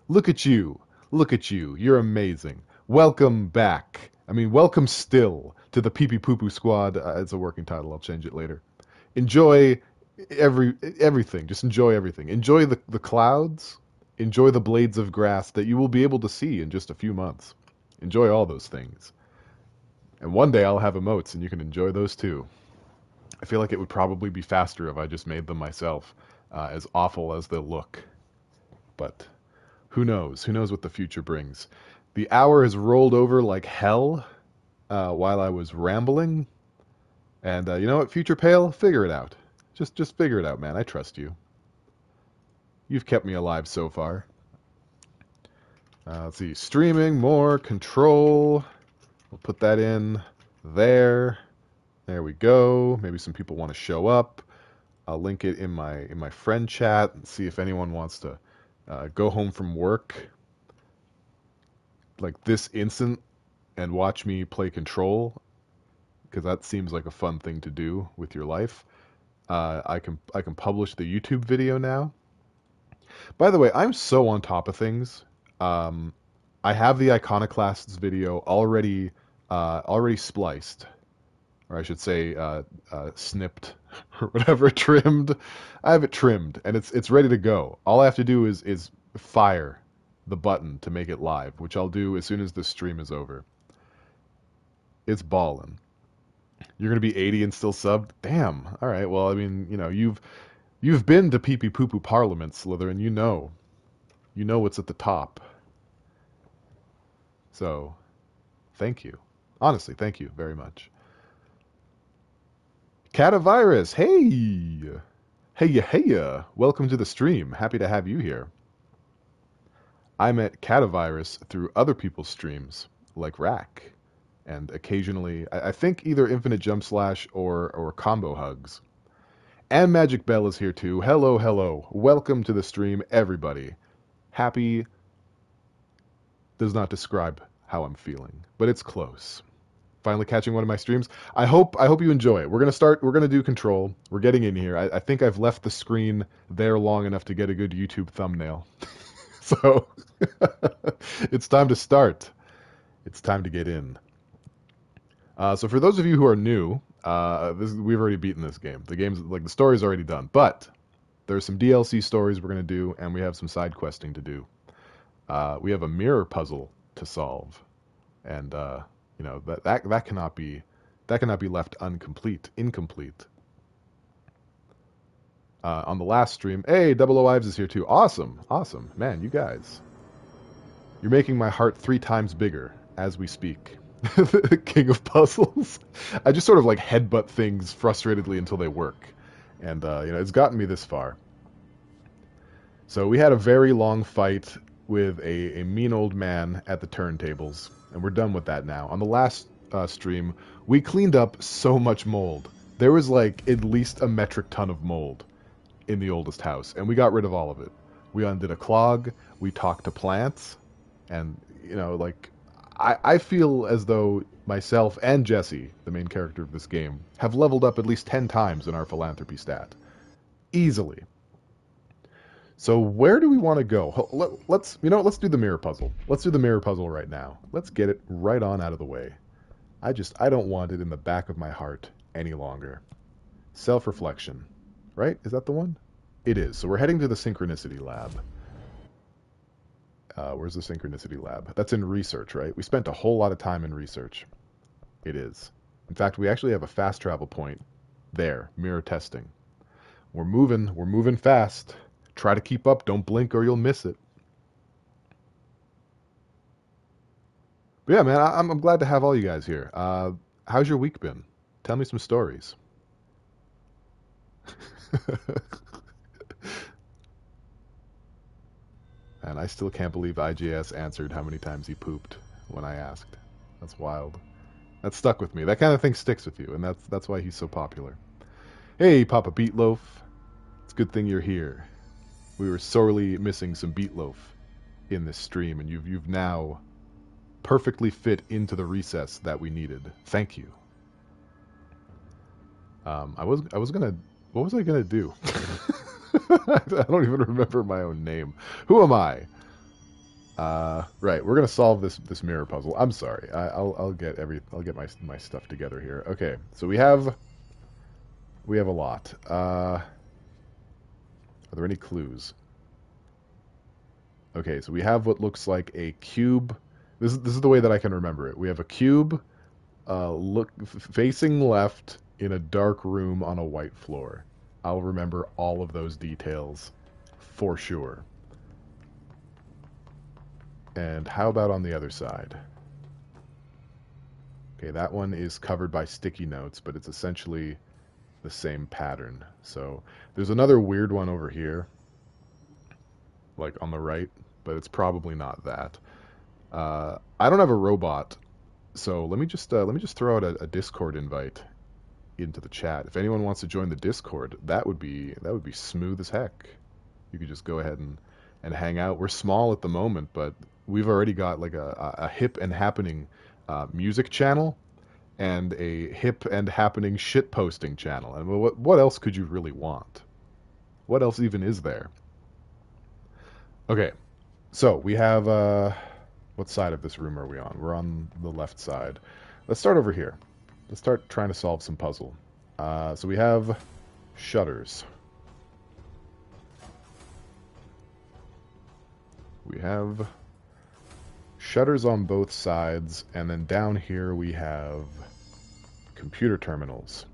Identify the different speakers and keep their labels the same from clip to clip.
Speaker 1: Look at you. Look at you. You're amazing. Welcome back. I mean, welcome still to the Pee Pee Poo Poo Squad. It's a working title. I'll change it later. Enjoy everything. Just enjoy everything. Enjoy the clouds. Enjoy the blades of grass that you will be able to see in just a few months. Enjoy all those things. And one day I'll have emotes and you can enjoy those too. I feel like it would probably be faster if I just made them myself, as awful as they'll look. But who knows? Who knows what the future brings? The hour has rolled over like hell while I was rambling. And you know what, Future Pale? Figure it out. Just figure it out, man. I trust you. You've kept me alive so far. Let's see. Streaming, more, control. We'll put that in there. There we go. Maybe some people want to show up. I'll link it in my friend chat and see if anyone wants to go home from work like this instant and watch me play Control, because that seems like a fun thing to do with your life. I can publish the YouTube video now. By the way, I'm so on top of things. I have the Iconoclasts video already spliced, or I should say snipped or whatever, trimmed. I have it trimmed and it's ready to go. All I have to do is fire the button to make it live, which I'll do as soon as the stream is over. It's ballin'. You're gonna be 80 and still subbed? Damn. All right. Well, I mean, you know, you've been to Pee Pee Poo Poo Parliament, Slytherin. You know what's at the top. So, thank you. Honestly, thank you very much. Catavirus, hey! Heya. Welcome to the stream. Happy to have you here. I met Catavirus through other people's streams, like Rack, and occasionally, I think either Infinite Jump Slash or Combo Hugs. And Magic Bell is here too. Hello. Welcome to the stream, everybody. Happy does not describe how I'm feeling, but it's close. Finally catching one of my streams. I hope you enjoy it. We're gonna do Control. We're getting in here. I think I've left the screen there long enough to get a good YouTube thumbnail. So it's time to start. It's time to get in. So for those of you who are new, we've already beaten this game. The story's already done, but there's some DLC stories we're gonna do, and we have some side questing to do. We have a mirror puzzle to solve, and you know, that cannot be left incomplete. On the last stream, hey, Double O Ives is here too. Awesome, man, you guys, you're making my heart 3 times bigger as we speak. King of puzzles. I just sort of like headbutt things frustratedly until they work, and you know, it's gotten me this far. So we had a very long fight with a mean old man at the turntables, and we're done with that now. On the last stream, we cleaned up so much mold. There was like at least a metric ton of mold in the oldest house, and we got rid of all of it. We undid a clog, we talked to plants, and, you know, like, I feel as though myself and Jesse, the main character of this game, have leveled up at least 10 times in our philanthropy stat. Easily. So where do we want to go? Let's do the mirror puzzle. Let's do the mirror puzzle right now. Let's get it right on out of the way. I don't want it in the back of my heart any longer. Self-reflection. Right? Is that the one? It is. So we're heading to the Synchronicity Lab. Where's the Synchronicity Lab? That's in research, right? We spent a whole lot of time in research. It is. In fact, we actually have a fast travel point there. Mirror testing. We're moving fast. Try to keep up. Don't blink or you'll miss it. But yeah, man, I'm glad to have all you guys here. How's your week been? Tell me some stories. And I still can't believe IJS answered how many times he pooped when I asked. That's wild. That stuck with me. That kind of thing sticks with you, and that's why he's so popular. Hey, Papa Beatloaf. It's a good thing you're here. We were sorely missing some Beatloaf in this stream, and you've now perfectly fit into the recess that we needed. Thank you. I was gonna... What was I gonna do? I don't even remember my own name. Who am I? Right, we're gonna solve this mirror puzzle. I'm sorry. I'll get my stuff together here. Okay, so we have a lot. Are there any clues? Okay, so we have what looks like a cube. This is the way that I can remember it. We have a cube, facing left in a dark room on a white floor. I'll remember all of those details for sure. And how about on the other side? Okay, that one is covered by sticky notes, but it's essentially the same pattern. So there's another weird one over here, like on the right, but it's probably not that. I don't have a robot, so let me just throw out a Discord invite into the chat. If anyone wants to join the Discord, that would be smooth as heck. You could just go ahead and hang out. We're small at the moment, but we've already got like a hip and happening music channel and a hip and happening shit posting channel. And what else could you really want? What else even is there? Okay, so we have what side of this room are we on? We're on the left side. Let's start over here. Let's start trying to solve some puzzle. So we have shutters. We have shutters on both sides, and then down here we have computer terminals.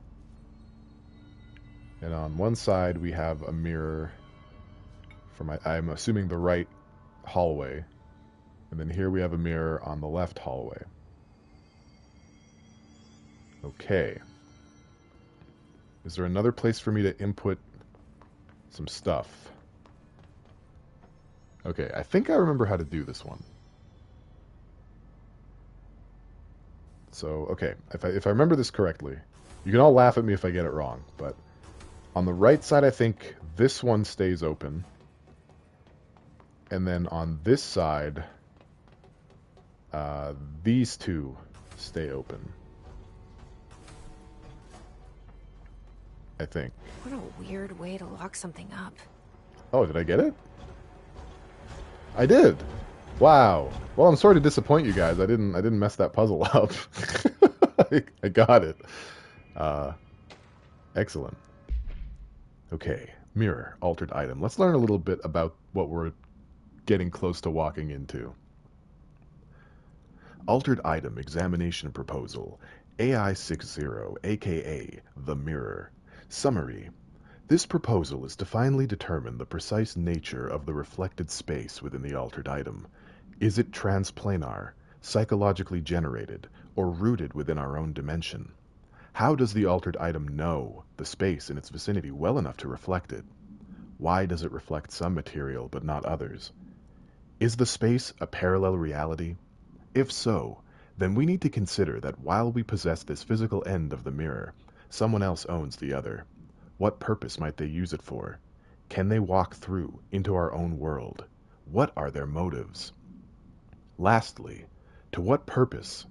Speaker 1: And on one side we have a mirror for I'm assuming the right hallway. And then here we have a mirror on the left hallway. Okay. Is there another place for me to input some stuff? Okay, I think I remember how to do this one. So, okay, if I remember this correctly, you can all laugh at me if I get it wrong, but on the right side, I think this one stays open. And then on this side, these two stay open. I think.
Speaker 2: What a weird way to lock something up.
Speaker 1: Oh, did I get it? I did. Wow. Well, I'm sorry to disappoint you guys. I didn't mess that puzzle up. I got it. Excellent. Okay, mirror, altered item. Let's learn a little bit about what we're getting close to walking into. Altered item examination proposal. AI60, aka the mirror. Summary. This proposal is to finally determine the precise nature of the reflected space within the altered item. Is it transplanar, psychologically generated, or rooted within our own dimension? How does the altered item know the space in its vicinity well enough to reflect it? Why does it reflect some material but not others? Is the space a parallel reality? If so, then we need to consider that while we possess this physical end of the mirror, someone else owns the other. What purpose might they use it for? Can they walk through into our own world? What are their motives? Lastly, to what purpose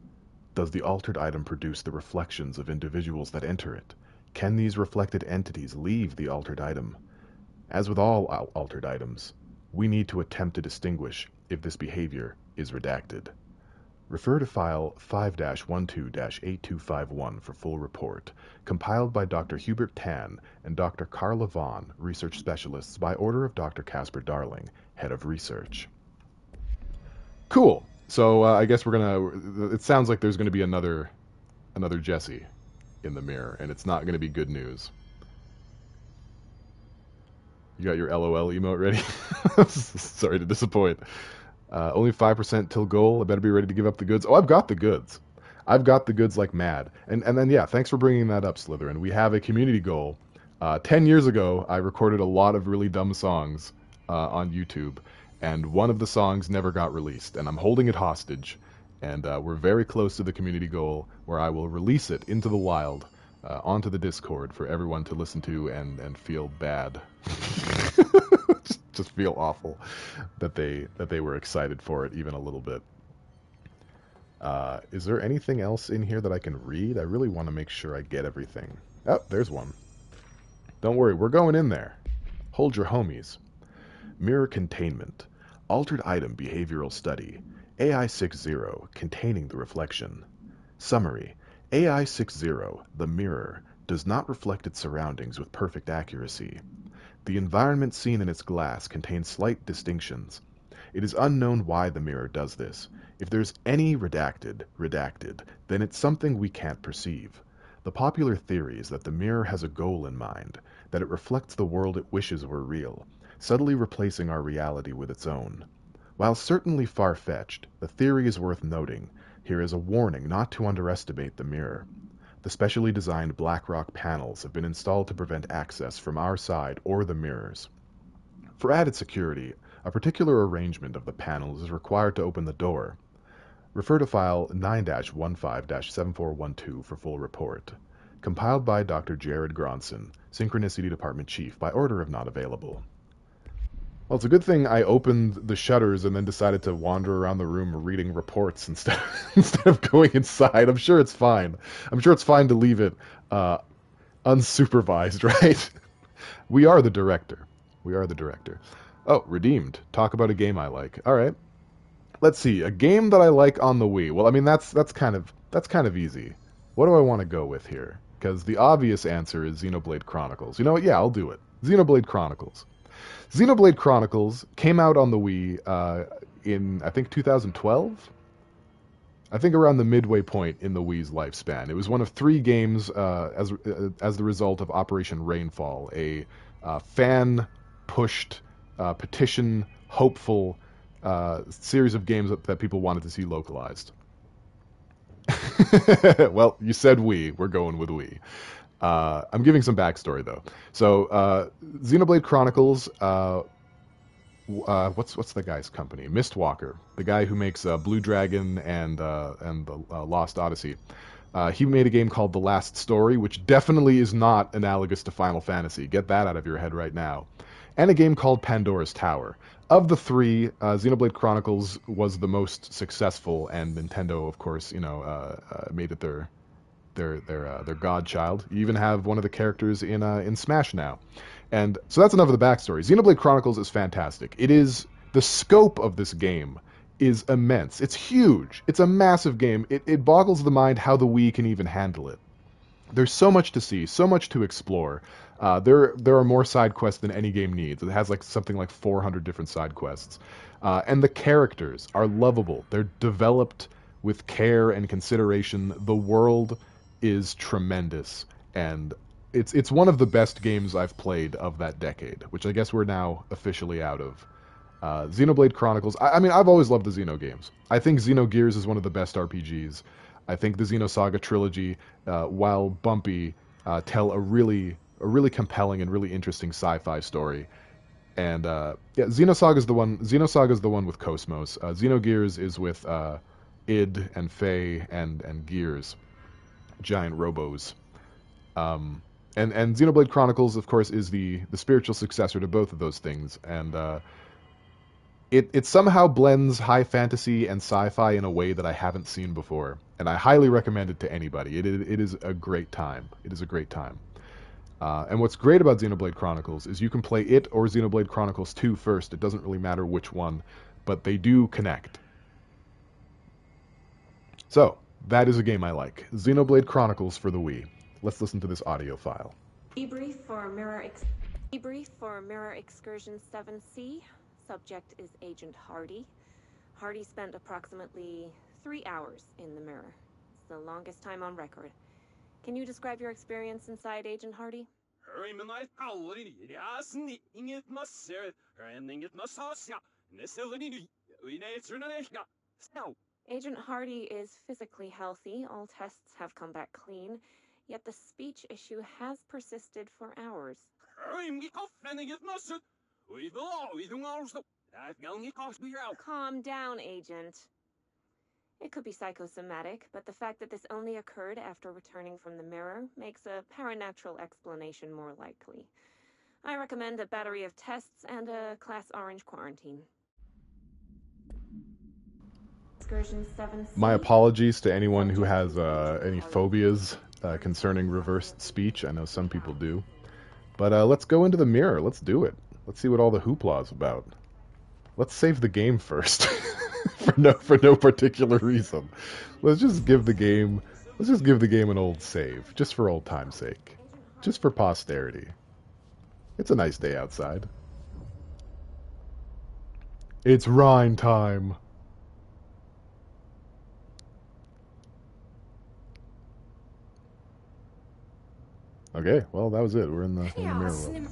Speaker 1: does the altered item produce the reflections of individuals that enter it? Can these reflected entities leave the altered item? As with all altered items, we need to attempt to distinguish if this behavior is redacted. Refer to file 5-12-8251 for full report, compiled by Dr. Hubert Tan and Dr. Carla Vaughn, research specialists, by order of Dr. Casper Darling, head of research. Cool. So I guess we're gonna. It sounds like there's gonna be another Jesse in the mirror, and it's not gonna be good news. You got your LOL emote ready? Sorry to disappoint. Only 5% till goal. I better be ready to give up the goods. Oh, I've got the goods. I've got the goods like mad. And then, yeah, thanks for bringing that up, Slytherin. We have a community goal. 10 years ago, I recorded a lot of really dumb songs on YouTube, and one of the songs never got released, and I'm holding it hostage. And we're very close to the community goal, where I will release it into the wild, onto the Discord for everyone to listen to and feel bad. just feel awful that they were excited for it even a little bit. Is there anything else in here that I can read? I really want to make sure I get everything. Oh, there's one. Don't worry, we're going in there. Hold your homies. Mirror containment. Altered Item Behavioral Study. AI-60, containing the reflection. Summary. AI-60, the mirror, does not reflect its surroundings with perfect accuracy. The environment seen in its glass contains slight distinctions. It is unknown why the mirror does this. If there's any redacted, then it's something we can't perceive. The popular theory is that the mirror has a goal in mind, that it reflects the world it wishes were real, subtly replacing our reality with its own. While certainly far-fetched, the theory is worth noting. Here is a warning not to underestimate the mirror. The specially designed BlackRock panels have been installed to prevent access from our side or the mirrors. For added security, a particular arrangement of the panels is required to open the door. Refer to file 9-15-7412 for full report. Compiled by Dr. Jared Gronson, Synchronicity Department Chief, by order of not available. Well, it's a good thing I opened the shutters and then decided to wander around the room reading reports instead of going inside. I'm sure it's fine. I'm sure it's fine to leave it unsupervised, right? We are the director. We are the director. Oh, redeemed. Talk about a game I like. All right. Let's see. A game that I like on the Wii. Well, I mean that's kind of easy. What do I want to go with here? Because the obvious answer is Xenoblade Chronicles. You know what? Yeah, I'll do it. Xenoblade Chronicles. Xenoblade Chronicles came out on the Wii in, I think, 2012? I think around the midway point in the Wii's lifespan. It was one of 3 games as the result of Operation Rainfall, a fan-pushed, petition-hopeful series of games that people wanted to see localized. Well, you said Wii. We're going with Wii. I'm giving some backstory though. So, Xenoblade Chronicles. What's the guy's company? Mistwalker, the guy who makes Blue Dragon and the Lost Odyssey. He made a game called The Last Story, which definitely is not analogous to Final Fantasy. Get that out of your head right now. And a game called Pandora's Tower. Of the 3, Xenoblade Chronicles was the most successful, and Nintendo, of course, made it their godchild. You even have one of the characters in Smash now. And so that's enough of the backstory. Xenoblade Chronicles is fantastic. The scope of this game is immense. It's huge. It's a massive game. It boggles the mind how the Wii can even handle it. There's so much to see, so much to explore. There are more side quests than any game needs. It has something like 400 different side quests. And the characters are lovable. They're developed with care and consideration. The world is tremendous, and it's one of the best games I've played of that decade, which I guess we're now officially out of. Xenoblade Chronicles, I mean, I've always loved the Xeno games. I think Xenogears is one of the best RPGs. I think the Xenosaga trilogy, while bumpy, tell a really compelling and really interesting sci-fi story. And Xenosaga's the one. Xenosaga's the one with Cosmos. Xenogears is with id and Faye and Gears, giant robos. And Xenoblade Chronicles, of course, is the spiritual successor to both of those things, and it somehow blends high fantasy and sci-fi in a way that I haven't seen before, and I highly recommend it to anybody. It is a great time. It is a great time. And what's great about Xenoblade Chronicles is you can play it or Xenoblade Chronicles 2 first. It doesn't really matter which one, but they do connect. So, that is a game I like. Xenoblade Chronicles for the Wii. Let's listen to this audio file.
Speaker 3: Debrief for Mirror Excursion 7C. Subject is Agent Hardy. Hardy spent approximately 3 hours in the mirror. It's the longest time on record. Can you describe your experience inside, Agent Hardy? Agent Hardy is physically healthy. All tests have come back clean. Yet the speech issue has persisted for hours. Calm down, Agent. It could be psychosomatic, but the fact that this only occurred after returning from the mirror makes a paranatural explanation more likely. I recommend a battery of tests and a Class Orange quarantine. Excursion 7C.
Speaker 1: My apologies to anyone who has any phobias concerning reversed speech. I know some people do. But let's go into the mirror. Let's do it. Let's see what all the hoopla is about. Let's save the game first. For no particular reason. Let's just give the game an old save, just for old time's sake. Just for posterity. It's a nice day outside. It's Rhine time. Okay, well that was it. We're in the mirror world.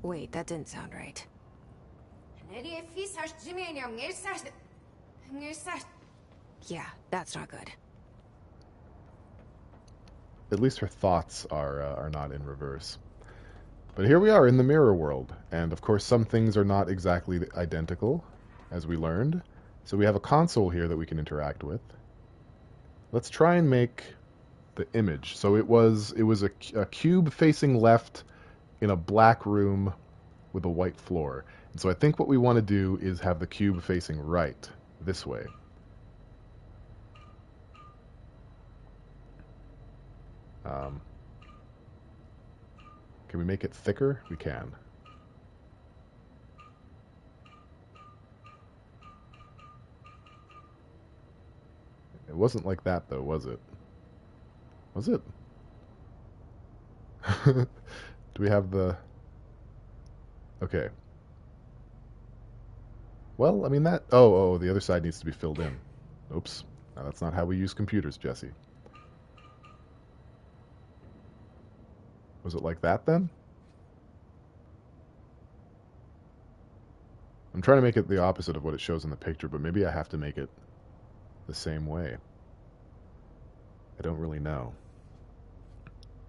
Speaker 2: Wait, that didn't sound right. Yeah, that's not good.
Speaker 1: At least her thoughts are not in reverse. But here we are in the mirror world, and of course some things are not exactly identical, as we learned. So we have a console here that we can interact with. Let's try and make the image. So it was a cube facing left in a black room with a white floor. And so I think what we want to do is have the cube facing right, this way. Can we make it thicker? We can. It wasn't like that, though, was it? Was it? Do we have the... Okay. Well, I mean that... Oh, the other side needs to be filled in. Oops. No, that's not how we use computers, Jesse. Was it like that, then? I'm trying to make it the opposite of what it shows in the picture, but maybe I have to make it the same way. I don't really know.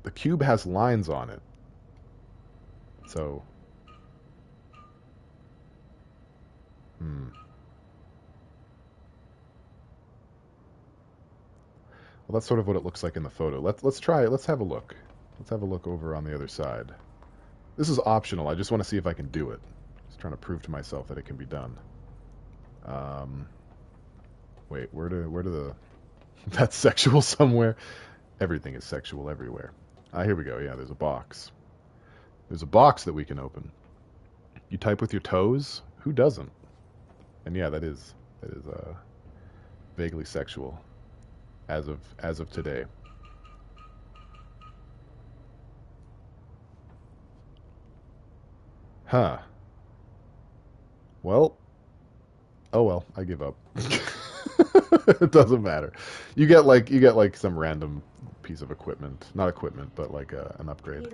Speaker 1: The cube has lines on it. So... Well, that's sort of what it looks like in the photo. Let's try it. Let's have a look. Let's have a look over on the other side. This is optional. I just want to see if I can do it. Just trying to prove to myself that it can be done. Wait, where do the... That's sexual somewhere. Everything is sexual everywhere. Here we go. Yeah, there's a box. There's a box that we can open. You type with your toes? Who doesn't? And yeah, that is vaguely sexual as of today. Huh. Well, oh well, I give up. It doesn't matter. You get like some random piece of equipment, not equipment, but like an upgrade.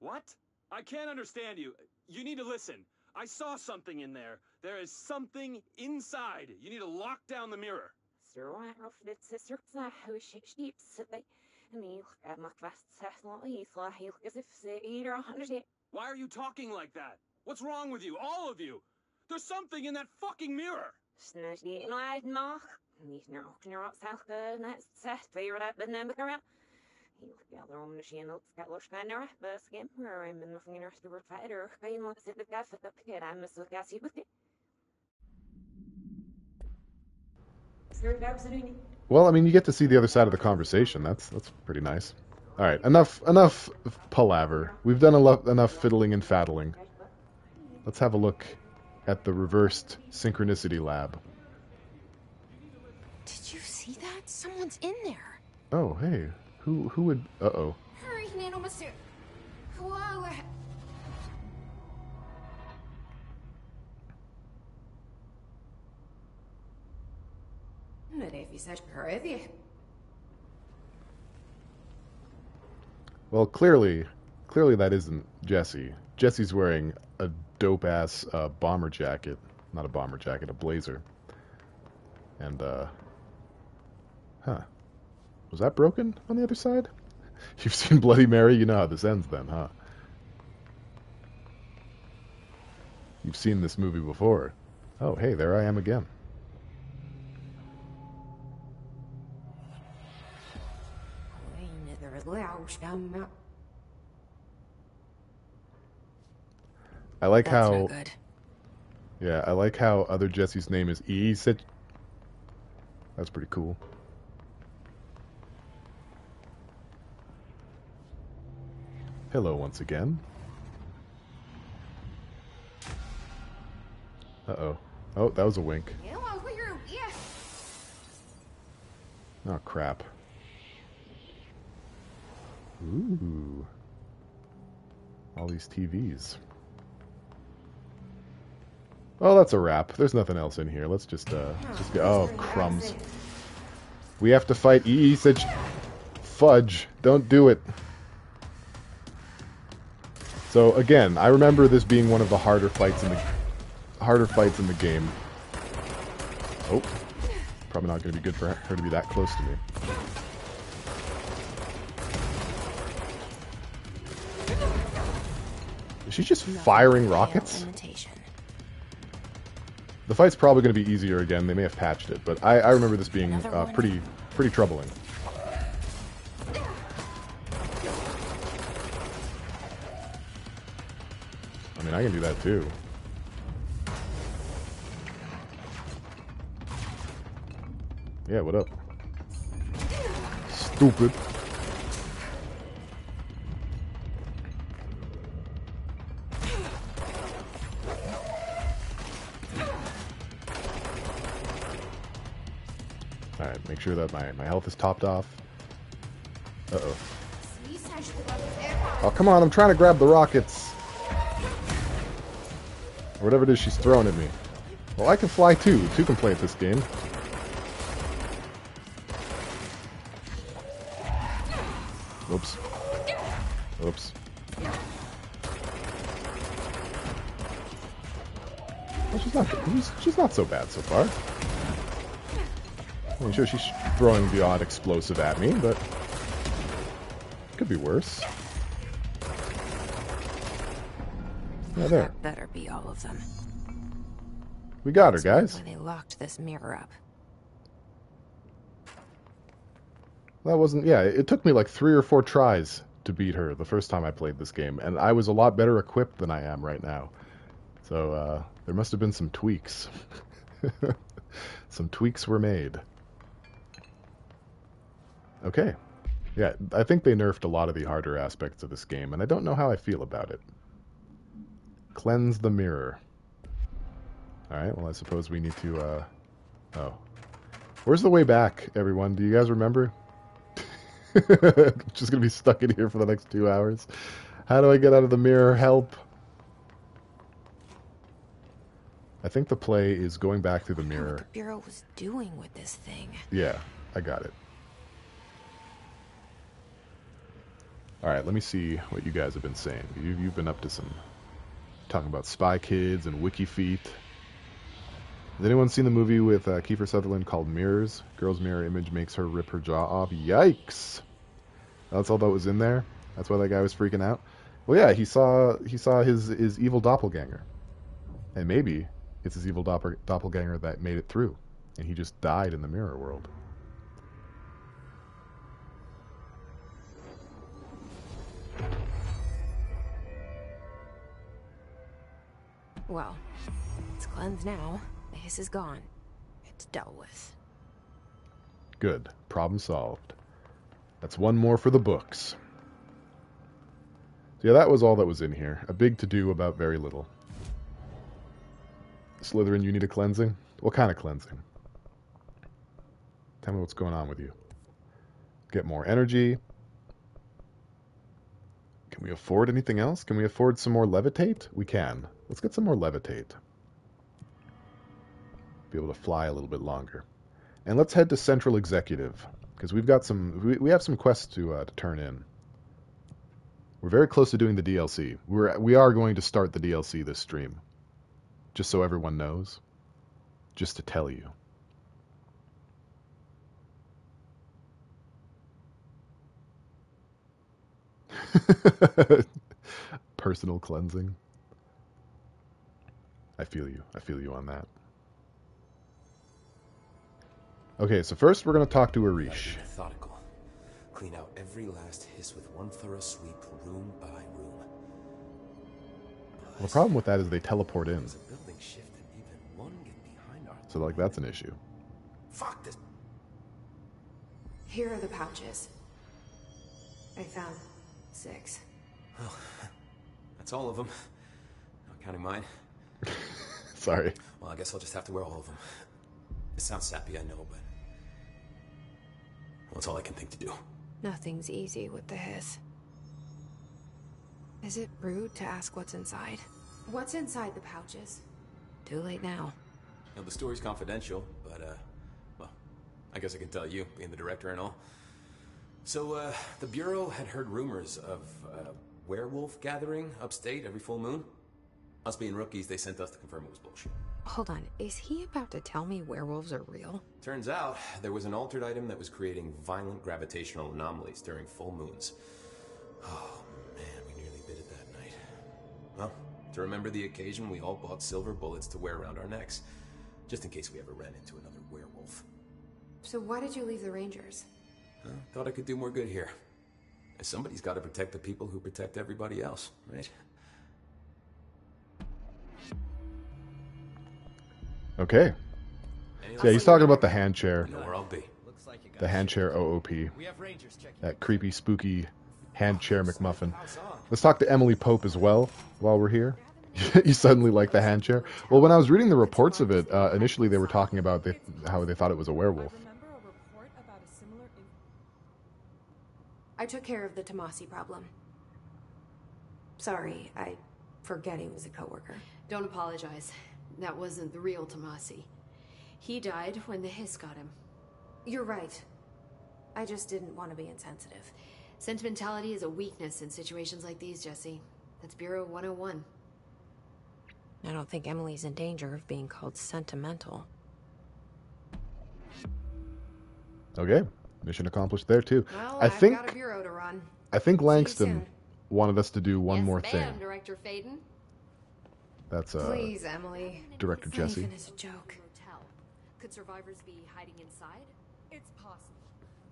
Speaker 4: What? I can't understand you. You need to listen. I saw something in there. There is something inside. You need to lock down the mirror. Why are you talking like that? What's wrong with you? All of you? There's something in that fucking mirror.
Speaker 1: Well, I mean, you get to see the other side of the conversation. That's pretty nice. All right, enough palaver. We've done enough fiddling and faddling. Let's have a look at the Reversed Synchronicity Lab.
Speaker 2: Did you see that? Someone's in there.
Speaker 1: Oh, hey. Who would... Uh-oh. Well, clearly that isn't Jesse. Jesse's wearing a dope-ass bomber jacket. Not a bomber jacket, a blazer. And, huh. Was that broken on the other side? You've seen Bloody Mary, you know how this ends then, huh? You've seen this movie before. Oh, hey, there I am again. I like
Speaker 2: That's
Speaker 1: how...
Speaker 2: no good.
Speaker 1: Yeah, I like how other Jesse's name is E. That's pretty cool. Hello once again. Uh-oh. Oh, that was a wink. Oh, crap. Ooh. All these TVs. Oh, that's a wrap. There's nothing else in here. Let's just go. Oh, crumbs. We have to fight E. Fudge. Don't do it. So, again, I remember this being one of the harder fights in the game. Oh. Probably not going to be good for her to be that close to me. Is she just firing rockets? The fight's probably going to be easier again. They may have patched it, but I remember this being pretty troubling. I mean, I can do that too. Yeah, what up? Stupid. Alright, make sure that my health is topped off. Uh-oh. Oh, come on, I'm trying to grab the rockets. Or whatever it is she's throwing at me. Well, I can fly too. Two can play at this game. Oops. Oops. Well, she's not so bad so far. I'm sure she's throwing the odd explosive at me, but it could be worse. Yeah, there.
Speaker 2: That better be all of them.
Speaker 1: We got her, guys.
Speaker 2: Why they locked this mirror up.
Speaker 1: That wasn't... Yeah, it took me like 3 or 4 tries to beat her the first time I played this game, and I was a lot better equipped than I am right now. So, there must have been some tweaks. Some tweaks were made. Okay. Yeah, I think they nerfed a lot of the harder aspects of this game, and I don't know how I feel about it. Cleanse the mirror. Alright, well I suppose we need to, Oh. Where's the way back, everyone? Do you guys remember? Just gonna be stuck in here for the next 2 hours. How do I get out of the mirror? Help! I think the play is going back through the mirror.
Speaker 2: What the Bureau was doing with this thing.
Speaker 1: Yeah, I got it. Alright, let me see what you guys have been saying. You've been up to some... talking about Spy Kids and Wiki Feet. Has anyone seen the movie with Kiefer Sutherland called Mirrors? Girl's mirror image makes her rip her jaw off. Yikes! That's all that was in there? That's why that guy was freaking out? Well, yeah, he saw his evil doppelganger. And maybe it's his evil doppelganger that made it through. And he just died in the mirror world.
Speaker 2: Well, it's cleansed now. The hiss is gone. It's dealt with.
Speaker 1: Good. Problem solved. That's one more for the books. So yeah, that was all that was in here. A big to-do about very little. Slytherin, you need a cleansing? What kind of cleansing? Tell me what's going on with you. Get more energy. Can we afford anything else? Can we afford some more levitate? We can. Let's get some more levitate. Be able to fly a little bit longer. And let's head to Central Executive, because we've got some... We have some quests to turn in. We're very close to doing the DLC. We are going to start the DLC this stream. Just so everyone knows. Just to tell you. Personal cleansing. I feel you. I feel you on that. Okay, so first we're going to talk to Arish.
Speaker 5: Methodical. Clean out every last hiss with one thorough sweep, room by room.
Speaker 1: The problem with that is they teleport in.
Speaker 5: The building shifted one get behind our...
Speaker 1: So, like, that's an issue.
Speaker 5: Fuck this.
Speaker 2: Here are the pouches. I found 6.
Speaker 5: Oh, that's all of them. Not counting mine.
Speaker 1: Sorry.
Speaker 5: Well, I guess I'll just have to wear all of them. It sounds sappy, I know, but... well, it's all I can think to do.
Speaker 2: Nothing's easy with the hiss. Is it rude to ask what's inside? What's inside the pouches? Too late now.
Speaker 5: You know, the story's confidential, but, well, I guess I can tell you, being the director and all. So, the Bureau had heard rumors of a werewolf gathering upstate every full moon. Us being rookies, they sent us to confirm it was bullshit.
Speaker 2: Hold on, is he about to tell me werewolves are real?
Speaker 5: Turns out, there was an altered item that was creating violent gravitational anomalies during full moons. Oh, man, we nearly bit it that night. Well, to remember the occasion, we all bought silver bullets to wear around our necks, just in case we ever ran into another werewolf.
Speaker 2: So why did you leave the Rangers?
Speaker 5: Thought I could do more good here. Somebody's got to protect the people who protect everybody else, right?
Speaker 1: Okay. So yeah, he's talking about the hand chair.
Speaker 5: You know where I'll be.
Speaker 1: The hand chair OOP. That creepy, spooky hand chair McMuffin. Let's talk to Emily Pope as well while we're here. You suddenly like the hand chair? Well, when I was reading the reports of it, initially they were talking about how they thought it was a werewolf.
Speaker 2: I took care of the Tomasi problem. Sorry, I forget he was a coworker.
Speaker 6: Don't apologize. That wasn't the real Tomasi. He died when the hiss got him.
Speaker 2: You're right. I just didn't want to be insensitive.
Speaker 6: Sentimentality is a weakness in situations like these, Jesse. That's Bureau 101.
Speaker 2: I don't think Emily's in danger of being called sentimental.
Speaker 1: Okay. Mission accomplished there too.
Speaker 6: Well,
Speaker 1: I've
Speaker 6: got a bureau to run.
Speaker 1: I think Langston
Speaker 2: soon.
Speaker 1: wanted us to do one
Speaker 6: Yes,
Speaker 1: more
Speaker 6: ma'am,
Speaker 1: thing.
Speaker 6: Director Faden.
Speaker 1: That's
Speaker 2: Please, Emily.
Speaker 1: Director
Speaker 2: It's not
Speaker 1: Jesse.
Speaker 2: even as a joke.
Speaker 6: Motel. Could survivors be hiding inside?
Speaker 7: It's possible.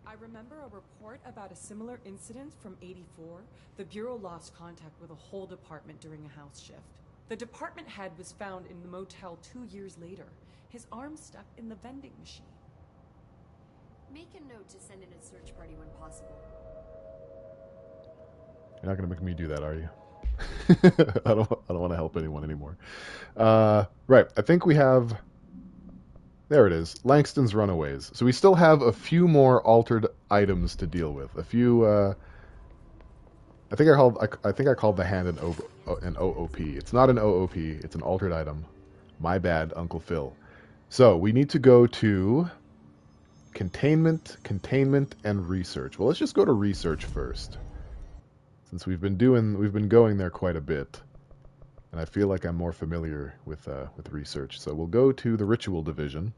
Speaker 7: I remember a report about a similar incident from '84. The Bureau lost contact with a whole department during a house shift. The department head was found in the motel 2 years later, his arm stuck in the vending machine.
Speaker 6: Make a note to send in a search party when possible.
Speaker 1: You're not gonna make me do that, are you? I don't want to help anyone anymore. Right. I think we have. There it is. Langston's Runaways. So we still have a few more altered items to deal with. A few. I think I called the hand an OOP. It's not an OOP. It's an altered item. My bad, Uncle Phil. So we need to go to containment, and research. Well, let's just go to research first, since we've been going there quite a bit, and I feel like I'm more familiar with research. So we'll go to the ritual division.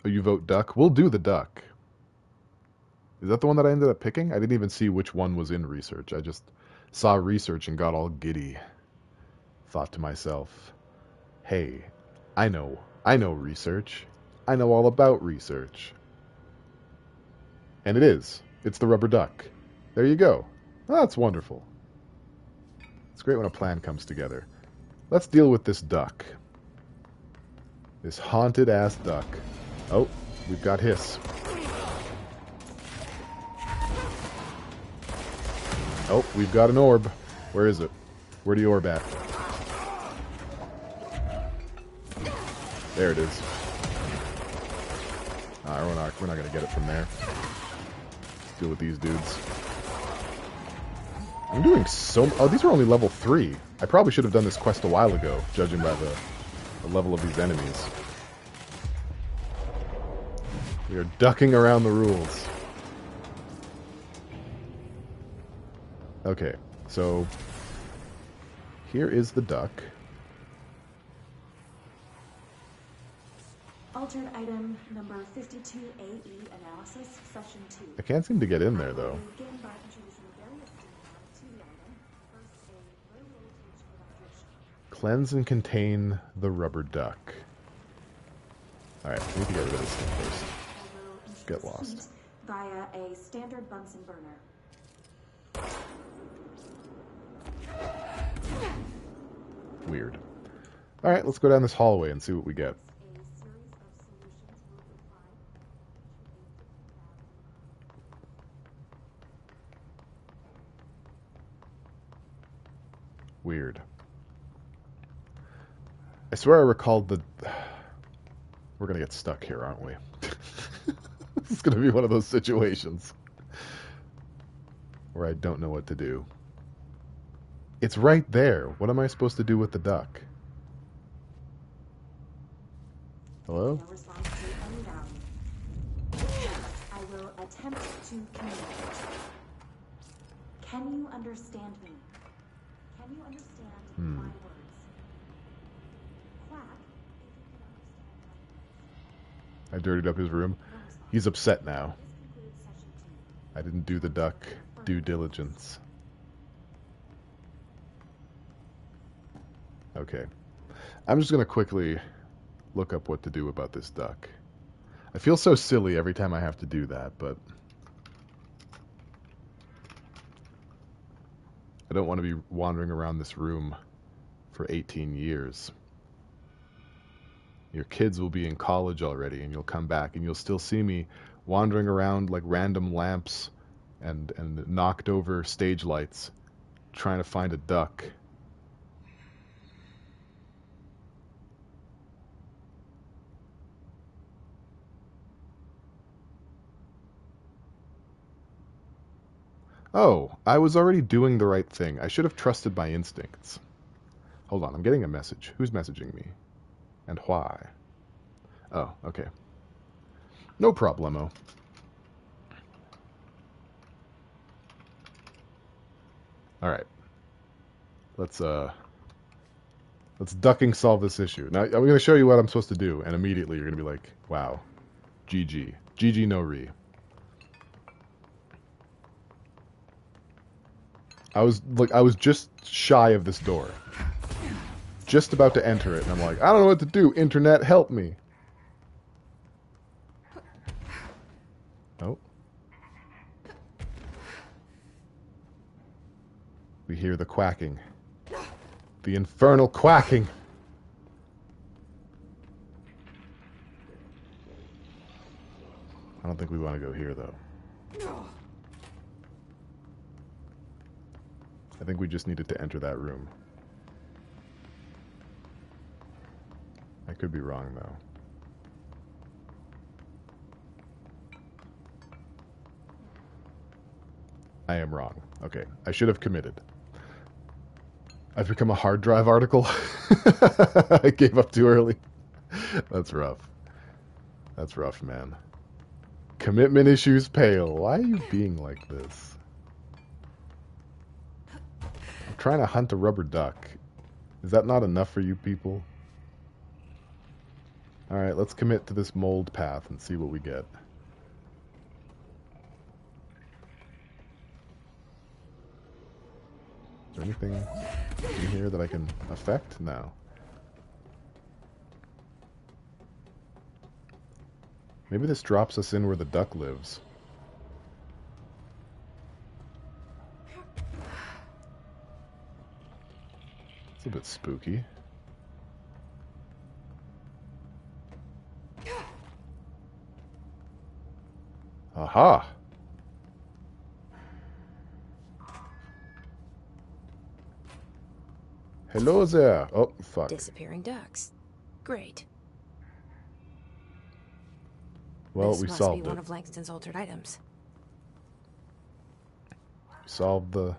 Speaker 1: Oh, you vote duck? We'll do the duck. Is that the one that I ended up picking? I didn't even see which one was in research. I just saw research and got all giddy. Thought to myself, hey, I know research. I know all about research. And it's the rubber duck. There you go. Oh, that's wonderful. It's great when a plan comes together. Let's deal with this duck. This haunted ass duck. Oh, we've got hiss. Oh, we've got an orb. Where is it? Where the orb at? There it is. We're not going to get it from there. Let's deal with these dudes. I'm doing so... Oh, these are only level 3. I probably should have done this quest a while ago, judging by the level of these enemies. We are ducking around the rules. Okay, so... Here is the duck.
Speaker 8: Altered item number 52AE analysis, session 2.
Speaker 1: I can't seem to get in there, though.
Speaker 8: Begin by introducing various stimuli to the item. First, a low voltage electrician.
Speaker 1: Cleanse and contain the rubber duck. Alright, we need to get rid of this thing first. Get lost.
Speaker 8: Heat via a standard Bunsen burner.
Speaker 1: Weird. Alright, let's go down this hallway and see what we get.
Speaker 8: A series of solutions will reply to a
Speaker 1: Weird. I swear I recalled the... We're gonna get stuck here, aren't we? This is gonna be one of those situations where I don't know what to do. It's right there. What am I supposed to do with the duck? Hello?
Speaker 8: No response to any value. I will attempt to communicate. Can you understand me? Can you understand my words? Quack, if you can understand my
Speaker 1: I dirtied up his room.
Speaker 8: words. No response.
Speaker 1: He's upset now.
Speaker 8: This concludes session 2.
Speaker 1: I didn't do the duck due diligence. Okay. I'm just going to quickly look up what to do about this duck. I feel so silly every time I have to do that, but I don't want to be wandering around this room for 18 years. Your kids will be in college already, and you'll come back, and you'll still see me wandering around like random lamps and knocked over stage lights trying to find a duck. Oh, I was already doing the right thing. I should have trusted my instincts. Hold on, I'm getting a message. Who's messaging me? And why? Oh, okay. No problemo. Alright. Let's ducking solve this issue. Now, I'm going to show you what I'm supposed to do, and immediately you're going to be like, wow. GG. GG no re. I was just shy of this door. Just about to enter it, and I'm like, I don't know what to do. Internet, help me. Oh. We hear the quacking. The infernal quacking. I don't think we want to go here, though. I think we just needed to enter that room. I could be wrong, though. I am wrong. Okay, I should have committed. I've become a hard drive article. I gave up too early. That's rough. That's rough, man. Commitment issues pale. Why are you being like this? I'm trying to hunt a rubber duck. Is that not enough for you people? Alright, let's commit to this mold path and see what we get. Is there anything in here that I can affect? No. Maybe this drops us in where the duck lives. It's a bit spooky. Aha! Hello there! Oh, fuck.
Speaker 2: Disappearing ducks. Great.
Speaker 1: Well,
Speaker 2: this
Speaker 1: we
Speaker 2: must
Speaker 1: solved
Speaker 2: be
Speaker 1: it.
Speaker 2: one of Langston's altered items.
Speaker 1: We solved the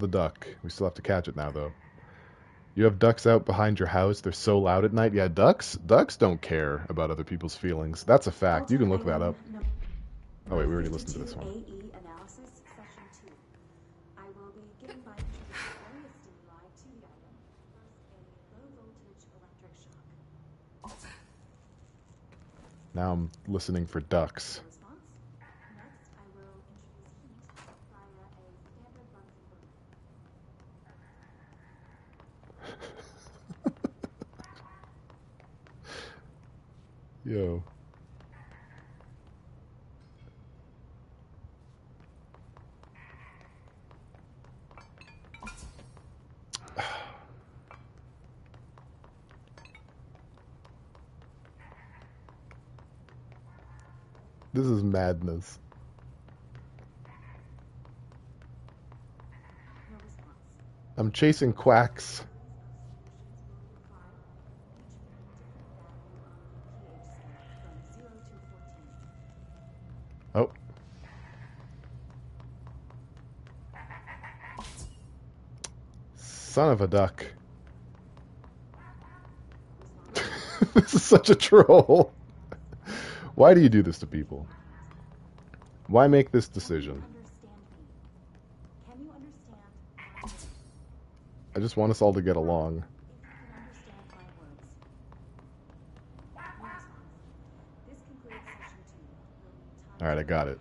Speaker 1: duck. We still have to catch it now, though. You have ducks out behind your house. They're so loud at night. Yeah, ducks don't care about other people's feelings. That's a fact. You can look that up. Oh wait, we already listened to this one.
Speaker 8: AE analysis session 2. I will be given by introducing various stimuli to the item. First, a low voltage electric shock.
Speaker 1: Now I'm listening for ducks.
Speaker 8: Response. Next, I will introduce heat via a standard Bunsen burner.
Speaker 1: Yo. This is madness.
Speaker 8: No response.
Speaker 1: I'm chasing quacks. Oh. Son of a duck. This is such a troll. Why do you do this to people? Why make this decision?
Speaker 8: Can you understand?
Speaker 1: I just want us all to get along.
Speaker 8: If you can understand my words. No response. This concludes session 2. We'll need time.
Speaker 1: Alright, I got it.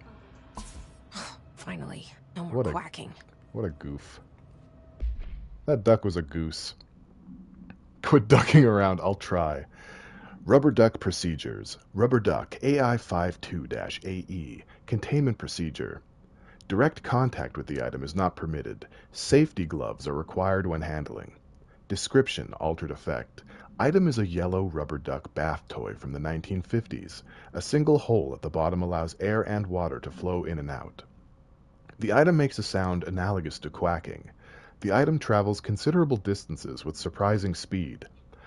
Speaker 2: Finally, no more
Speaker 1: What a-
Speaker 2: quacking.
Speaker 1: What a goof. That duck was a goose. Quit ducking around, I'll try. Rubber duck procedures. Rubber duck AI52-AE. Containment procedure. Direct contact with the item is not permitted. Safety gloves are required when handling. Description: altered effect. Item is a yellow rubber duck bath toy from the 1950s. A single hole at the bottom allows air and water to flow in and out. The item makes a sound analogous to quacking. The item travels considerable distances with surprising speed.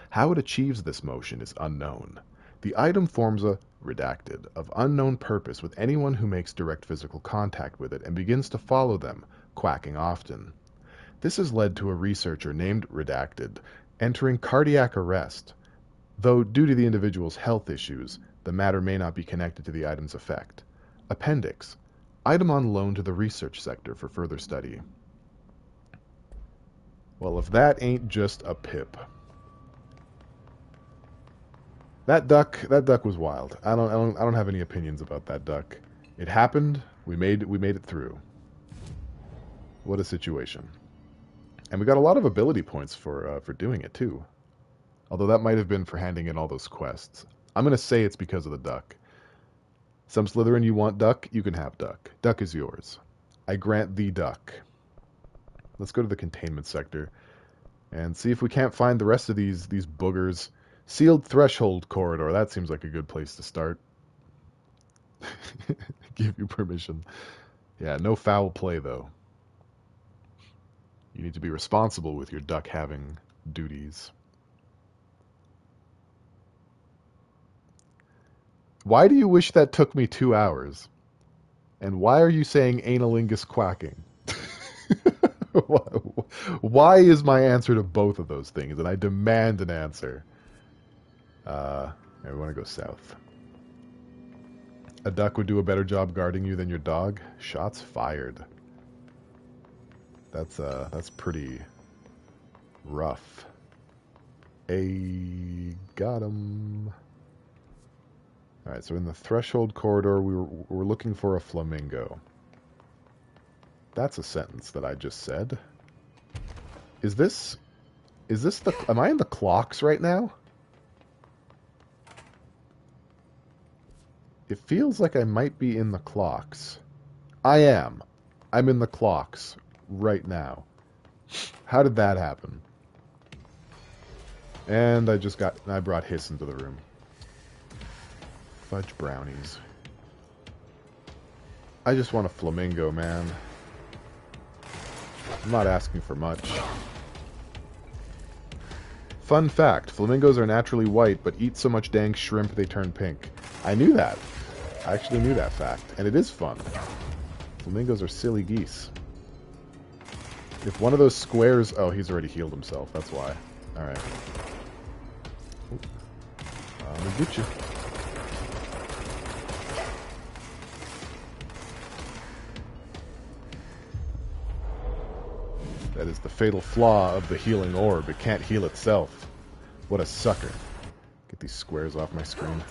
Speaker 1: How it achieves this motion is unknown. The item forms a redacted of unknown purpose with anyone who makes direct physical contact with it and begins to follow them, quacking often. This has led to a researcher named Redacted entering cardiac arrest, though due to the individual's health issues, the matter may not be connected to the item's effect. Appendix. Item on loan to the research sector for further study. Well, if that ain't just a pip. That duck was wild. I don't have any opinions about that duck. It happened. We made it through. What a situation. And we got a lot of ability points for doing it too. Although that might have been for handing in all those quests. I'm gonna say it's because of the duck. Some Slytherin, you want duck, you can have duck. Duck is yours. I grant thee duck. Let's go to the containment sector and see if we can't find the rest of these boogers. Sealed threshold corridor. That seems like a good place to start. Give you permission. Yeah, no foul play, though. You need to be responsible with your duck-having duties. Why do you wish that took me 2 hours? And why are you saying analingus quacking? Why is my answer to both of those things? And I demand an answer. I want to go south. A duck would do a better job guarding you than your dog? Shots fired. That's pretty rough. Got him. Alright, so in the threshold corridor, we're looking for a flamingo. That's a sentence that I just said. Is this the... Am I in the clocks right now? It feels like I might be in the clocks. I am. I'm in the clocks right now. How did that happen? And I brought Hiss into the room. Fudge brownies. I just want a flamingo, man. I'm not asking for much. Fun fact, flamingos are naturally white, but eat so much dang shrimp they turn pink. I knew that. I actually knew that fact, and it is fun. Flamingos are silly geese. If one of those squares... Oh, he's already healed himself, that's why. Alright. Let me get you. That is the fatal flaw of the healing orb. It can't heal itself. What a sucker. Get these squares off my screen.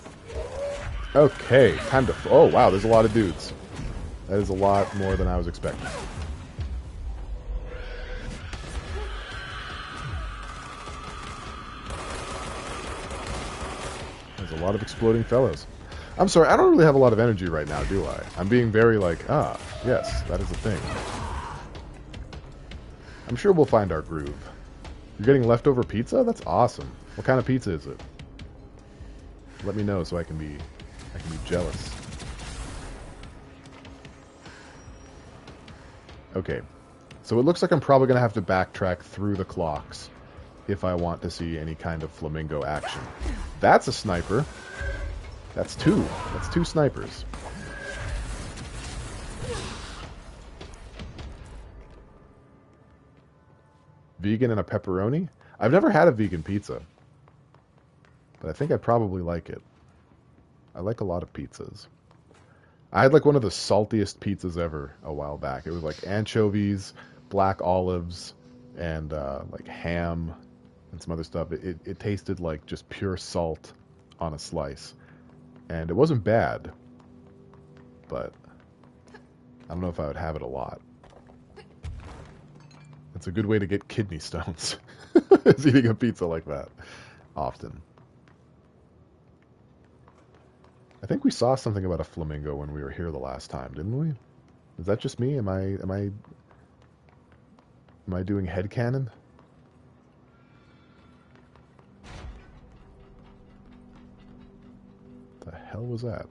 Speaker 1: Okay, time to... Oh, wow, there's a lot of dudes. That is a lot more than I was expecting. There's a lot of exploding fellows. I'm sorry, I don't really have a lot of energy right now, do I? I'm being very like, yes, that is a thing. I'm sure we'll find our groove. You're getting leftover pizza? That's awesome. What kind of pizza is it? Let me know so I can be jealous. Okay. So it looks like I'm probably going to have to backtrack through the clocks if I want to see any kind of flamingo action. That's a sniper. That's two. That's two snipers. Vegan and a pepperoni? I've never had a vegan pizza. But I think I probably like it. I like a lot of pizzas. I had like one of the saltiest pizzas ever a while back. It was like anchovies, black olives, and like ham and some other stuff. It tasted like just pure salt on a slice. And it wasn't bad. But I don't know if I would have it a lot. It's a good way to get kidney stones. Is eating a pizza like that often. I think we saw something about a flamingo when we were here the last time, didn't we? Is that just me? Am I doing headcanon? The hell was that?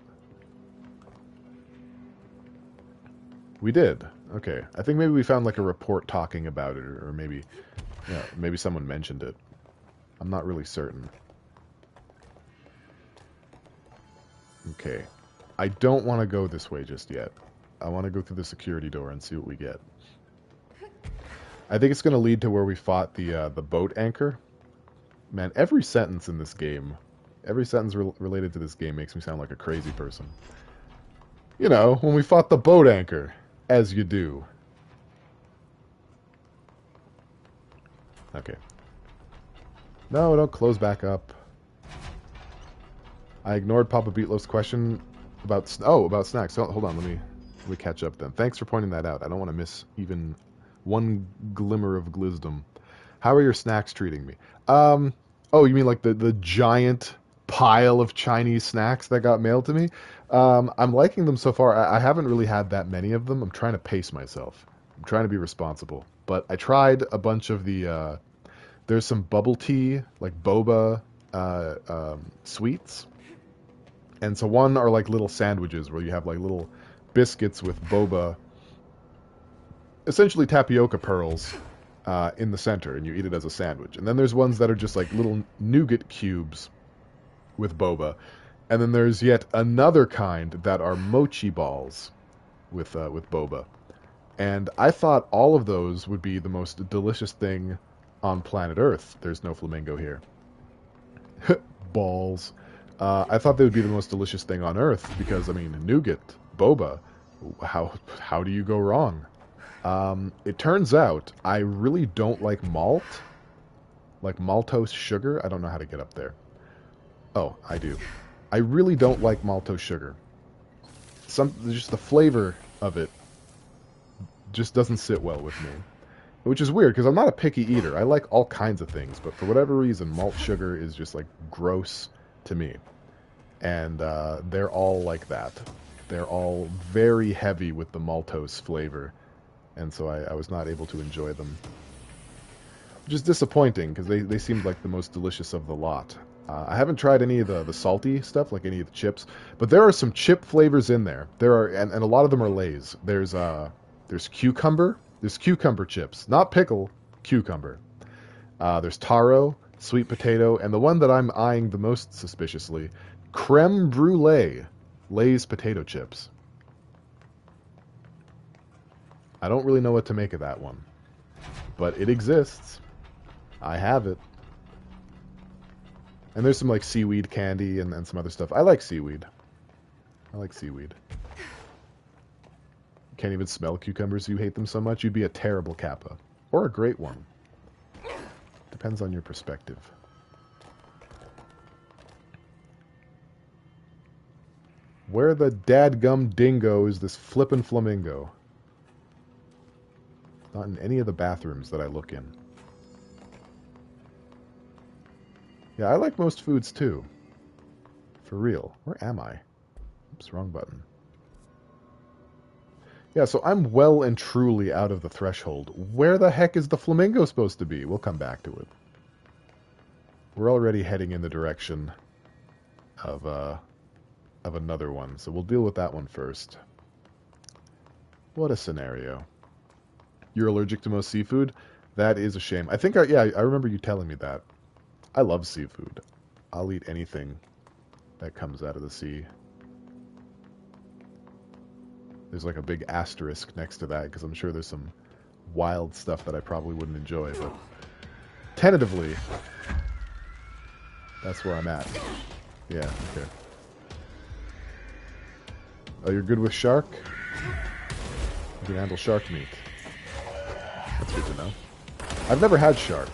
Speaker 1: We did. Okay. I think maybe we found like a report talking about it, or maybe, yeah, maybe someone mentioned it. I'm not really certain. Okay. I don't want to go this way just yet. I want to go through the security door and see what we get. I think it's going to lead to where we fought the boat anchor. Man, every sentence in this game, every sentence related to this game makes me sound like a crazy person. You know, when we fought the boat anchor, as you do. Okay. No, don't close back up. I ignored Papa Beatloaf's question about about snacks. Hold on, let me catch up then. Thanks for pointing that out. I don't want to miss even one glimmer of glizdom. How are your snacks treating me? Oh, you mean like the giant pile of Chinese snacks that got mailed to me? I'm liking them so far. I haven't really had that many of them. I'm trying to pace myself. I'm trying to be responsible. But I tried a bunch of the there's some bubble tea, like boba sweets. And so one are like little sandwiches where you have like little biscuits with boba, essentially tapioca pearls, in the center, and you eat it as a sandwich. And then there's ones that are just like little nougat cubes with boba. And then there's yet another kind that are mochi balls with boba. And I thought all of those would be the most delicious thing on planet Earth. There's no flamingo here. Balls. I thought they would be the most delicious thing on Earth because, I mean, nougat, boba, how do you go wrong? It turns out I really don't like malt, like maltose sugar. I don't know how to get up there. Oh, I do. I really don't like maltose sugar. Just the flavor of it just doesn't sit well with me. Which is weird, because I'm not a picky eater. I like all kinds of things, but for whatever reason, malt sugar is just, like, gross to me. And they're all like that. They're all very heavy with the maltose flavor. And so I was not able to enjoy them. Which is disappointing, because they seemed like the most delicious of the lot. I haven't tried any of the salty stuff, like any of the chips. But there are some chip flavors in there. And a lot of them are Lay's. There's cucumber. There's cucumber chips. Not pickle, cucumber. There's taro, sweet potato, and the one that I'm eyeing the most suspiciously, creme brulee, Lay's potato chips. I don't really know what to make of that one. But it exists. I have it. And there's some like seaweed candy and some other stuff. I like seaweed. Can't even smell cucumbers, you hate them so much? You'd be a terrible Kappa. Or a great one. Depends on your perspective. Where the dadgum dingo is this flippin' flamingo? Not in any of the bathrooms that I look in. Yeah, I like most foods too. For real. Where am I? Oops, wrong button. Yeah, so I'm well and truly out of the threshold. Where the heck is the flamingo supposed to be? We'll come back to it. We're already heading in the direction of another one, so we'll deal with that one first. What a scenario. You're allergic to most seafood? That is a shame. I think, yeah, I remember you telling me that. I love seafood. I'll eat anything that comes out of the sea. There's like a big asterisk next to that because I'm sure there's some wild stuff that I probably wouldn't enjoy, but tentatively, that's where I'm at. Yeah, okay. Oh, you're good with shark? You can handle shark meat. That's good to know. I've never had shark,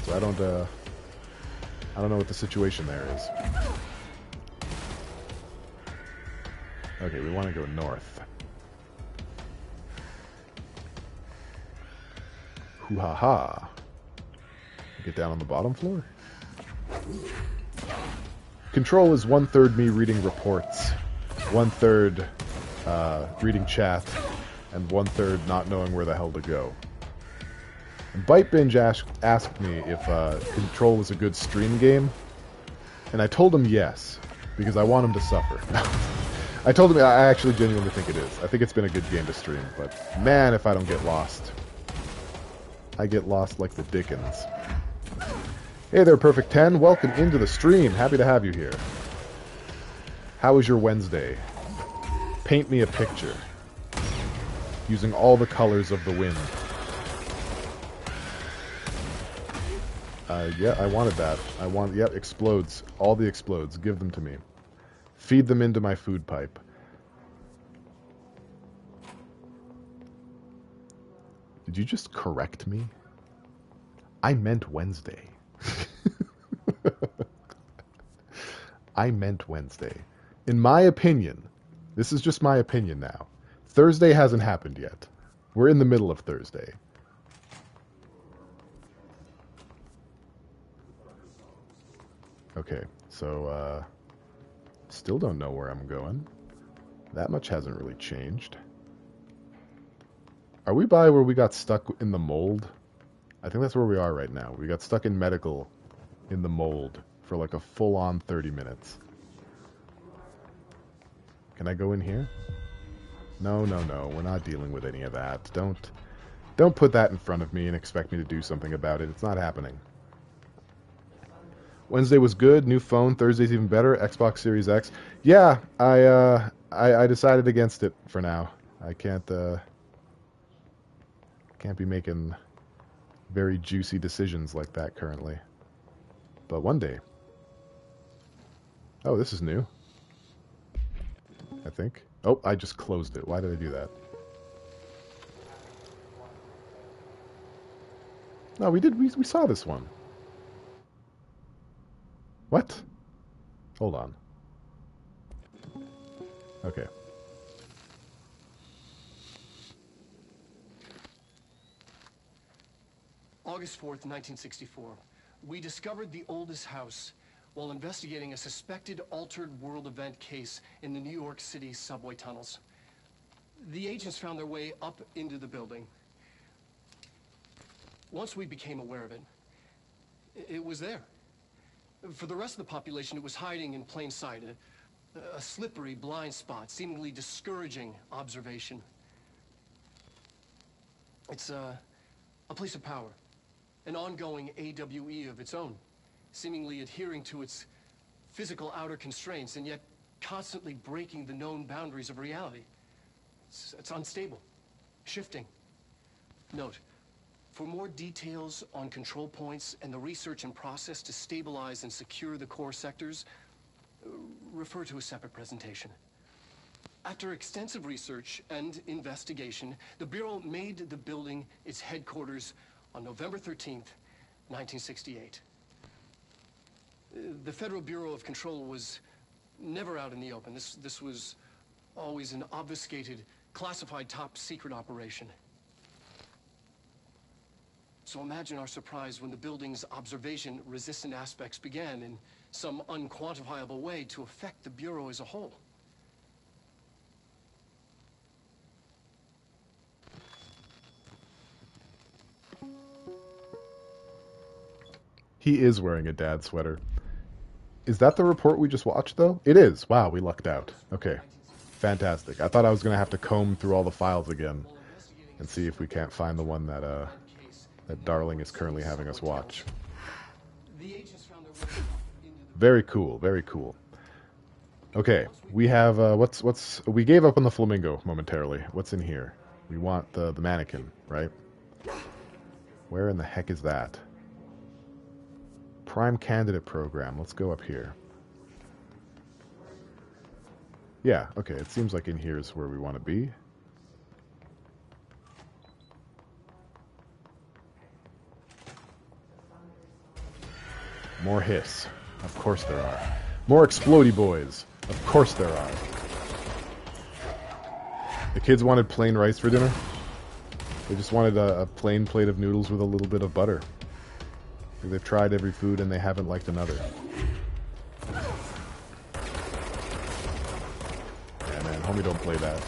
Speaker 1: so I don't know what the situation there is. Okay, we want to go north. Hoo-ha-ha. Get down on the bottom floor? Control is 1/3 me reading reports, 1/3 reading chat, and 1/3 not knowing where the hell to go. And Bite Binge asked me if Control was a good stream game, and I told him yes, because I want him to suffer. I told him I actually genuinely think it is. I think it's been a good game to stream, but man, if I don't get lost. I get lost like the Dickens. Hey there, Perfect 10. Welcome into the stream. Happy to have you here. How was your Wednesday? Paint me a picture. Using all the colors of the wind. Yeah, I wanted that. Yep, explodes. All the explodes. Give them to me. Feed them into my food pipe. Did you just correct me? I meant Wednesday. I meant Wednesday. In my opinion, this is just my opinion now, Thursday hasn't happened yet. We're in the middle of Thursday. Okay, so, still don't know where I'm going. That much hasn't really changed. Are we by where we got stuck in the mold? I think that's where we are right now. We got stuck in medical in the mold for like a full-on 30 minutes. Can I go in here? No, no, no. We're not dealing with any of that. Don't put that in front of me and expect me to do something about it. It's not happening. Wednesday was good. New phone. Thursday's even better. Xbox Series X. Yeah, I decided against it for now. I can't be making very juicy decisions like that currently. But one day. Oh, this is new. I think. Oh, I just closed it. Why did I do that? No, we did. We saw this one. What? Hold on. Okay.
Speaker 9: August 4th, 1964. We discovered the oldest house while investigating a suspected altered world event case in the New York City subway tunnels. The agents found their way up into the building. Once we became aware of it, it was there. For the rest of the population, it was hiding in plain sight, a slippery blind spot, seemingly discouraging observation. It's a place of power, an ongoing AWE of its own, seemingly adhering to its physical outer constraints and yet constantly breaking the known boundaries of reality. It's unstable, shifting. Note, for more details on control points and the research and process to stabilize and secure the core sectors, refer to a separate presentation. After extensive research and investigation, the Bureau made the building its headquarters on November 13th, 1968. The Federal Bureau of Control was never out in the open. This was always an obfuscated, classified top-secret operation. So imagine our surprise when the building's observation-resistant aspects began in some unquantifiable way to affect the Bureau as a whole.
Speaker 1: He is wearing a dad sweater. Is that the report we just watched, though? It is. Wow, we lucked out. Okay. Fantastic. I thought I was going to have to comb through all the files again and see if we can't find the one that that Darling is currently having us watch. Very cool, very cool. Okay, we have we gave up on the flamingo momentarily. What's in here? We want the mannequin, right? Where in the heck is that? Prime candidate program. Let's go up here. Yeah, okay, it seems like in here is where we want to be. More hiss. Of course there are. More explodey boys. Of course there are. The kids wanted plain rice for dinner. They just wanted a plain plate of noodles with a little bit of butter. They've tried every food and they haven't liked another. Yeah, man, homie, don't play that.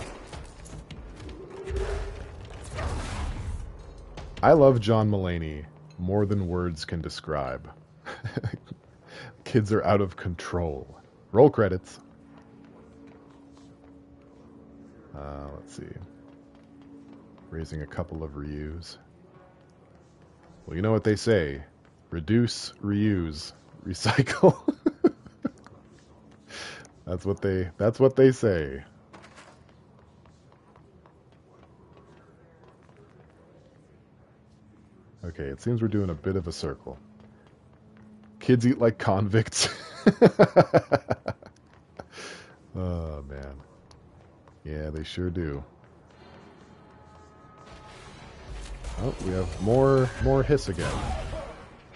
Speaker 1: I love John Mulaney more than words can describe. Kids are out of control. Roll credits. Let's see. Raising a couple of reuse. Well, you know what they say. Reduce, reuse, recycle. That's what they say. Okay, it seems we're doing a bit of a circle. Kids eat like convicts. Oh, man. Yeah, they sure do. Oh, we have more hiss again.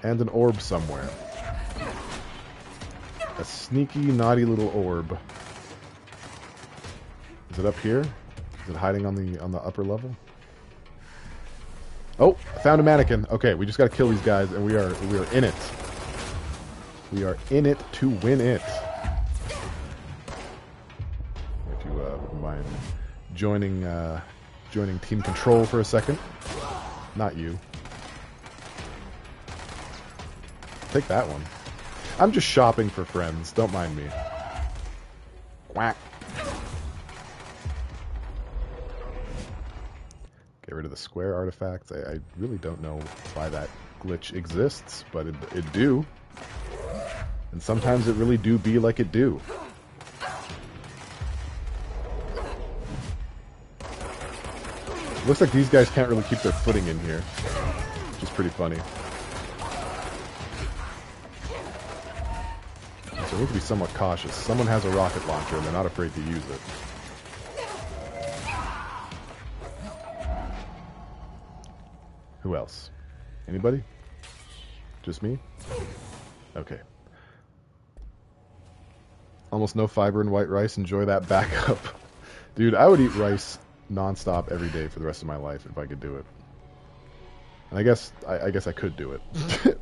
Speaker 1: And an orb somewhere. A sneaky, naughty little orb. Is it up here? Is it hiding on the upper level? Oh, I found a mannequin. Okay, we just gotta kill these guys, and we are in it. We are in it to win it. If you wouldn't mind joining Team Control for a second. Not you. Take that one. I'm just shopping for friends. Don't mind me. Quack. Get rid of the square artifacts. I really don't know why that glitch exists, but it do. And sometimes it really do be like it do. Looks like these guys can't really keep their footing in here, which is pretty funny. So we need to be somewhat cautious. Someone has a rocket launcher and they're not afraid to use it. Who else? Anybody? Just me? Okay. Almost no fiber in white rice. Enjoy that backup. Dude, I would eat rice non-stop every day for the rest of my life if I could do it. And I guess I could do it.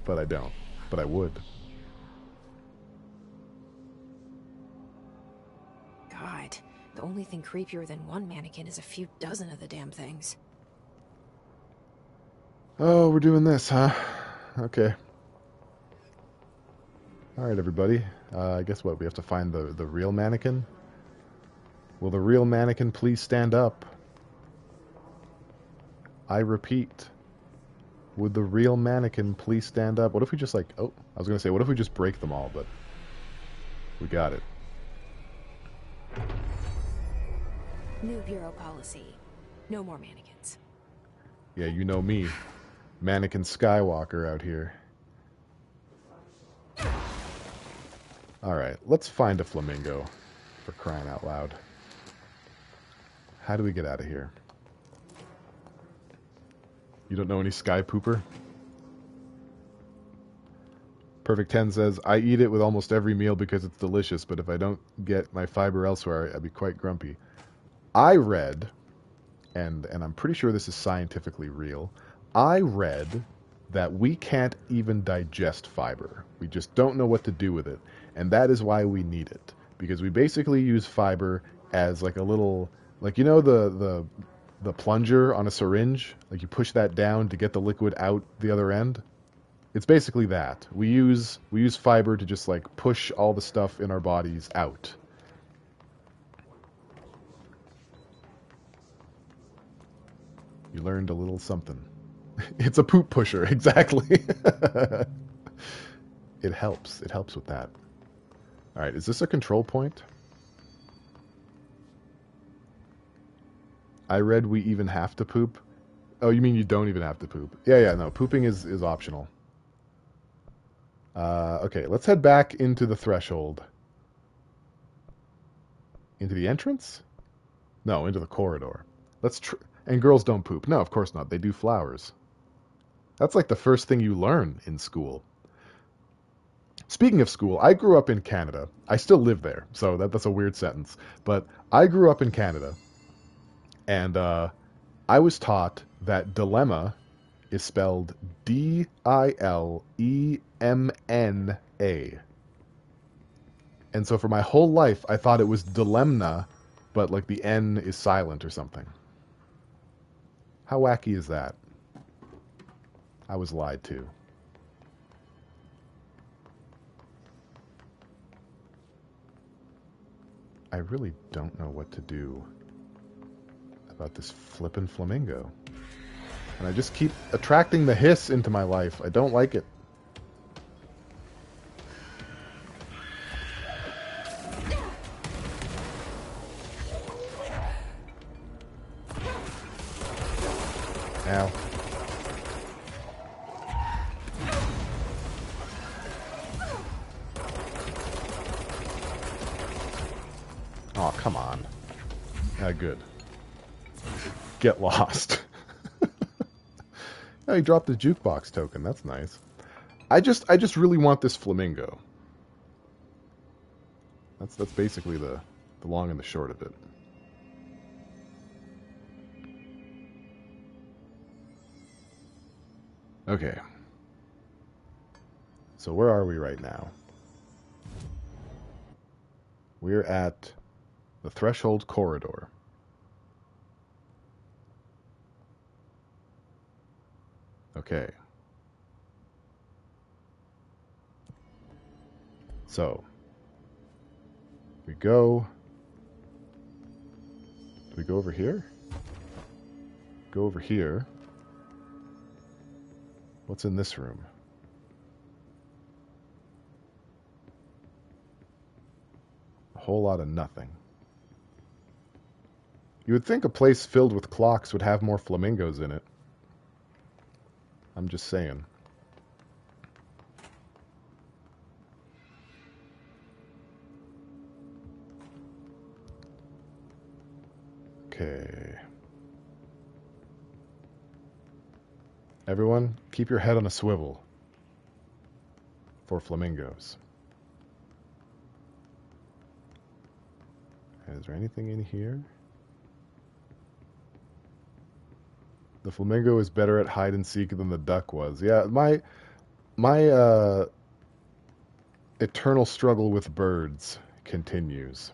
Speaker 1: But I don't. But I would.
Speaker 2: God, the only thing creepier than one mannequin is a few dozen of the damn things.
Speaker 1: Oh, we're doing this, huh? Okay. Alright, everybody. I guess what? We have to find the real mannequin? Will the real mannequin please stand up? I repeat. Would the real mannequin please stand up? What if we just like... Oh, I was going to say, what if we just break them all, but... We got it.
Speaker 2: New Bureau policy. No more mannequins.
Speaker 1: Yeah, you know me. Mannequin Skywalker out here. Alright, let's find a flamingo. For crying out loud. How do we get out of here? You don't know any sky pooper? Perfect 10 says, I eat it with almost every meal because it's delicious, but if I don't get my fiber elsewhere, I'd be quite grumpy. I read, and I'm pretty sure this is scientifically real, I read that we can't even digest fiber. We just don't know what to do with it, and that is why we need it. Because we basically use fiber as like a little, like, you know the plunger on a syringe? Like you push that down to get the liquid out the other end? It's basically that. We use fiber to just like push all the stuff in our bodies out. You learned a little something. It's a poop pusher, exactly. It helps. It helps with that. Alright, is this a control point? I read we even have to poop. Oh, you mean you don't even have to poop? Yeah, no. Pooping is optional. Okay, let's head back into the threshold. Into the entrance? No, into the corridor. And girls don't poop. No, of course not. They do flowers. That's like the first thing you learn in school. Speaking of school, I grew up in Canada. I still live there, so that's a weird sentence. But I grew up in Canada, and I was taught that dilemma is spelled D-I-L-E-M-N-A. And so for my whole life, I thought it was dilemna, but like the N is silent or something. How wacky is that? I was lied to. I really don't know what to do about this flippin' flamingo. And I just keep attracting the hiss into my life. I don't like it. Ow. Oh, come on. Good. Get lost. Oh, he dropped the jukebox token. That's nice. I just really want this flamingo. That's basically the long and the short of it. Okay. So where are we right now? We're at the threshold corridor. Okay. So, we go... Do we go over here? Go over here. What's in this room? A whole lot of nothing. You would think a place filled with clocks would have more flamingos in it. I'm just saying. Okay. Everyone, keep your head on a swivel for flamingos. Is there anything in here? The flamingo is better at hide and seek than the duck was. Yeah, my eternal struggle with birds continues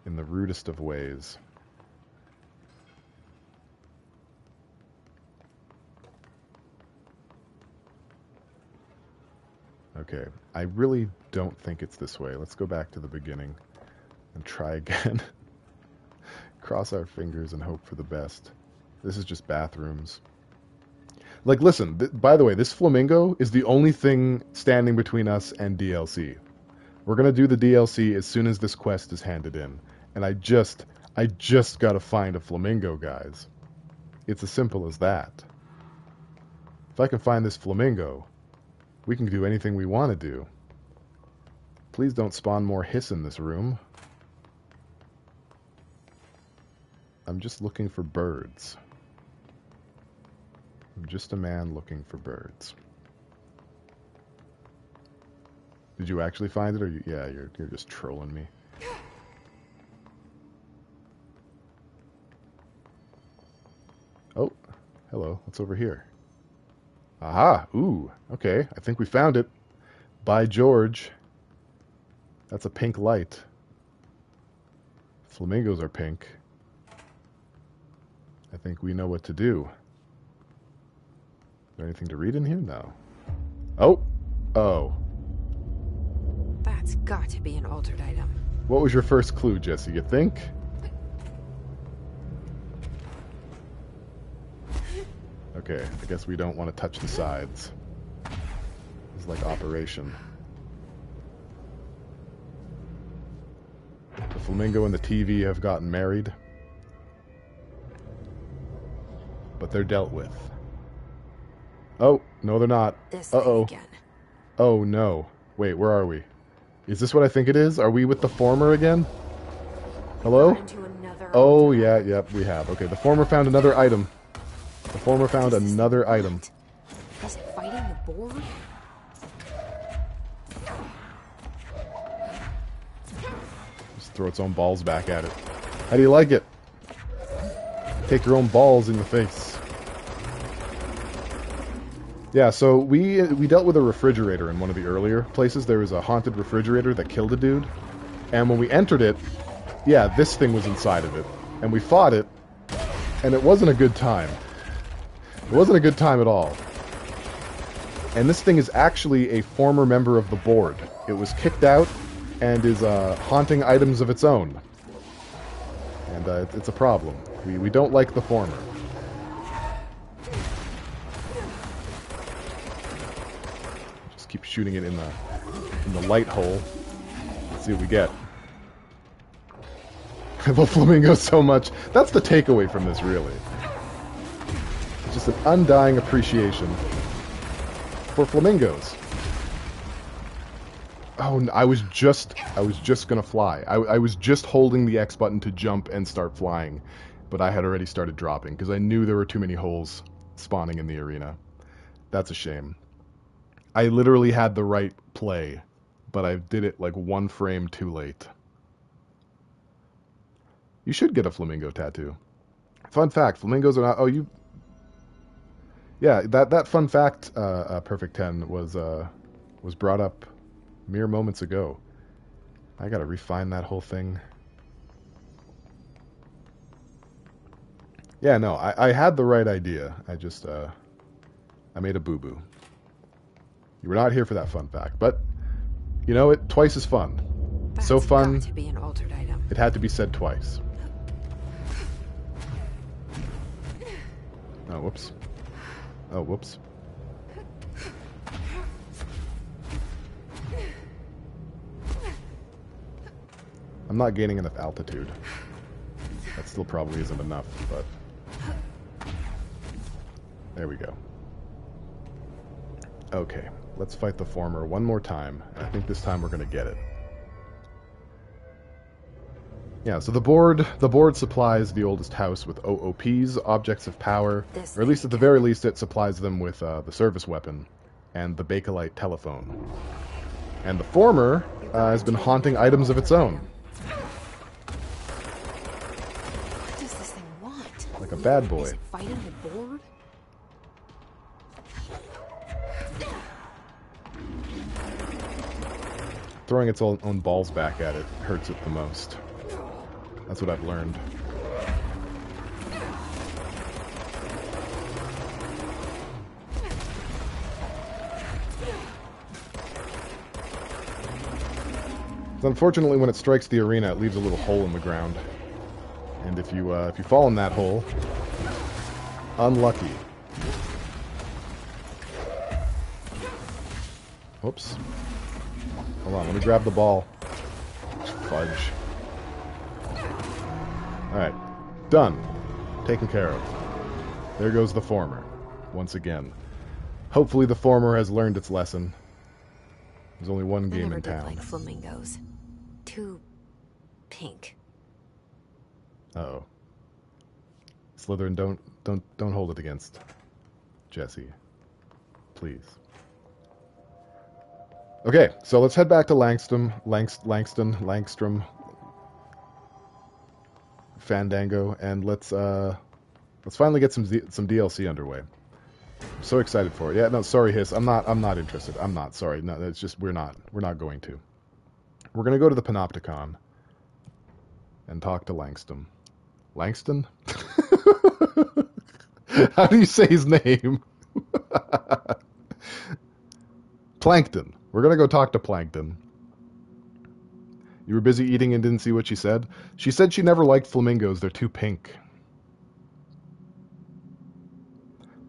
Speaker 1: in the rudest of ways. Okay, I really don't think it's this way. Let's go back to the beginning and try again. Cross our fingers and hope for the best. This is just bathrooms. Like, listen, by the way, this flamingo is the only thing standing between us and DLC. We're going to do the DLC as soon as this quest is handed in. And I just got to find a flamingo, guys. It's as simple as that. If I can find this flamingo, we can do anything we want to do. Please don't spawn more hiss in this room. I'm just looking for birds. I'm just a man looking for birds. Did you actually find it, or yeah, you're just trolling me. Oh, hello. What's over here? Aha! Ooh, okay. I think we found it. By George. That's a pink light. Flamingos are pink. I think we know what to do. Is there anything to read in here? No. Oh! Oh.
Speaker 2: That's got to be an altered item.
Speaker 1: What was your first clue, Jesse? You think? Okay, I guess we don't want to touch the sides. It's like Operation. The flamingo and the TV have gotten married. But they're dealt with. Oh, no they're not. Uh-oh. Oh no. Wait, where are we? Is this what I think it is? Are we with the former again? Hello? Oh, yeah, yep, we have. Okay, the former found another item. The former found another item.
Speaker 2: Is it fighting the board?
Speaker 1: Just throw its own balls back at it. How do you like it? Take your own balls in the face. Yeah, so we dealt with a refrigerator in one of the earlier places. There was a haunted refrigerator that killed a dude. And when we entered it, yeah, this thing was inside of it. And we fought it, and it wasn't a good time. It wasn't a good time at all. And this thing is actually a former member of the board. It was kicked out and is haunting items of its own. And it's a problem. We don't like the former. Just keep shooting it in the light hole. Let's see what we get. I love flamingos so much. That's the takeaway from this, really. It's just an undying appreciation for flamingos. Oh, I was just gonna fly. I was just holding the X button to jump and start flying, but I had already started dropping because I knew there were too many holes spawning in the arena. That's a shame. I literally had the right play, but I did it like one frame too late. You should get a flamingo tattoo. Fun fact, flamingos are not... Oh, you... Yeah, that fun fact, Perfect 10, was brought up mere moments ago. I gotta refine that whole thing. Yeah, no, I had the right idea. I just, I made a boo-boo. You were not here for that fun fact, but, you know, it twice as fun.
Speaker 2: That's
Speaker 1: so fun,
Speaker 2: got to be an altered item.
Speaker 1: It had to be said twice. Oh, whoops. Oh, whoops. I'm not gaining enough altitude. That still probably isn't enough, but... There we go. Okay, let's fight the former one more time. I think this time we're gonna get it. Yeah, so the board supplies the oldest house with OOPs, objects of power, or at least at the very least it supplies them with the service weapon and the Bakelite telephone. And the former has been haunting items of its own.
Speaker 2: What does this thing want?
Speaker 1: Like a bad boy.
Speaker 2: Is it fighting the board?
Speaker 1: Throwing its own balls back at it hurts it the most. That's what I've learned. So unfortunately, when it strikes the arena, it leaves a little hole in the ground. And if you fall in that hole, unlucky. Whoops. Hold on, let me grab the ball. Fudge. Alright. Done. Taken care of. There goes the former. Once again. Hopefully the former has learned its lesson. There's only one game in town.
Speaker 2: Like flamingos. Too pink.
Speaker 1: Uh-oh. Slytherin, don't hold it against Jesse. Please. Okay, so let's head back to Langstrom, Fandango, and let's finally get some DLC underway. I'm so excited for it. Yeah, no, sorry, Hiss. I'm not interested. I'm not. Sorry. No, it's just we're not going to. We're gonna go to the Panopticon and talk to Langston. Langston? How do you say his name? Plankton. We're gonna go talk to Plankton. You were busy eating and didn't see what she said? She said she never liked flamingos. They're too pink.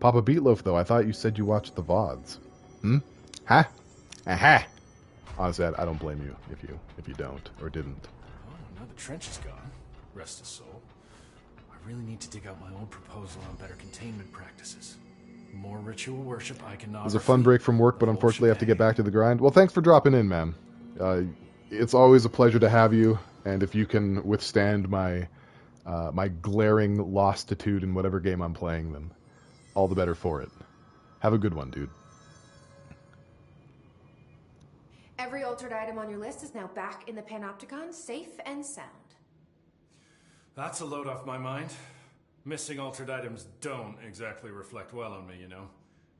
Speaker 1: Papa Beatloaf, though, I thought you said you watched the VODs. Hmm? Huh? Aha! Honestly, I don't blame you if you don't or didn't.
Speaker 10: Oh, now the trench is gone. Rest his soul. I really need to dig out my old proposal on better containment practices. More ritual worship I cannot.
Speaker 1: It was a fun break from work, but unfortunately I have to get back to the grind. Well, thanks for dropping in, man. It's always a pleasure to have you, and if you can withstand my my glaring lostitude in whatever game I'm playing, then all the better for it. Have a good one, dude.
Speaker 2: Every altered item on your list is now back in the Panopticon, safe and sound.
Speaker 10: That's a load off my mind. Missing altered items don't exactly reflect well on me, you know.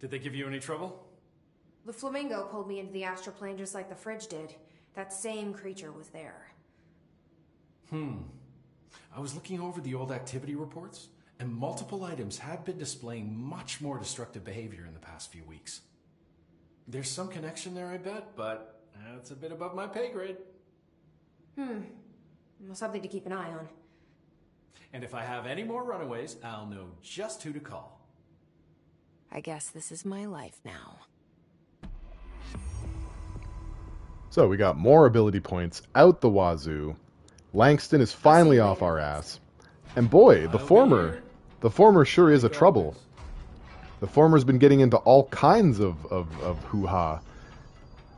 Speaker 10: Did they give you any trouble?
Speaker 2: The flamingo pulled me into the astral plane just like the fridge did. That same creature was there.
Speaker 10: I was looking over the old activity reports, and multiple items have been displaying much more destructive behavior in the past few weeks. There's some connection there, I bet, but that's a bit above my pay grade.
Speaker 2: Well, something to keep an eye on.
Speaker 10: And if I have any more runaways, I'll know just who to call.
Speaker 2: I guess this is my life now.
Speaker 1: So we got more ability points out the wazoo. Langston is finally off our ass. And boy, the former sure is a trouble. The former's been getting into all kinds of hoo-ha.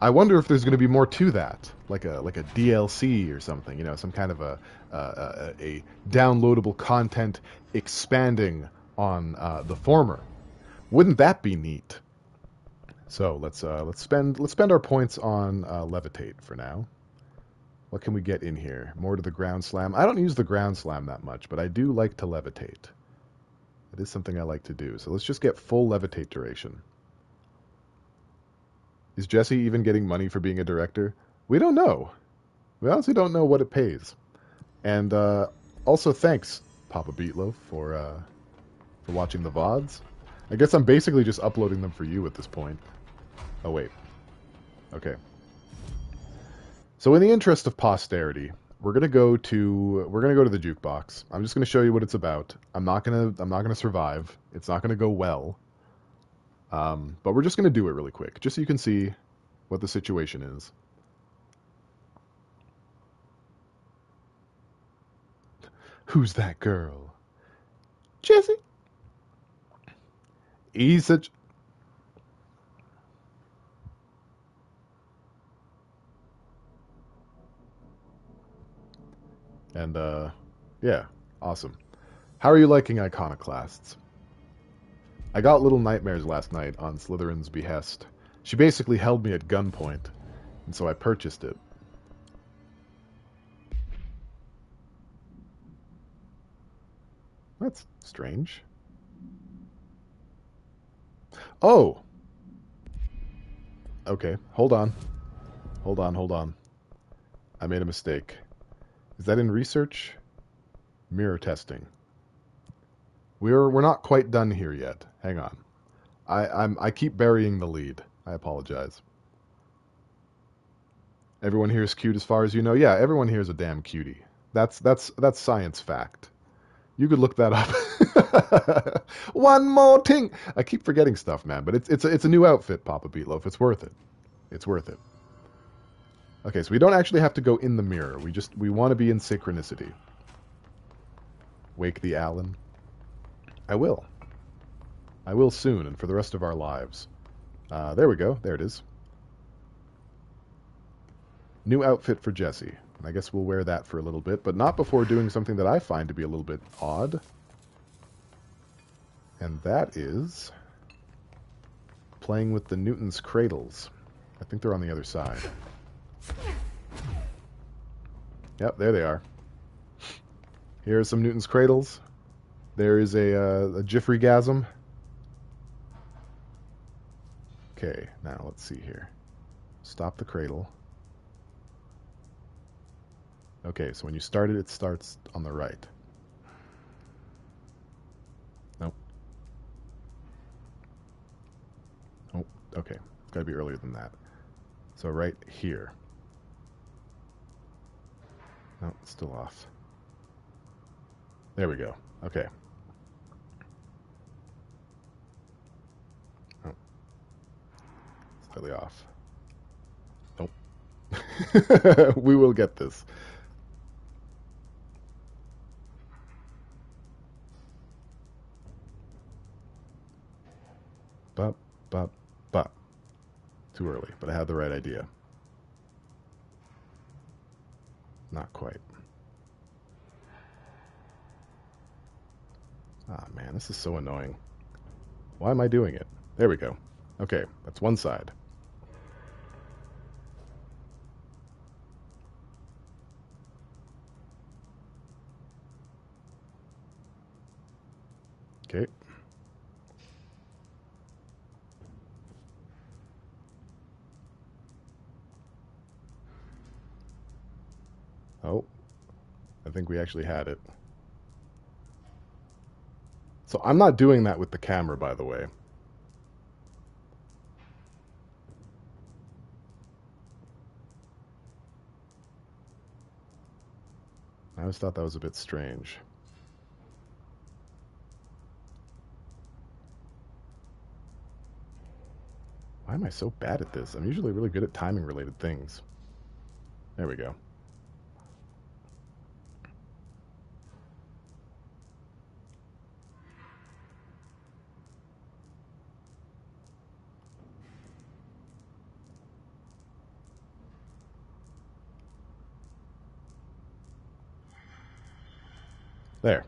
Speaker 1: I wonder if there's going to be more to that, like a DLC or something, you know, some kind of a downloadable content expanding on the former. Wouldn't that be neat? So let's spend our points on levitate for now. What can we get in here? More to the ground slam. I don't use the ground slam that much, but I do like to levitate. It is something I like to do. So let's just get full levitate duration. Is Jesse even getting money for being a director? We don't know. We honestly don't know what it pays. And also thanks, Papa Beatloaf, for watching the VODs. I guess I'm basically just uploading them for you at this point. Oh, wait. Okay. So in the interest of posterity, we're gonna go to the jukebox. I'm just gonna show you what it's about. I'm not gonna survive. It's not gonna go well. But we're just gonna do it really quick, just so you can see what the situation is. Who's that girl? Jesse. He's such. And, yeah, awesome. How are you liking Iconoclasts? I got little nightmares last night on Slytherin's behest. She basically held me at gunpoint, and so I purchased it. That's strange. Oh! Okay, hold on. Hold on. I made a mistake. Is that in research? Mirror testing. We're not quite done here yet. Hang on. I keep burying the lead. I apologize. Everyone here is cute as far as you know. Yeah, everyone here is a damn cutie. That's science fact. You could look that up. One more thing. I keep forgetting stuff, man, but it's a new outfit, Papa Beatloaf. It's worth it. It's worth it. Okay, so we don't actually have to go in the mirror. We want to be in synchronicity. Wake the Allen. I will. I will soon, and for the rest of our lives. There we go. There it is. New outfit for Jesse. I guess we'll wear that for a little bit, but not before doing something that I find to be a little bit odd. And that is playing with the Newton's Cradles. I think they're on the other side. Yep, there they are. Here are some Newton's Cradles. There is a Jeffrey-gasm. Okay, now let's see here. Stop the cradle. Okay, so when you start it, it starts on the right. Nope. Oh, okay. It's got to be earlier than that. So right here. No, it's still off. There we go. Okay. slightly off. Nope. We will get this. Bup, bup, bup. Too early, but I had the right idea. Not quite. Ah, man, this is so annoying. Why am I doing it? There we go. Okay, that's one side. Okay. Oh, I think we actually had it. So I'm not doing that with the camera, by the way. I always thought that was a bit strange. Why am I so bad at this? I'm usually really good at timing-related things. There we go. There.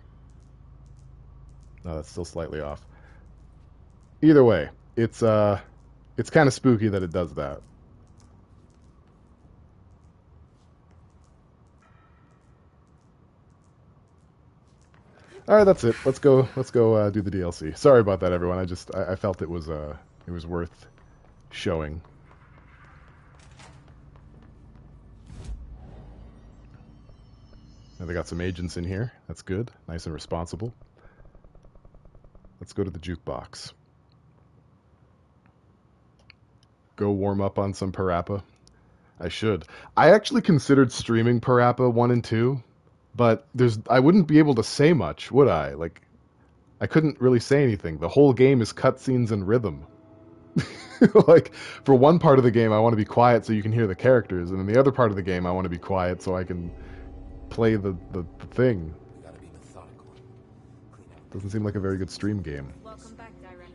Speaker 1: No, that's still slightly off. Either way, it's kind of spooky that it does that. All right, that's it. Let's go do the DLC. Sorry about that, everyone. I felt it was worth showing. Now they got some agents in here. That's good. Nice and responsible. Let's go to the jukebox. Go warm up on some Parappa. I should. I actually considered streaming Parappa 1 and 2, but I wouldn't be able to say much, would I? Like, I couldn't really say anything. The whole game is cutscenes and rhythm. Like, for one part of the game, I want to be quiet so you can hear the characters, and in the other part of the game, I want to be quiet so I can play the thing.
Speaker 5: We gotta be methodical.
Speaker 1: Doesn't seem like a very good stream game.
Speaker 3: Welcome back, Director.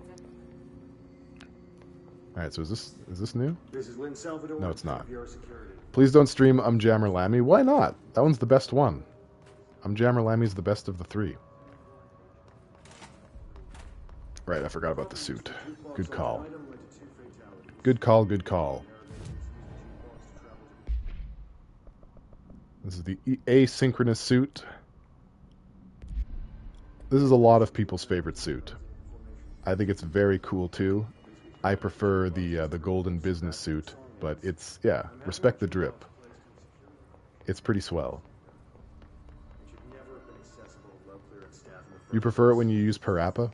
Speaker 1: Alright, so is this new?
Speaker 11: This is Lynn Salvador.
Speaker 1: No, it's not.
Speaker 11: Security.
Speaker 1: Please don't stream Jammer Lammy. Why not? That one's the best one. Jammer Lammy's the best of the three. Right, I forgot about the suit. Good call. Good call, good call. This is the Asynchronous Suit. This is a lot of people's favorite suit. I think it's very cool too. I prefer the golden business suit, but it's, yeah, respect the drip. It's pretty swell. You prefer it when you use Parappa?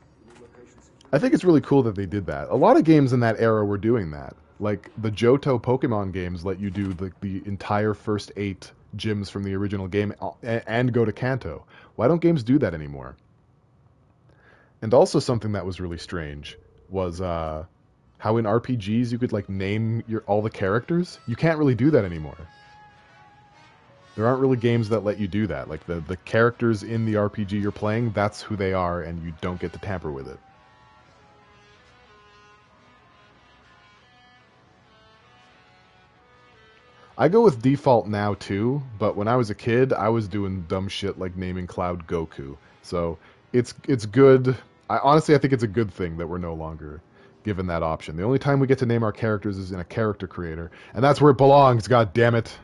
Speaker 1: I think it's really cool that they did that. A lot of games in that era were doing that. Like, the Johto Pokemon games let you do the entire first 8 gyms from the original game and go to Kanto. Why don't games do that anymore? And also something that was really strange was how in RPGs you could like name all the characters. You can't really do that anymore. There aren't really games that let you do that. Like the characters in the RPG you're playing, that's who they are and you don't get to tamper with it. I go with default now too, but when I was a kid, I was doing dumb shit like naming Cloud Goku. So it's good. Honestly, I think it's a good thing that we're no longer given that option. The only time we get to name our characters is in a character creator, and that's where it belongs, god damn it.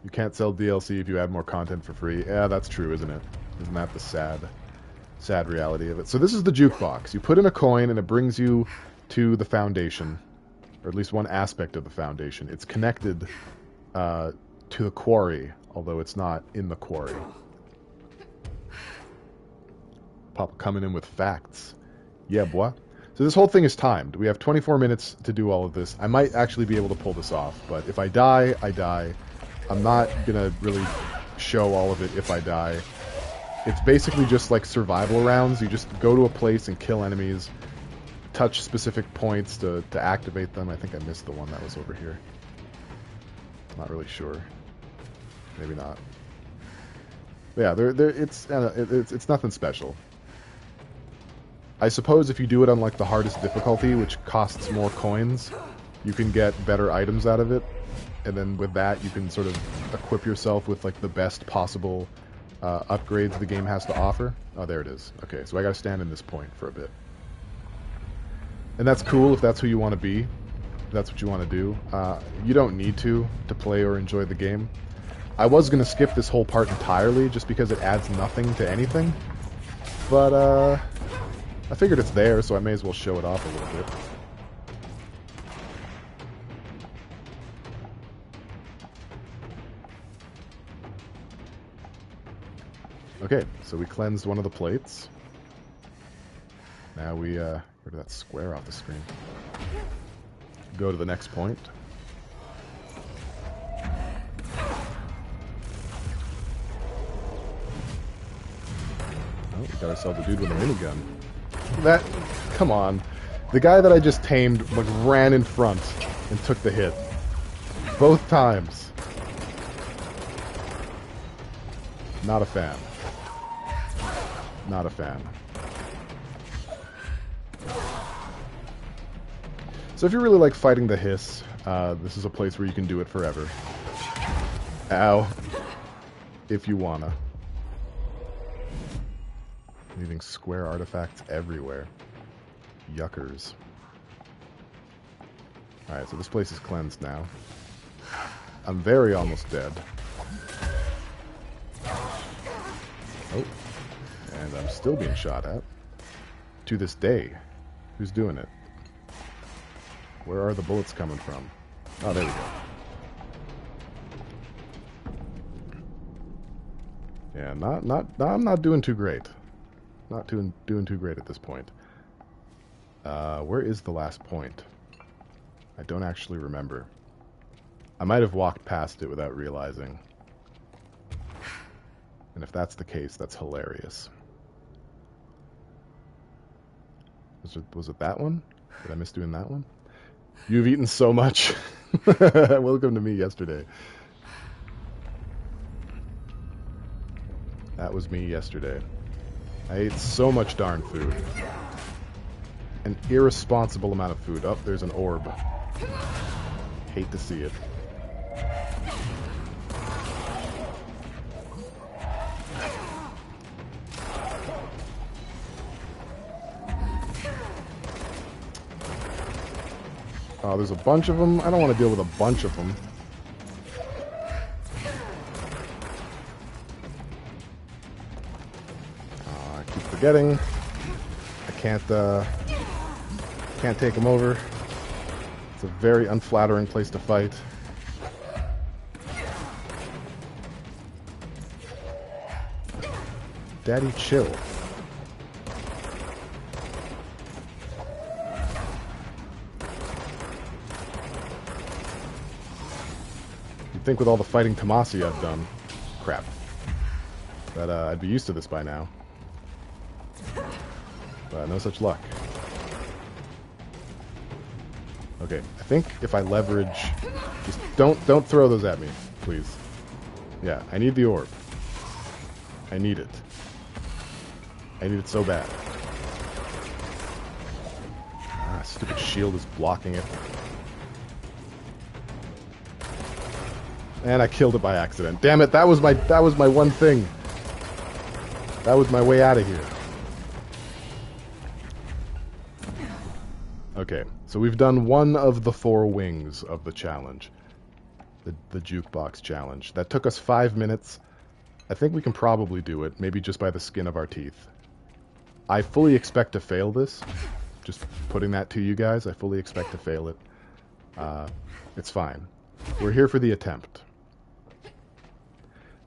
Speaker 1: You can't sell DLC if you add more content for free. Yeah, that's true, isn't it? Isn't that the sad reality of it? So this is the jukebox. You put in a coin and it brings you to the Foundation, or at least one aspect of the Foundation. It's connected to the quarry, although it's not in the quarry. Papa coming in with facts. Yeah, boy. So this whole thing is timed. We have 24 minutes to do all of this. I might actually be able to pull this off, but if I die, I die. I'm not going to really show all of it if I die. It's basically just like survival rounds. You just go to a place and kill enemies, touch specific points to activate them. I think I missed the one that was over here. Not really sure. Maybe not. But yeah, it's nothing special. I suppose if you do it on like the hardest difficulty, which costs more coins, you can get better items out of it, and then with that you can sort of equip yourself with like the best possible upgrades the game has to offer. Oh, there it is. Okay, so I gotta stand in this point for a bit. And that's cool if that's who you want to be, if that's what you want to do. You don't need to play or enjoy the game. I was gonna skip this whole part entirely just because it adds nothing to anything, but I figured it's there, so I may as well show it off a little bit. Okay, so we cleansed one of the plates. Now we, where did that square off the screen? Go to the next point. Oh, we got ourselves a dude with a minigun. That, come on. The guy that I just tamed, like, ran in front and took the hit. Both times. Not a fan. Not a fan. So if you really like fighting the hiss, this is a place where you can do it forever. Ow. If you wanna. Leaving square artifacts everywhere. Yuckers. Alright, so this place is cleansed now. I'm very almost dead. Oh. And I'm still being shot at. To this day. Who's doing it? Where are the bullets coming from? Oh, there we go. Yeah, I'm not doing too great. Not doing too great at this point. Where is the last point? I don't actually remember. I might have walked past it without realizing. And if that's the case, that's hilarious. Was it that one? Did I miss doing that one? You've eaten so much. Welcome to me yesterday. That was me yesterday. I ate so much darn food. An irresponsible amount of food. Oh, there's an orb. Hate to see it. Oh, there's a bunch of them. I don't want to deal with a bunch of them. I keep forgetting. I can't take them over. It's a very unflattering place to fight. Daddy, chill. You'd think with all the fighting Tomasi I've done, crap, that I'd be used to this by now. But no such luck. Okay, I think if I leverage... Just don't throw those at me, please. Yeah, I need the orb. I need it. I need it so bad. Ah, stupid shield is blocking it. And I killed it by accident. Damn it, that was my one thing. That was my way out of here. Okay, so we've done one of the 4 wings of the challenge. The Jukebox challenge. That took us 5 minutes. I think we can probably do it, maybe just by the skin of our teeth. I fully expect to fail this. Just putting that to you guys, I fully expect to fail it. It's fine. We're here for the attempt.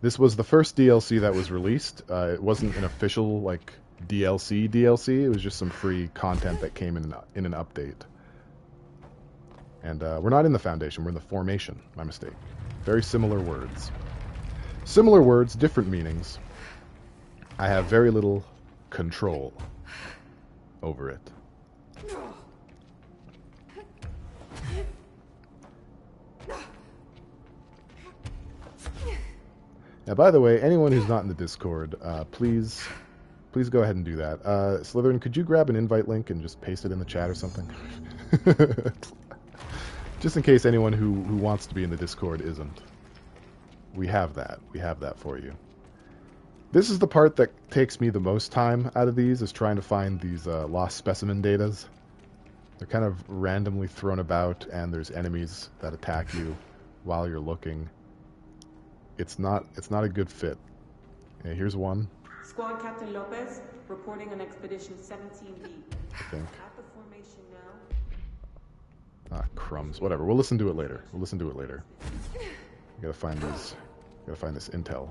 Speaker 1: This was the first DLC that was released. It wasn't an official, like, DLC. It was just some free content that came in an update. And we're not in the Foundation, we're in the Formation. My mistake. Very similar words. Similar words, different meanings. I have very little control over it. Now, by the way, anyone who's not in the Discord, please go ahead and do that. Slytherin, could you grab an invite link and just paste it in the chat or something? Just in case anyone who wants to be in the Discord isn't. We have that. We have that for you. This is the part that takes me the most time out of these, is trying to find these lost specimen datas. They're kind of randomly thrown about, and there's enemies that attack you while you're looking. It's not a good fit. Okay, here's one.
Speaker 11: Squad Captain Lopez reporting on Expedition 17B.
Speaker 1: I think.
Speaker 11: At the formation now.
Speaker 1: Ah, crumbs. Whatever. We'll listen to it later. We'll listen to it later. Gotta find this intel.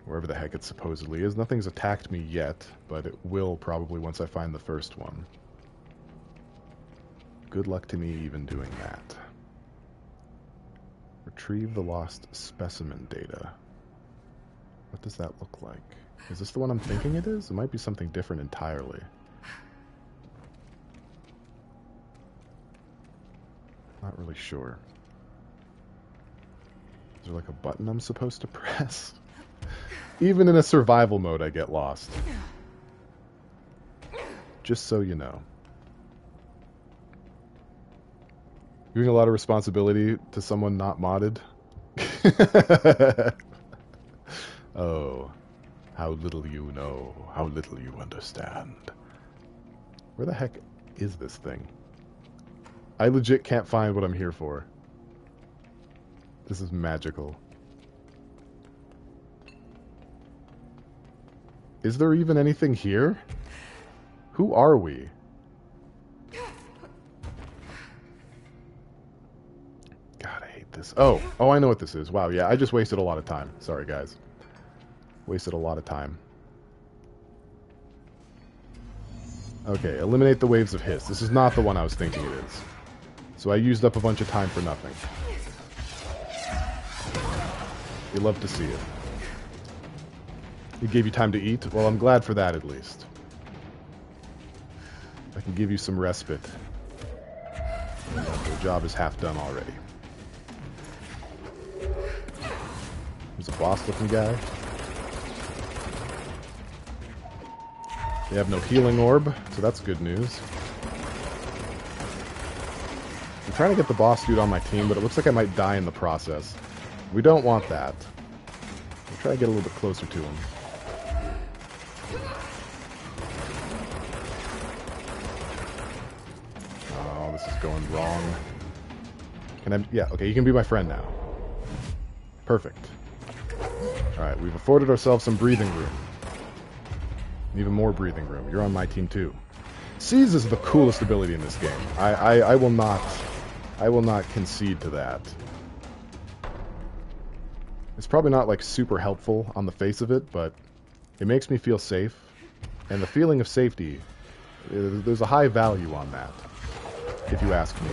Speaker 1: Wherever the heck it supposedly is. Nothing's attacked me yet, but it will probably once I find the first one. Good luck to me even doing that. Retrieve the lost specimen data. What does that look like? Is this the one I'm thinking it is? It might be something different entirely. Not really sure. Is there like a button I'm supposed to press? Even in a survival mode, I get lost. Just so you know. Giving a lot of responsibility to someone not modded. Oh, how little you know, how little you understand. Where the heck is this thing? I legit can't find what I'm here for. This is magical. Is there even anything here? Who are we? God, I hate this. Oh, I know what this is. Wow, yeah, I just wasted a lot of time. Sorry, guys. Wasted a lot of time. Okay, eliminate the waves of hiss. This is not the one I was thinking it is. So I used up a bunch of time for nothing. You love to see it. It gave you time to eat? Well, I'm glad for that, at least. I can give you some respite. The job is half done already. There's a boss-looking guy. They have no healing orb, so that's good news. I'm trying to get the boss dude on my team, but it looks like I might die in the process. We don't want that. We'll try to get a little bit closer to him. Oh, this is going wrong. Can I... Yeah, okay, you can be my friend now. Perfect. Alright, we've afforded ourselves some breathing room. Even more breathing room. You're on my team too. Seize is the coolest ability in this game. I will not concede to that. It's probably not like super helpful on the face of it, but it makes me feel safe. And the feeling of safety, there's a high value on that, if you ask me.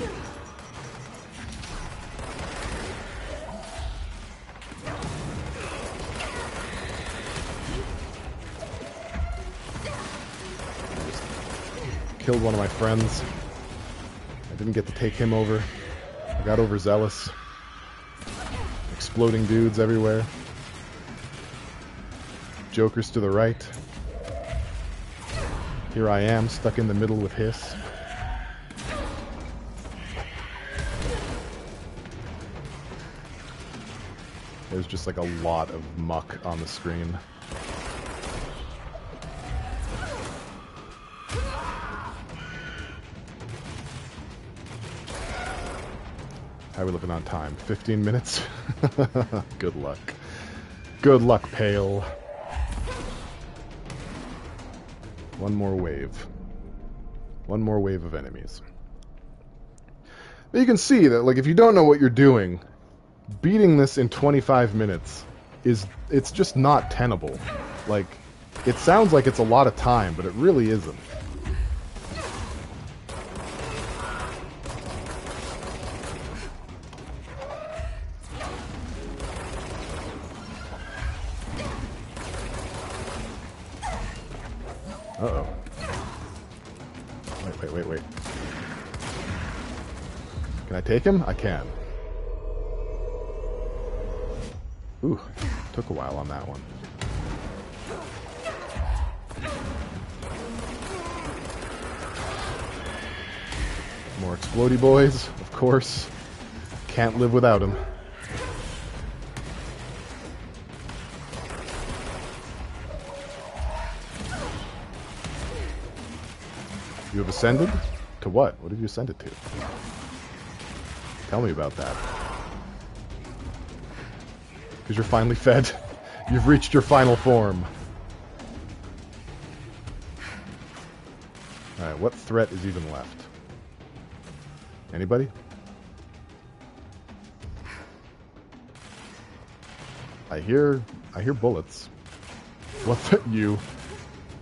Speaker 1: Killed one of my friends. I didn't get to take him over. I got overzealous. Exploding dudes everywhere. Jokers to the right. Here I am, stuck in the middle with Hiss. There's just like a lot of muck on the screen. How are we looking on time? 15 minutes? Good luck. Good luck, Pale. One more wave. One more wave of enemies. But you can see that, like, if you don't know what you're doing, beating this in 25 minutes it's just not tenable. Like, it sounds like it's a lot of time, but it really isn't. Uh-oh. Wait. Can I take him? I can. Ooh, took a while on that one. More explodey boys, of course. Can't live without them. You have ascended? To what? What have you ascended to? Tell me about that. Because you're finally fed. You've reached your final form. Alright, what threat is even left? Anybody? I hear bullets. What you?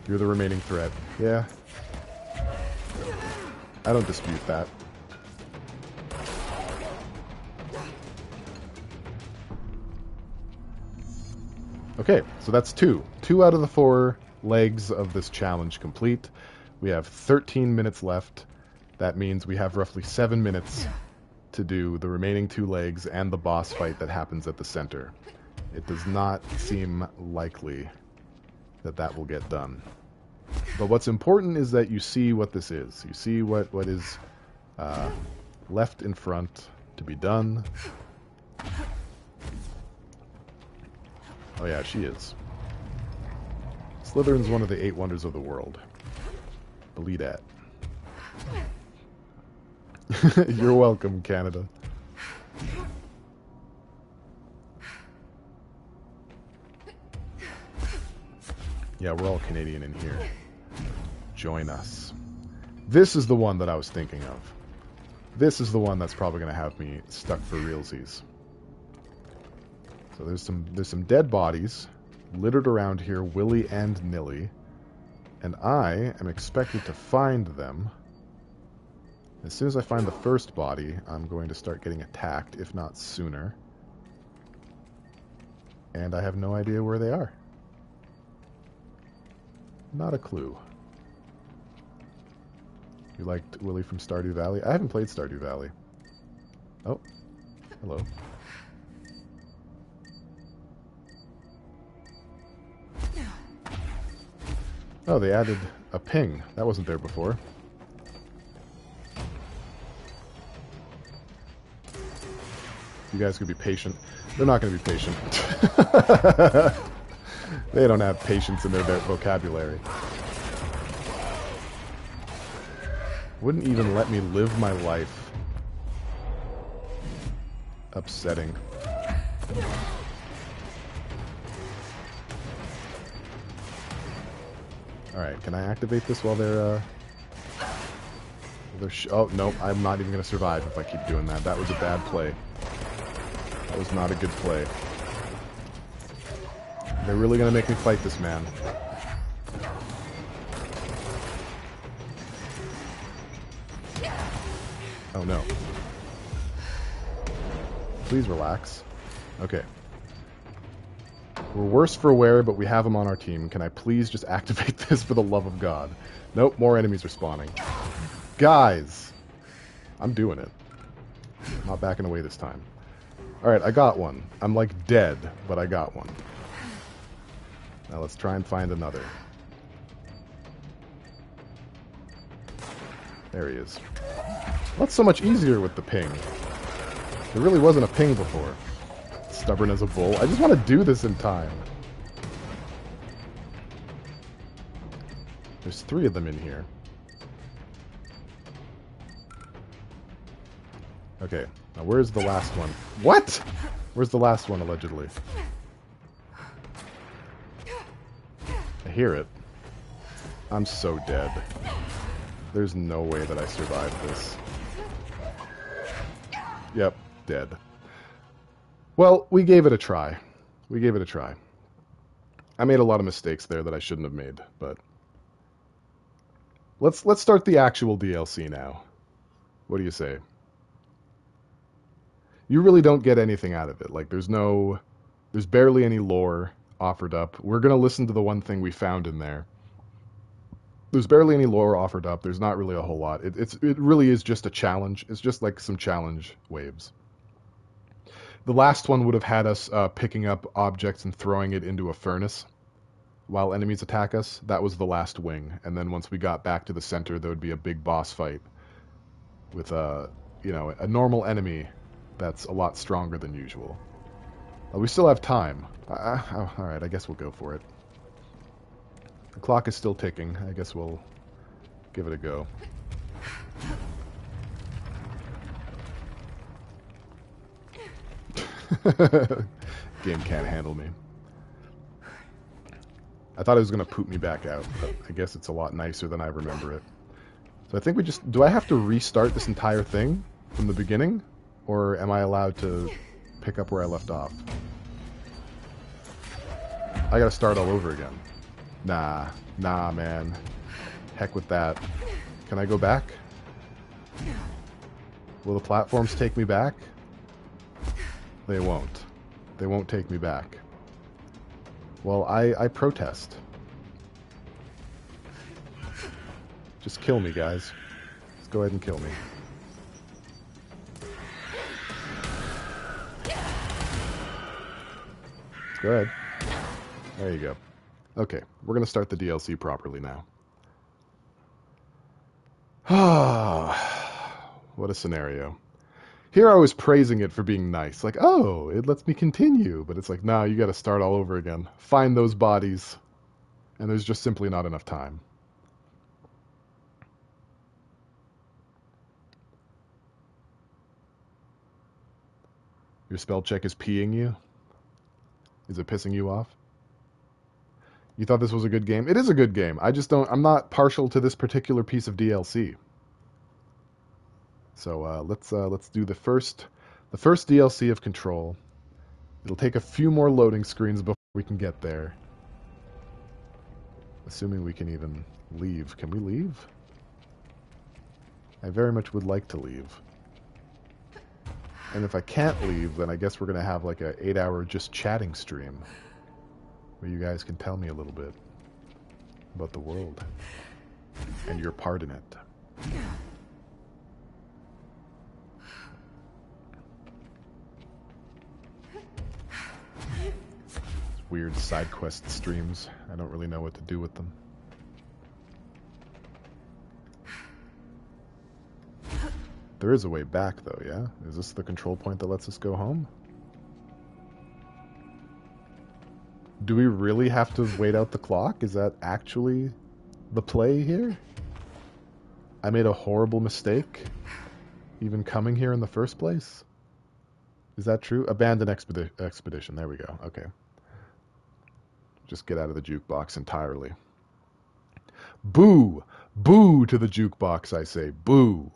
Speaker 1: You're the remaining threat. Yeah. I don't dispute that. Okay, so that's 2. 2 out of the 4 legs of this challenge complete. We have 13 minutes left. That means we have roughly 7 minutes to do the remaining 2 legs and the boss fight that happens at the center. It does not seem likely that that will get done. But what's important is that you see what this is. You see what is left in front to be done. Oh yeah, she is. Slytherin's one of the 8 wonders of the world. Believe that. You're welcome, Canada. Yeah, we're all Canadian in here. Join us. This is the one that I was thinking of. This is the one that's probably going to have me stuck for realsies. So there's some dead bodies littered around here, willy and nilly, and I am expected to find them. As soon as I find the first body, I'm going to start getting attacked, if not sooner. And I have no idea where they are. Not a clue. You liked Willy from Stardew Valley? I haven't played Stardew Valley. Oh, hello. Oh, they added a ping. That wasn't there before. You guys could be patient. They're not going to be patient. They don't have patience in their vocabulary. Wouldn't even let me live my life. Upsetting. Alright, can I activate this while they're, oh, no, I'm not even going to survive if I keep doing that. That was a bad play. That was not a good play. They're really going to make me fight this man. Oh, no. Please relax. Okay. We're worse for wear, but we have him on our team. Can I please just activate this for the love of God? Nope, more enemies are spawning. Guys! I'm doing it. I'm not backing away this time. Alright, I got one. I'm like dead, but I got one. Now let's try and find another. There he is. That's so much easier with the ping. There really wasn't a ping before. Stubborn as a bull. I just want to do this in time. There's 3 of them in here. Okay, now where's the last one? What? Where's the last one, allegedly? I hear it. I'm so dead. There's no way that I survived this. Yep, dead. Well, we gave it a try. We gave it a try. I made a lot of mistakes there that I shouldn't have made, but let's start the actual DLC now. What do you say? You really don't get anything out of it. Like, there's barely any lore offered up. We're going to listen to the one thing we found in there. There's barely any lore offered up. There's not really a whole lot. It really is just a challenge. It's just like some challenge waves. The last one would have had us picking up objects and throwing it into a furnace while enemies attack us. That was the last wing. And then once we got back to the center, there would be a big boss fight with a normal enemy that's a lot stronger than usual. We still have time. All right, I guess we'll go for it. The clock is still ticking. I guess we'll give it a go. Game can't handle me. I thought it was going to poop me back out, but I guess it's a lot nicer than I remember it. So I think we just... Do I have to restart this entire thing from the beginning? Or am I allowed to pick up where I left off? I gotta start all over again. Nah, man. Heck with that. Can I go back? Will the platforms take me back? They won't. They won't take me back. Well, I protest. Just kill me, guys. Just go ahead and kill me. Go ahead. There you go. Okay, we're going to start the DLC properly now. What a scenario. Here I was praising it for being nice. Like, oh, it lets me continue. But it's like, nah, you got to start all over again. Find those bodies. And there's just simply not enough time. Your spell check is peeing you? Is it pissing you off? You thought this was a good game? It is a good game. I'm not partial to this particular piece of DLC. So let's do the first DLC of Control. It'll take a few more loading screens before we can get there. Assuming we can even leave. Can we leave? I very much would like to leave. And if I can't leave, then I guess we're going to have like a 8-hour just chatting stream where you guys can tell me a little bit about the world and your part in it. Weird side quest streams. I don't really know what to do with them. There is a way back, though, yeah? Is this the control point that lets us go home? Do we really have to wait out the clock? Is that actually the play here? I made a horrible mistake even coming here in the first place? Is that true? Abandon expedition. There we go. Okay. Just get out of the jukebox entirely. Boo! Boo to the jukebox, I say. Boo!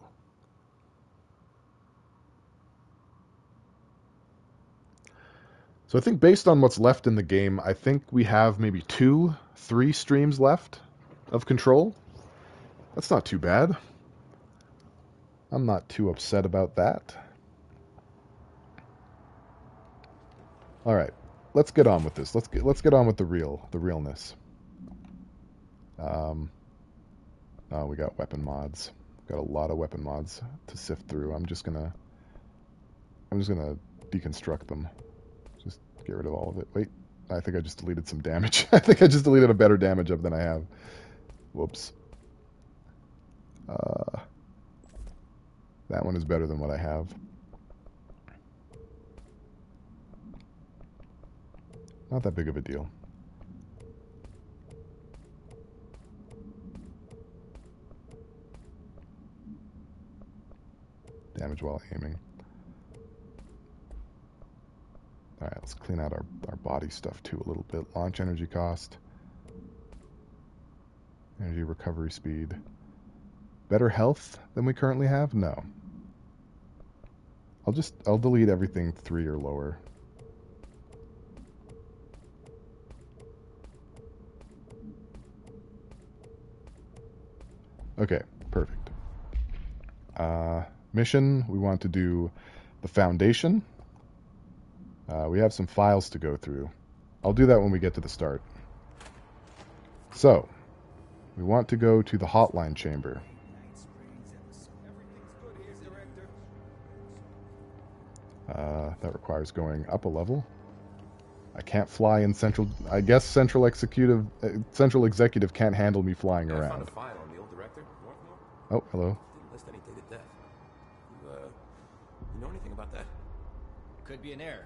Speaker 1: So I think based on what's left in the game, I think we have maybe 2-3 streams left of Control. That's not too bad. I'm not too upset about that. All right, let's get on with this. Let's get on with the realness. Oh, we got weapon mods. Got a lot of weapon mods to sift through. I'm just gonna deconstruct them. Just get rid of all of it. Wait, I think I just deleted some damage. I think I just deleted a better damage up than I have. Whoops. That one is better than what I have. Not that big of a deal. Damage while aiming. Alright, let's clean out our body stuff too a little bit. Launch energy cost. Energy recovery speed. Better health than we currently have? No. I'll delete everything 3 or lower. Okay, perfect. Mission, we want to do the Foundation. We have some files to go through. I'll do that when we get to the start. So, We want to go to the hotline chamber. That requires going up a level. I can't fly in central... I guess central executive can't handle me flying around.
Speaker 5: I found a file on the old director, Northmore.
Speaker 1: Oh, hello.
Speaker 5: Didn't list any date of death. You know anything about that?
Speaker 12: Could be an error.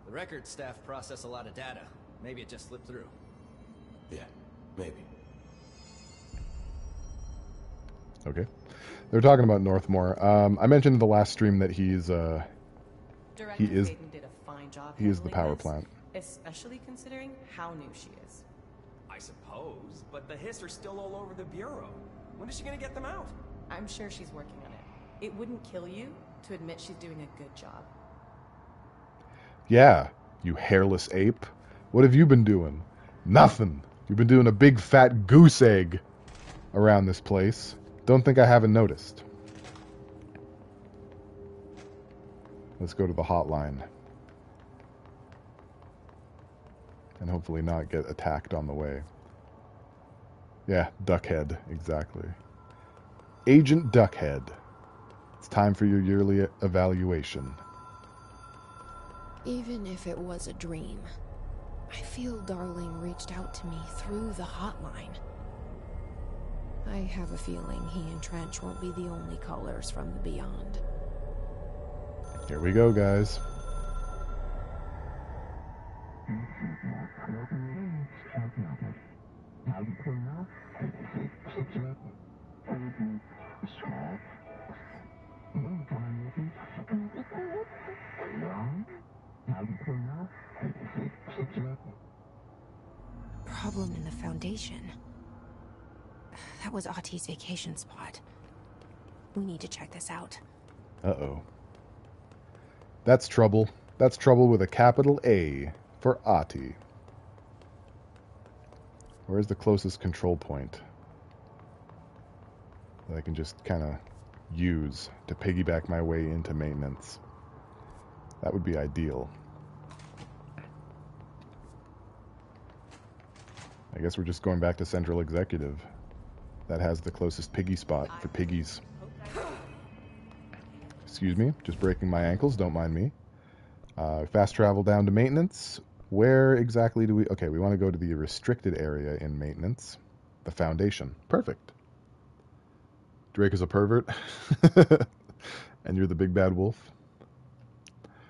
Speaker 12: The record staff process a lot of data. Maybe it just slipped through.
Speaker 5: Yeah, maybe.
Speaker 1: Okay. They're talking about Northmore. I mentioned in the last stream that he is
Speaker 7: Director Hayden did a fine job.
Speaker 1: He is the
Speaker 7: handling
Speaker 1: power
Speaker 7: this,
Speaker 1: plant.
Speaker 7: especially considering how new she is.
Speaker 12: I suppose, but the hiss are still all over the Bureau. When is she gonna get them out?
Speaker 7: I'm sure she's working on it. It wouldn't kill you to admit she's doing a good job.
Speaker 1: Yeah, you hairless ape. What have you been doing? Nothing. You've been doing a big fat goose egg around this place. Don't think I haven't noticed. Let's go to the hotline. And hopefully not get attacked on the way. Yeah, Duckhead, exactly. Agent Duckhead. It's time for your yearly evaluation.
Speaker 2: Even if it was a dream, I feel Darling reached out to me through the hotline. I have a feeling he and Trench won't be the only callers from the beyond.
Speaker 1: Here we go, guys.
Speaker 2: Problem in the Foundation. That was Ahti's vacation spot. We need to check this out.
Speaker 1: Uh-oh. That's trouble. That's trouble with a capital A for Ahti. Where's the closest control point that I can just kind of use to piggyback my way into maintenance? That would be ideal. I guess we're just going back to Central Executive. That has the closest piggy spot for piggies. Excuse me, just breaking my ankles, don't mind me. Fast travel down to maintenance. Where exactly do we... Okay, we want to go to the restricted area in maintenance. The Foundation. Perfect. Drake is a pervert. And you're the big bad wolf.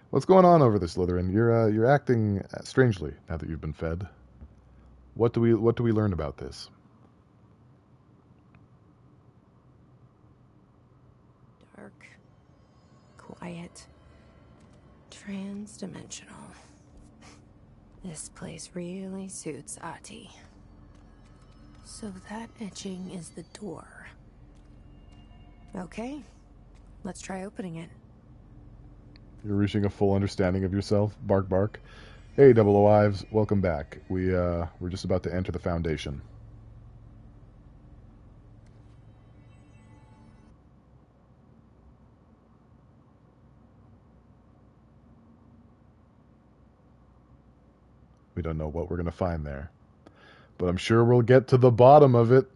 Speaker 1: What's going on over there, Slytherin? You're acting strangely now that you've been fed. What do we learn about this?
Speaker 2: Dark, quiet, trans-dimensional. This place really suits Ahti. So that etching is the door. Okay, let's try opening it.
Speaker 1: You're reaching a full understanding of yourself. Bark, bark. Hey, Double O Ives, welcome back. We're just about to enter the Foundation. We don't know what we're going to find there. But I'm sure we'll get to the bottom of it.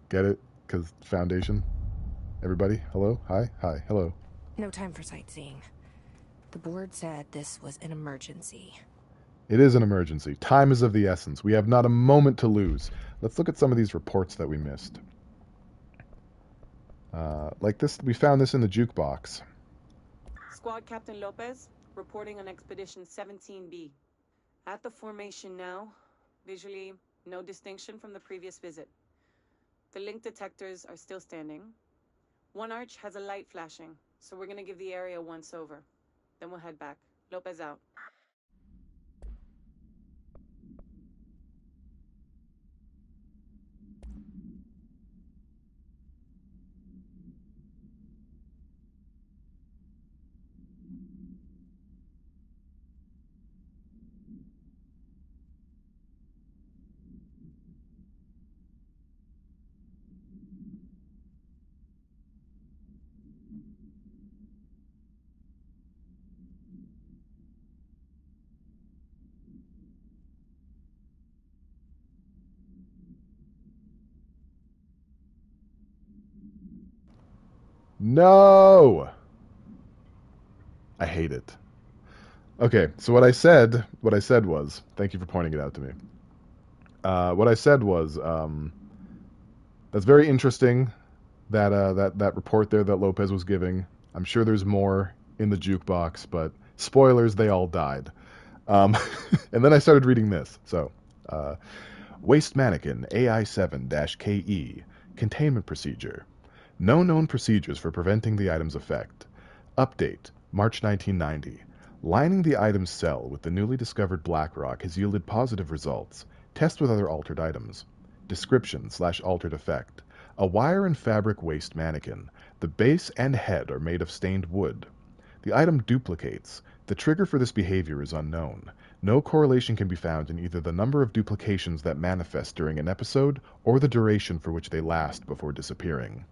Speaker 1: Get it? Because Foundation. Everybody, hello? Hi? Hi, hello.
Speaker 2: No time for sightseeing. The board said this was an emergency.
Speaker 1: It is an emergency. Time is of the essence. We have not a moment to lose. Let's look at some of these reports that we missed. Like this, we found this in the Jukebox.
Speaker 11: Squad Captain Lopez, reporting on Expedition 17B. At the formation now, visually, no distinction from the previous visit. The link detectors are still standing. One arch has a light flashing, so we're gonna give the area once over. Then we'll head back. Lopez out.
Speaker 1: No! I hate it. Okay, so what I said was, thank you for pointing it out to me. What I said was, that's very interesting, that report there that Lopez was giving. I'm sure there's more in the jukebox, but spoilers, they all died. And then I started reading this. So, Waste Mannequin AI7-KE, Containment Procedure. No known procedures for preventing the item's effect. Update, March 1990. Lining the item's cell with the newly discovered black rock has yielded positive results. Test with other altered items. Description/altered effect. A wire and fabric waste mannequin. The base and head are made of stained wood. The item duplicates. The trigger for this behavior is unknown. No correlation can be found in either the number of duplications that manifest during an episode or the duration for which they last before disappearing.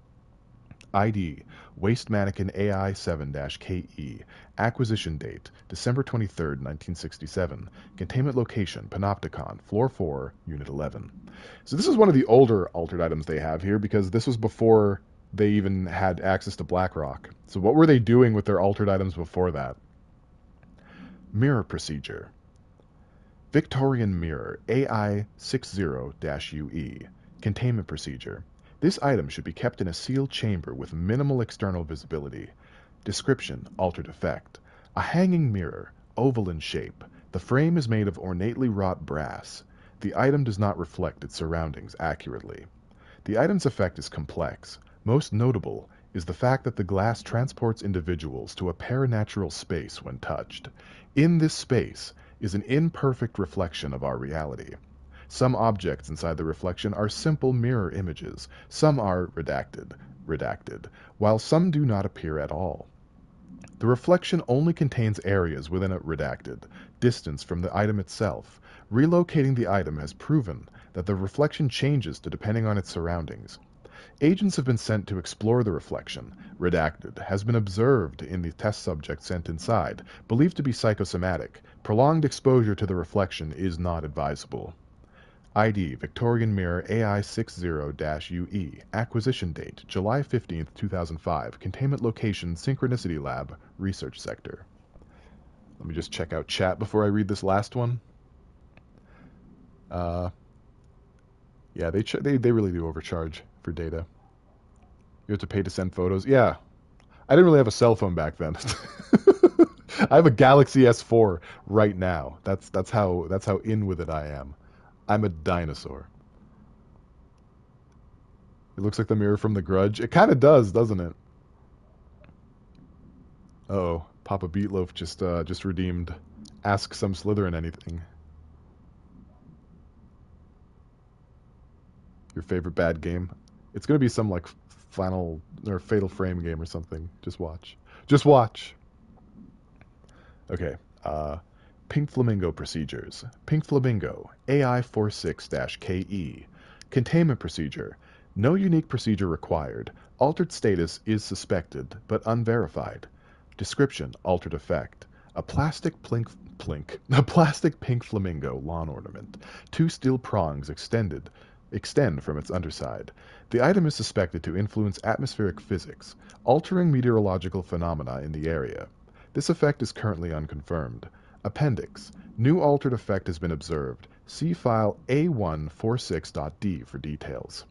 Speaker 1: ID, Waste Mannequin AI7-KE. Acquisition date, December 23, 1967. Containment location, Panopticon, Floor 4, Unit 11. So this is one of the older altered items they have here, because this was before they even had access to BlackRock. So what were they doing with their altered items before that? Mirror procedure. Victorian Mirror AI60-UE. Containment procedure. This item should be kept in a sealed chamber with minimal external visibility. Description, altered effect. A hanging mirror, oval in shape. The frame is made of ornately wrought brass. The item does not reflect its surroundings accurately. The item's effect is complex. Most notable is the fact that the glass transports individuals to a paranatural space when touched. In this space is an imperfect reflection of our reality. Some objects inside the reflection are simple mirror images. Some are redacted, while some do not appear at all. The reflection only contains areas within a redacted distance from the item itself. Relocating the item has proven that the reflection changes depending on its surroundings. Agents have been sent to explore the reflection. Redacted has been observed in the test subject sent inside, believed to be psychosomatic. Prolonged exposure to the reflection is not advisable. ID, Victorian Mirror AI60-UE. Acquisition date, July 15, 2005. Containment location, Synchronicity Lab, Research Sector. Let me just check out chat before I read this last one. Yeah, they really do overcharge for data. You have to pay to send photos. Yeah, I didn't really have a cell phone back then. I have a Galaxy S4 right now. That's how in with it I am. I'm a dinosaur. It looks like the mirror from The Grudge. It kind of does, doesn't it? Uh-oh, Papa Beatloaf just redeemed Ask Some Slytherin Anything. Your favorite bad game? It's gonna be some like Final or Fatal Frame game or something. Just watch. Just watch. Okay. Pink Flamingo procedures. Pink Flamingo AI46-KE. Containment procedure. No unique procedure required. Altered status is suspected, but unverified. Description, altered effect. A plastic pink flamingo lawn ornament. 2 steel prongs extend from its underside. The item is suspected to influence atmospheric physics, altering meteorological phenomena in the area. This effect is currently unconfirmed. Appendix. New altered effect has been observed. See file A146.D for details.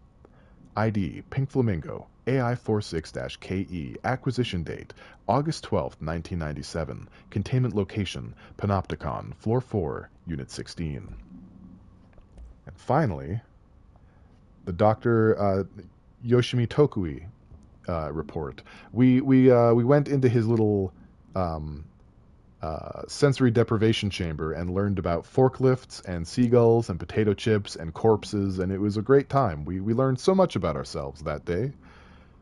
Speaker 1: ID, Pink Flamingo, AI46-KE, acquisition date, August 12, 1997, containment location, Panopticon, Floor 4, Unit 16. And finally, the Dr. Yoshimi Tokui report. We went into his little sensory deprivation chamber and learned about forklifts and seagulls and potato chips and corpses, and it was a great time. We learned so much about ourselves that day.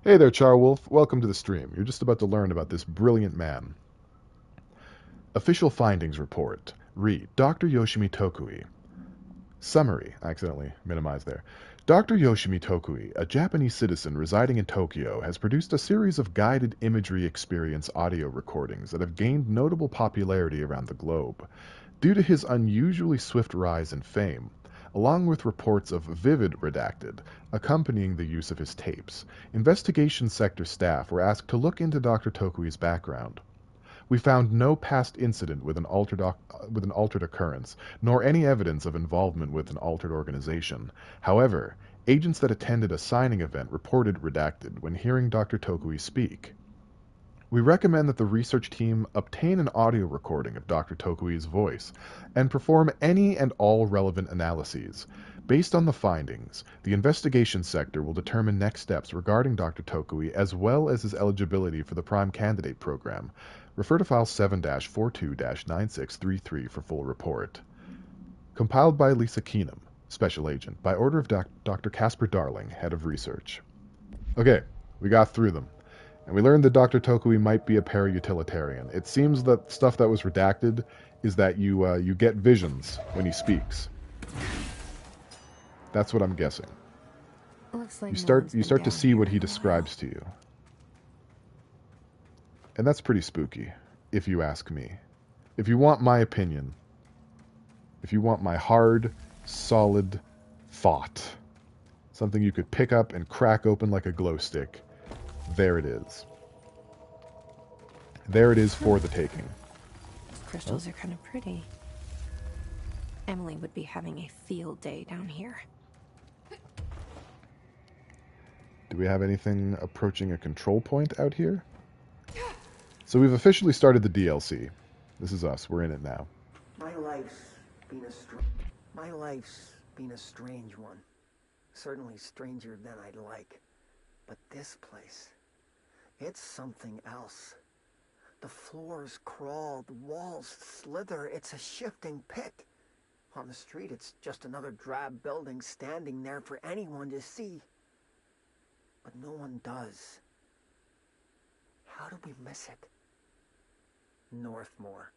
Speaker 1: Hey there, Charwolf. Welcome to the stream. You're just about to learn about this brilliant man. Official findings report. Read. Dr. Yoshimi Tokui. Summary. I accidentally minimized there. Dr. Yoshimi Tokui, a Japanese citizen residing in Tokyo, has produced a series of guided imagery experience audio recordings that have gained notable popularity around the globe. Due to his unusually swift rise in fame, along with reports of vivid redacted accompanying the use of his tapes. Investigation sector staff were asked to look into Dr. Tokui's background. We found no past incident with an altered occurrence, nor any evidence of involvement with an altered organization. However, agents that attended a signing event reported redacted when hearing Dr. Tokui speak. We recommend that the research team obtain an audio recording of Dr. Tokui's voice and perform any and all relevant analyses. Based on the findings, the investigation sector will determine next steps regarding Dr. Tokui as well as his eligibility for the Prime Candidate Program. Refer to File 7-42-9633 for full report. Compiled by Lisa Keenum, Special Agent, by order of Dr. Casper Darling, Head of Research. Okay, we got through them. And we learned that Dr. Tokui might be a para-utilitarian. It seems that stuff that was redacted is that you get visions when he speaks. That's what I'm guessing.
Speaker 2: Looks like
Speaker 1: you start to see what he describes to you. And that's pretty spooky, if you ask me. If you want my opinion, if you want my hard, solid thought, something you could pick up and crack open like a glow stick, there it is. There it is for the taking.
Speaker 2: Crystals are kind of pretty. Emily would be having a field day down here.
Speaker 1: Do we have anything approaching a control point out here? So we've officially started the DLC. This is us. We're in it now.
Speaker 13: My life's been a strange one. Certainly stranger than I'd like. But this place, it's something else. The floors crawl, the walls slither. It's a shifting pit. On the street, it's just another drab building standing there for anyone to see. But no one does. How do we miss it? Northmore.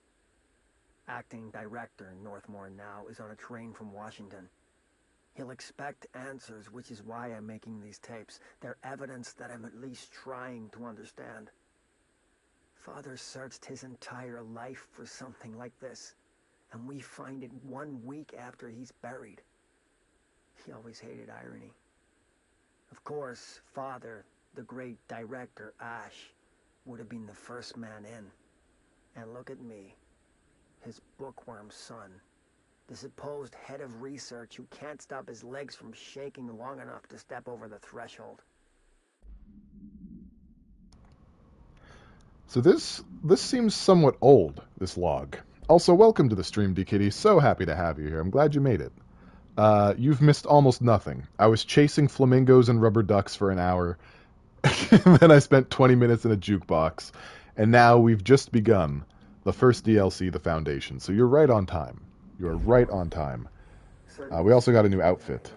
Speaker 13: Acting director Northmore now is on a train from Washington. He'll expect answers, which is why I'm making these tapes. They're evidence that I'm at least trying to understand. Father searched his entire life for something like this, and we find it 1 week after he's buried. He always hated irony. Of course, Father, the great director, Ash, would have been the first man in. And look at me, his bookworm son. The supposed head of research who can't stop his legs from shaking long enough to step over the threshold.
Speaker 1: So this seems somewhat old, this log. Also, welcome to the stream, D-Kitty. So happy to have you here. I'm glad you made it. You've missed almost nothing. I was chasing flamingos and rubber ducks for an hour. Then I spent 20 minutes in a jukebox. And now we've just begun the first DLC, The Foundation. So you're right on time. You are right on time. We also got a new outfit.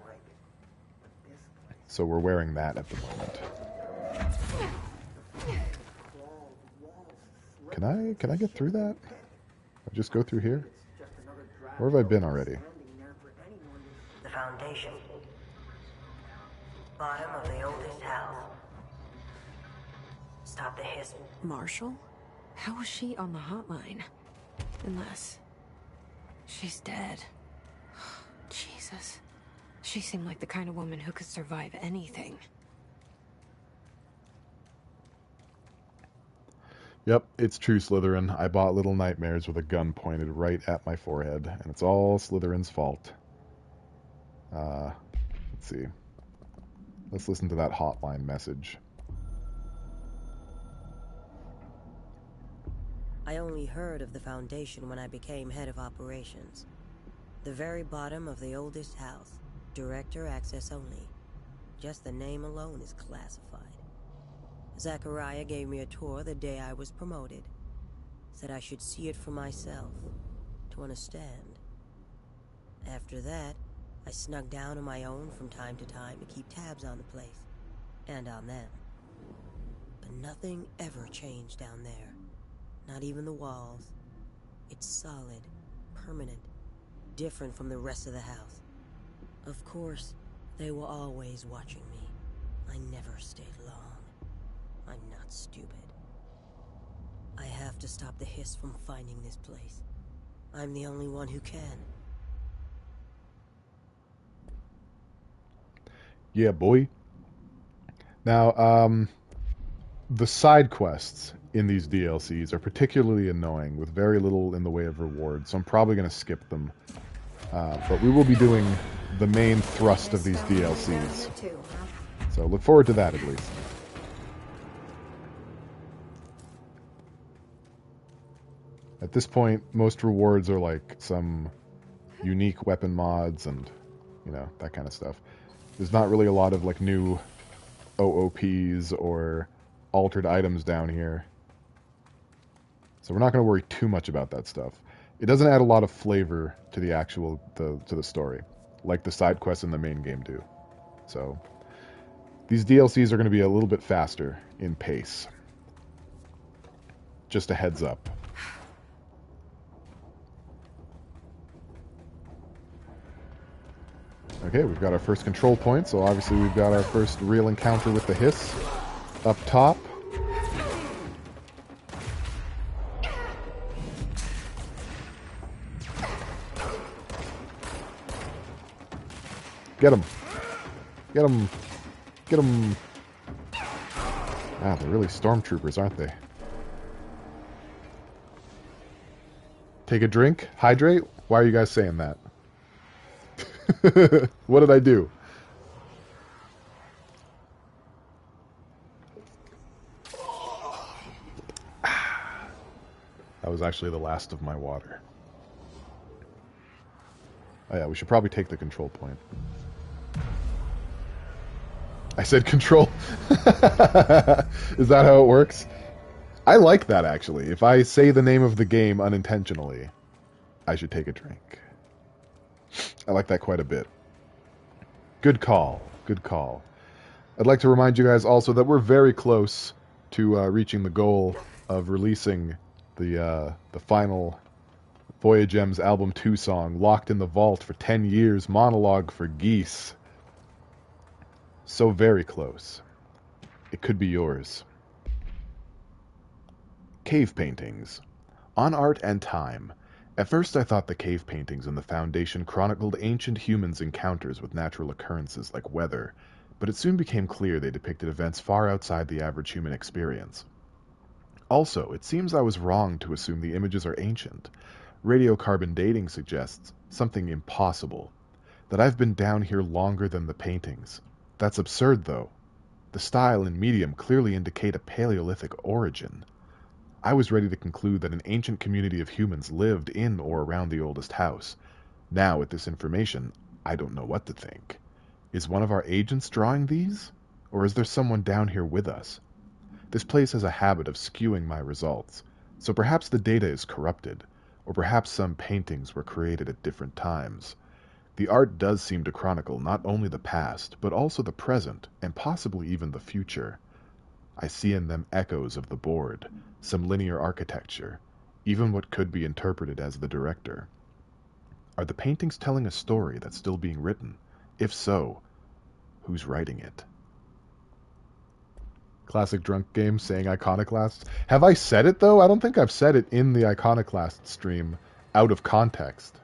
Speaker 1: So we're wearing that at the moment. Can I get through that? I'll just go through here? Where have I been already?
Speaker 14: The Foundation. Bottom of the oldest house. Stop the hiss.
Speaker 2: Marshall? How was she on the hotline? Unless she's dead. Jesus. She seemed like the kind of woman who could survive anything.
Speaker 1: Yep, it's true, Slytherin. I bought little nightmares with a gun pointed right at my forehead, and it's all Slytherin's fault. Let's see. Let's listen to that hotline message.
Speaker 14: I only heard of the Foundation when I became head of operations. The very bottom of the oldest house. Director access only. Just the name alone is classified. Zachariah gave me a tour the day I was promoted. Said I should see it for myself, to understand. After that, I snuck down on my own from time to time to keep tabs on the place, and on them. But nothing ever changed down there. Not even the walls. It's solid, permanent, different from the rest of the house. Of course, they were always watching me. I never stayed long. I'm not stupid. I have to stop the hiss from finding this place. I'm the only one who can.
Speaker 1: Yeah, boy. Now, the side quests in these DLCs are particularly annoying, with very little in the way of rewards, so I'm probably going to skip them. But we will be doing the main thrust of these DLCs. So look forward to that, at least. At this point, most rewards are like some unique weapon mods and, you know, that kind of stuff. There's not really a lot of, like, new OOPs or altered items down here. So we're not going to worry too much about that stuff. It doesn't add a lot of flavor to the actual, to the story, like the side quests in the main game do. So these DLCs are going to be a little bit faster in pace. Just a heads up. Okay, we've got our first control point, so obviously we've got our first real encounter with the hiss up top. Get him. Get him. Get him. Ah, they're really stormtroopers, aren't they? Take a drink? Hydrate? Why are you guys saying that? What did I do? That was actually the last of my water. Oh yeah, we should probably take the control point. I said control. Is that how it works? I like that, actually. If I say the name of the game unintentionally, I should take a drink. I like that quite a bit. Good call. Good call. I'd like to remind you guys also that we're very close to reaching the goal of releasing the final Voyagems Album 2 song, Locked in the Vault for 10 Years, Monologue for Geese. So very close. It could be yours. Cave paintings. On Art and Time. At first I thought the cave paintings in the Foundation chronicled ancient humans' encounters with natural occurrences like weather, but it soon became clear they depicted events far outside the average human experience. Also, it seems I was wrong to assume the images are ancient. Radiocarbon dating suggests something impossible, that I've been down here longer than the paintings. That's absurd, though. The style and medium clearly indicate a Paleolithic origin. I was ready to conclude that an ancient community of humans lived in or around the oldest house. Now, with this information, I don't know what to think. Is one of our agents drawing these? Or is there someone down here with us? This place has a habit of skewing my results, so perhaps the data is corrupted, or perhaps some paintings were created at different times. The art does seem to chronicle not only the past, but also the present, and possibly even the future. I see in them echoes of the board, some linear architecture, even what could be interpreted as the director. Are the paintings telling a story that's still being written? If so, who's writing it? Classic drunk game saying Iconoclast. Have I said it, though? I don't think I've said it in the Iconoclast stream out of context.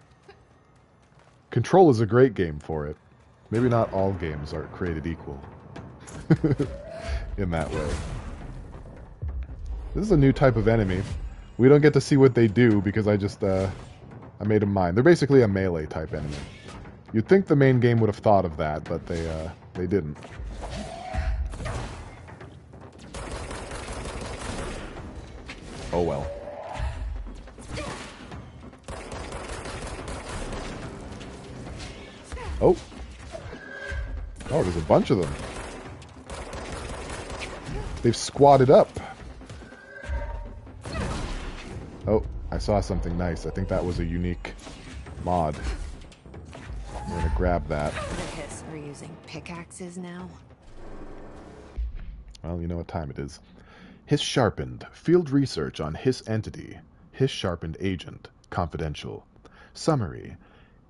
Speaker 1: Control is a great game for it. Maybe not all games are created equal. In that way. This is a new type of enemy. We don't get to see what they do because I just, I made them mine. They're basically a melee type enemy. You'd think the main game would have thought of that, but they didn't. Oh well. Oh. Oh, there's a bunch of them. They've squatted up. Oh, I saw something nice. I think that was a unique mod. I'm gonna grab that.
Speaker 2: The Hiss are using pickaxes now?
Speaker 1: Well, you know what time it is. Hiss Sharpened. Field research on Hiss entity. Hiss Sharpened agent. Confidential. Summary.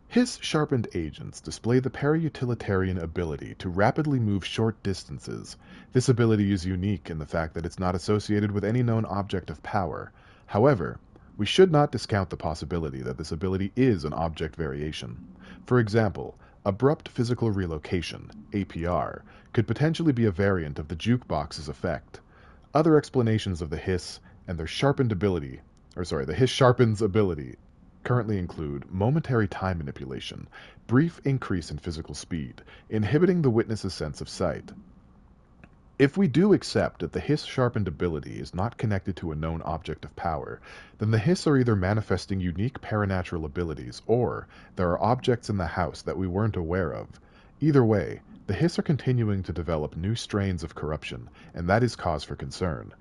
Speaker 1: Hiss Sharpened agents display the para-utilitarian ability to rapidly move short distances. This ability is unique in the fact that it's not associated with any known object of power. However, we should not discount the possibility that this ability is an object variation. For example, Abrupt physical relocation, APR, could potentially be a variant of the Jukebox's effect. Other explanations of the hiss and their sharpened ability, the hiss sharpens ability, currently include momentary time manipulation, brief increase in physical speed, inhibiting the witness's sense of sight. If we do accept that the hiss sharpened ability is not connected to a known object of power, then the hiss are either manifesting unique paranatural abilities, or there are objects in the house that we weren't aware of. Either way, the hiss are continuing to develop new strains of corruption, and that is cause for concern.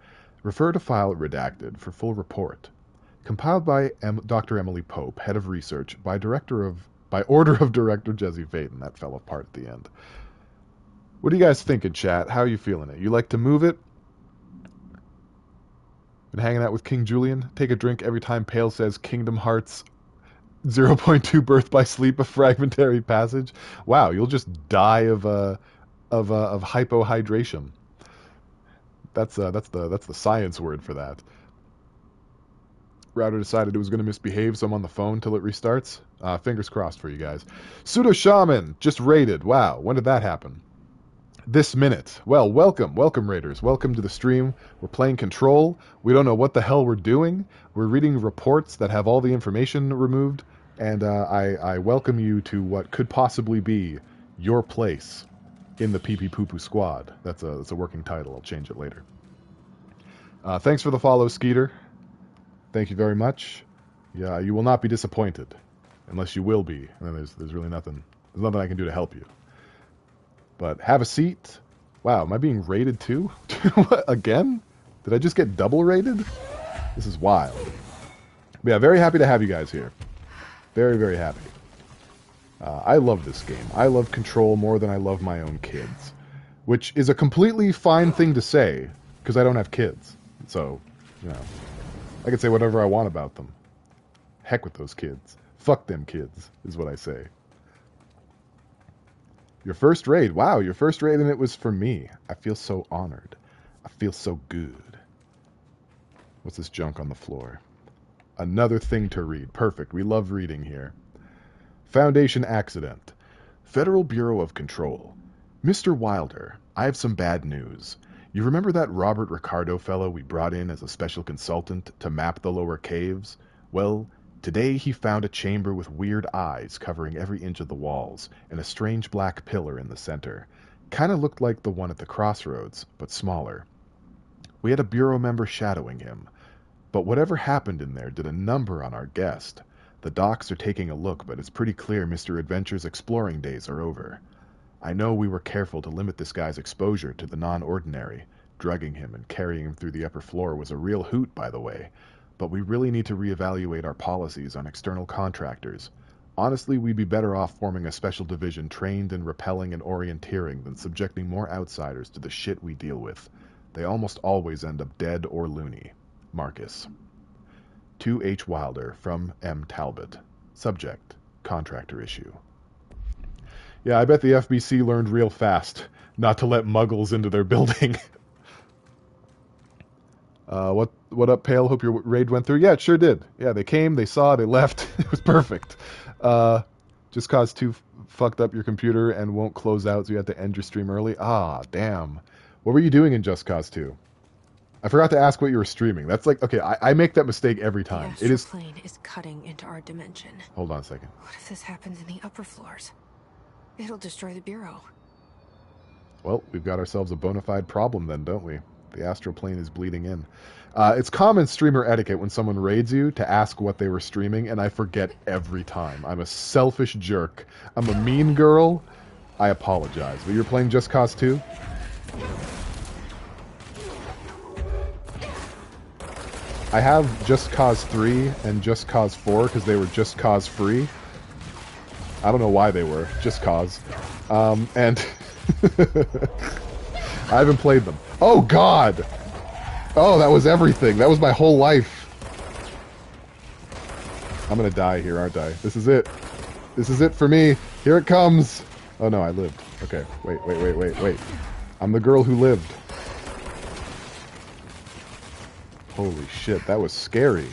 Speaker 1: Refer to file redacted for full report. Compiled by Dr. Emily Pope, head of research, by order of Director Jesse Faden. That fell apart at the end. What do you guys think in chat? How are you feeling it? You like to move it? Been hanging out with King Julian? Take a drink every time Pale says Kingdom Hearts 0.2 Birth by Sleep, a fragmentary passage. Wow, you'll just die of hypohydration. That's the science word for that. Router decided it was going to misbehave, so I'm on the phone till it restarts. Fingers crossed for you guys. Pseudo Shaman just raided. Wow, when did that happen? This minute. Well, welcome, Raiders. Welcome to the stream. We're playing Control. We don't know what the hell we're doing. We're reading reports that have all the information removed, and I welcome you to what could possibly be your place in the Pee Pee Poo Poo Squad. That's a working title. I'll change it later. Thanks for the follow, Skeeter. Thank you very much. Yeah, you will not be disappointed, unless you will be. And then there's really nothing. There's nothing I can do to help you. But have a seat. Wow, am I being raided too? Again? Did I just get double raided? This is wild. But yeah, very happy to have you guys here. Very, very happy. I love this game. I love Control more than I love my own kids. Which is a completely fine thing to say, because I don't have kids. So, you know, I can say whatever I want about them. Heck with those kids. Fuck them kids, is what I say. Your first raid. Wow, your first raid, and it was for me. I feel so honored. I feel so good. What's this junk on the floor? Another thing to read. Perfect. We love reading here. Foundation accident. Federal Bureau of Control. Mr. Wilder, I have some bad news. You remember that Robert Ricardo fellow we brought in as a special consultant to map the lower caves? Well, today he found a chamber with weird eyes covering every inch of the walls, and a strange black pillar in the center. Kinda looked like the one at the crossroads, but smaller. We had a Bureau member shadowing him. But whatever happened in there did a number on our guest. The docs are taking a look, but it's pretty clear Mr. Adventure's exploring days are over. I know we were careful to limit this guy's exposure to the non-ordinary. Drugging him and carrying him through the upper floor was a real hoot, by the way. But we really need to reevaluate our policies on external contractors. Honestly, we'd be better off forming a special division trained in repelling and orienteering than subjecting more outsiders to the shit we deal with. They almost always end up dead or loony. Marcus. 2H Wilder from M. Talbot. Subject, contractor issue. Yeah, I bet the FBC learned real fast not to let muggles into their building. What up, Pale? Hope your raid went through. Yeah, it sure did. Yeah, they came, they saw, they left. It was perfect. Just Cause 2 fucked up your computer and won't close out, so you had to end your stream early. Ah, damn. What were you doing in Just Cause 2? I forgot to ask what you were streaming. That's like, okay, I make that mistake every time.
Speaker 2: The astral plane is cutting into our dimension.
Speaker 1: Hold on a second.
Speaker 2: What if this happens in the upper floors? It'll destroy the Bureau.
Speaker 1: Well, we've got ourselves a bona fide problem then, don't we? The astral plane is bleeding in. It's common streamer etiquette when someone raids you to ask what they were streaming, and I forget every time. I'm a selfish jerk. I'm a mean girl. I apologize. But you're playing Just Cause 2? I have Just Cause 3 and Just Cause 4 because they were Just Cause free. I don't know why they were. Just Cause. And I haven't played them. Oh, God! Oh, that was everything. That was my whole life. I'm gonna die here, aren't I? This is it. This is it for me. Here it comes. Oh, no, I lived. Okay, wait. I'm the girl who lived. Holy shit, that was scary.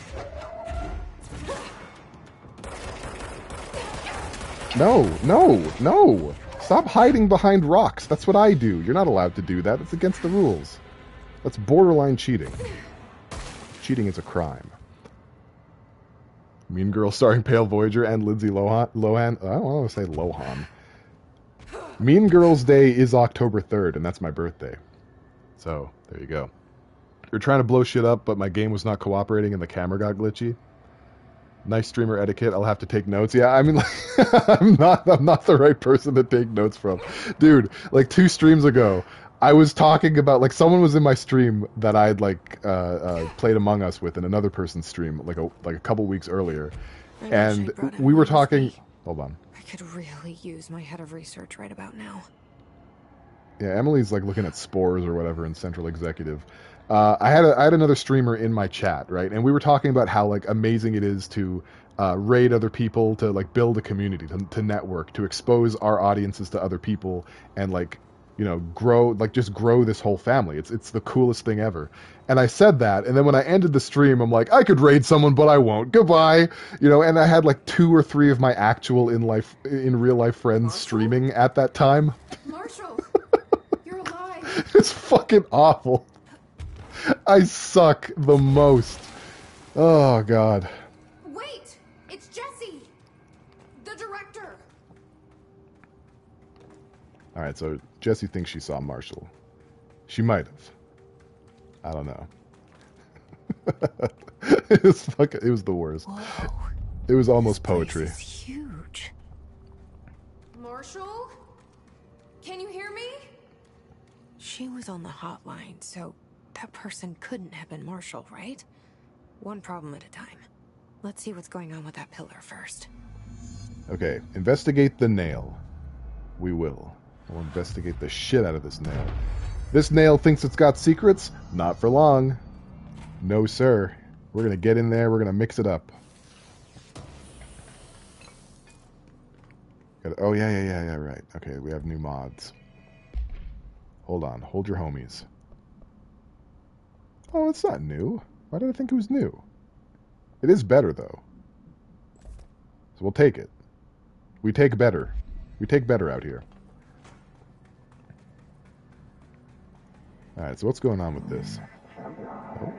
Speaker 1: No! Stop hiding behind rocks. That's what I do. You're not allowed to do that. It's against the rules. That's borderline cheating. Cheating is a crime. Mean Girl starring Pale Voyager and Lindsay Lohan. I don't want to say Lohan. Mean Girls Day is October 3rd, and that's my birthday. So, there you go. You're trying to blow shit up, but my game was not cooperating and the camera got glitchy. Nice streamer etiquette. I'll have to take notes. Yeah, I mean, like, I'm not the right person to take notes from. Dude, like 2 streams ago, I was talking about, like, someone was in my stream that I'd, like, played Among Us with in another person's stream, like a couple weeks earlier. And we were talking... Hold on.
Speaker 2: I could really use my head of research right about now.
Speaker 1: Yeah, Emily's, like, looking at spores or whatever in Central Executive. I had another streamer in my chat, right? And we were talking about how, like, amazing it is to raid other people, to, like, build a community, to network, to expose our audiences to other people, and, like, you know, grow this whole family. It's the coolest thing ever. And I said that, and then when I ended the stream, I'm like, I could raid someone, but I won't. Goodbye. You know, and I had, like, 2 or 3 of my actual in real life friends streaming at that time.
Speaker 2: Marshall, you're alive.
Speaker 1: It's fucking awful. I suck the most. Oh, God.
Speaker 2: Wait! It's Jesse! The director!
Speaker 1: Alright, so Jessie thinks she saw Marshall. She might have. I don't know. It was the worst.
Speaker 2: Whoa.
Speaker 1: It was almost poetry.
Speaker 2: This is huge. Marshall? Can you hear me? She was on the hotline, so that person couldn't have been Marshall, right? One problem at a time. Let's see what's going on with that pillar first.
Speaker 1: Okay, investigate the nail. We will. We'll investigate the shit out of this nail. This nail thinks it's got secrets? Not for long. No, sir. We're gonna get in there, we're gonna mix it up. Oh, yeah, right. Okay, we have new mods. Hold on, hold your homies. Oh, it's not new. Why did I think it was new? It is better, though. So we'll take it. We take better. We take better out here. Alright, so what's going on with this? Oh.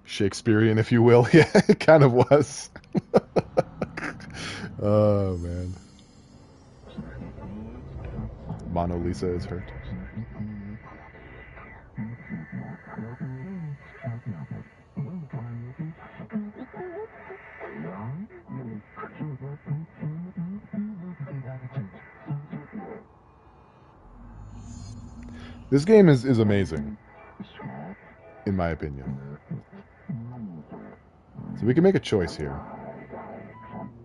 Speaker 1: Shakespearean, if you will. Yeah, it kind of was. Oh, man. Mona Lisa is hurt. This game is amazing, in my opinion. So we can make a choice here.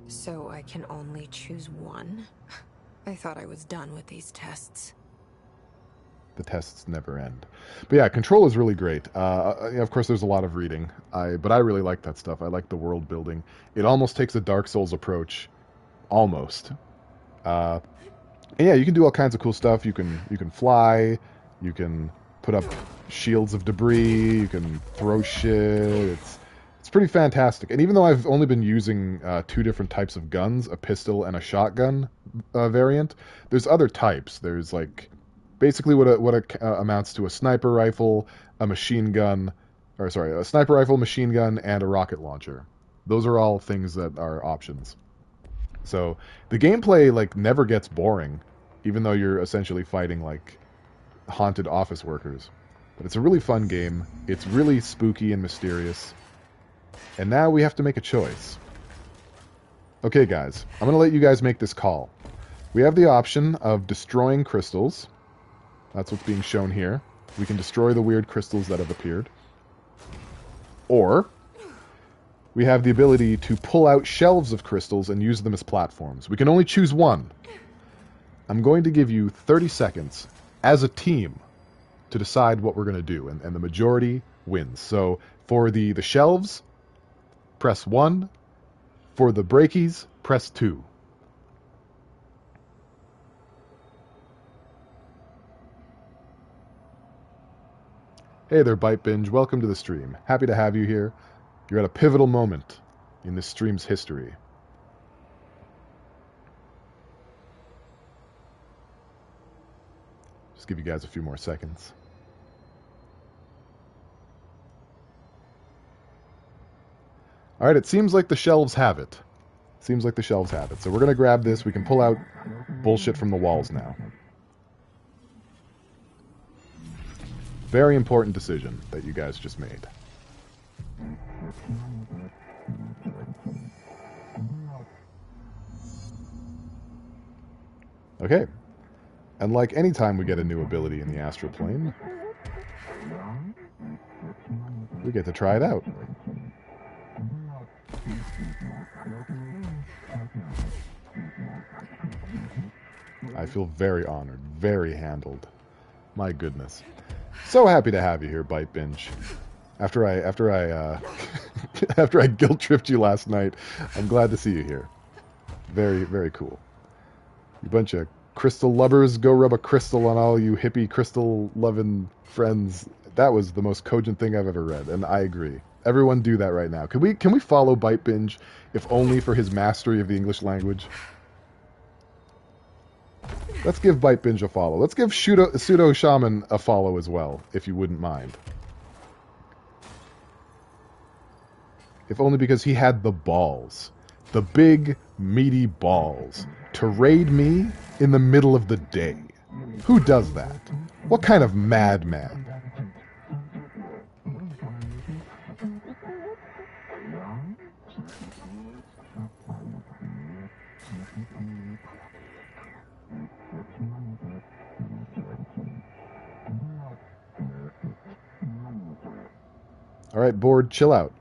Speaker 2: So I can only choose one? I thought I was done with these tests.
Speaker 1: The tests never end. But yeah, Control is really great. Of course, there's a lot of reading, but I really like that stuff. I like the world building. It almost takes a Dark Souls approach, almost. And yeah, you can do all kinds of cool stuff. You can fly. You can put up shields of debris. You can throw shit. It's pretty fantastic. And even though I've only been using 2 different types of guns, a pistol and a shotgun variant, there's other types. There's like basically what amounts to a sniper rifle, a machine gun, a sniper rifle, machine gun, and a rocket launcher. Those are all things that are options. So the gameplay like never gets boring, even though you're essentially fighting like haunted office workers. But it's a really fun game. It's really spooky and mysterious. And now we have to make a choice. Okay, guys. I'm going to let you guys make this call. We have the option of destroying crystals. That's what's being shown here. We can destroy the weird crystals that have appeared. Or we have the ability to pull out shelves of crystals and use them as platforms. We can only choose one. I'm going to give you 30 seconds as a team to decide what we're going to do, and the majority wins. So for the shelves, press 1. For the breakies, press 2. Hey there, Bite Binge. Welcome to the stream. Happy to have you here. You're at a pivotal moment in this stream's history. Just give you guys a few more seconds. All right, it seems like the shelves have it. Seems like the shelves have it. So we're going to grab this. We can pull out bullshit from the walls now. Very important decision that you guys just made. Okay. And like any time we get a new ability in the astral plane, we get to try it out. I feel very honored, very handled. My goodness. So happy to have you here, Bite Binge. After I after I guilt tripped you last night, I'm glad to see you here. Very, very cool. You bunch of crystal lovers, go rub a crystal on all you hippie crystal loving friends. That was the most cogent thing I've ever read, and I agree. Everyone do that right now. Can we follow Bite Binge, if only for his mastery of the English language? Let's give Bite Binge a follow. Let's give Pseudo Shaman a follow as well, if you wouldn't mind. If only because he had the balls. The big, meaty balls. To raid me in the middle of the day. Who does that? What kind of madman? Alright, board, chill out.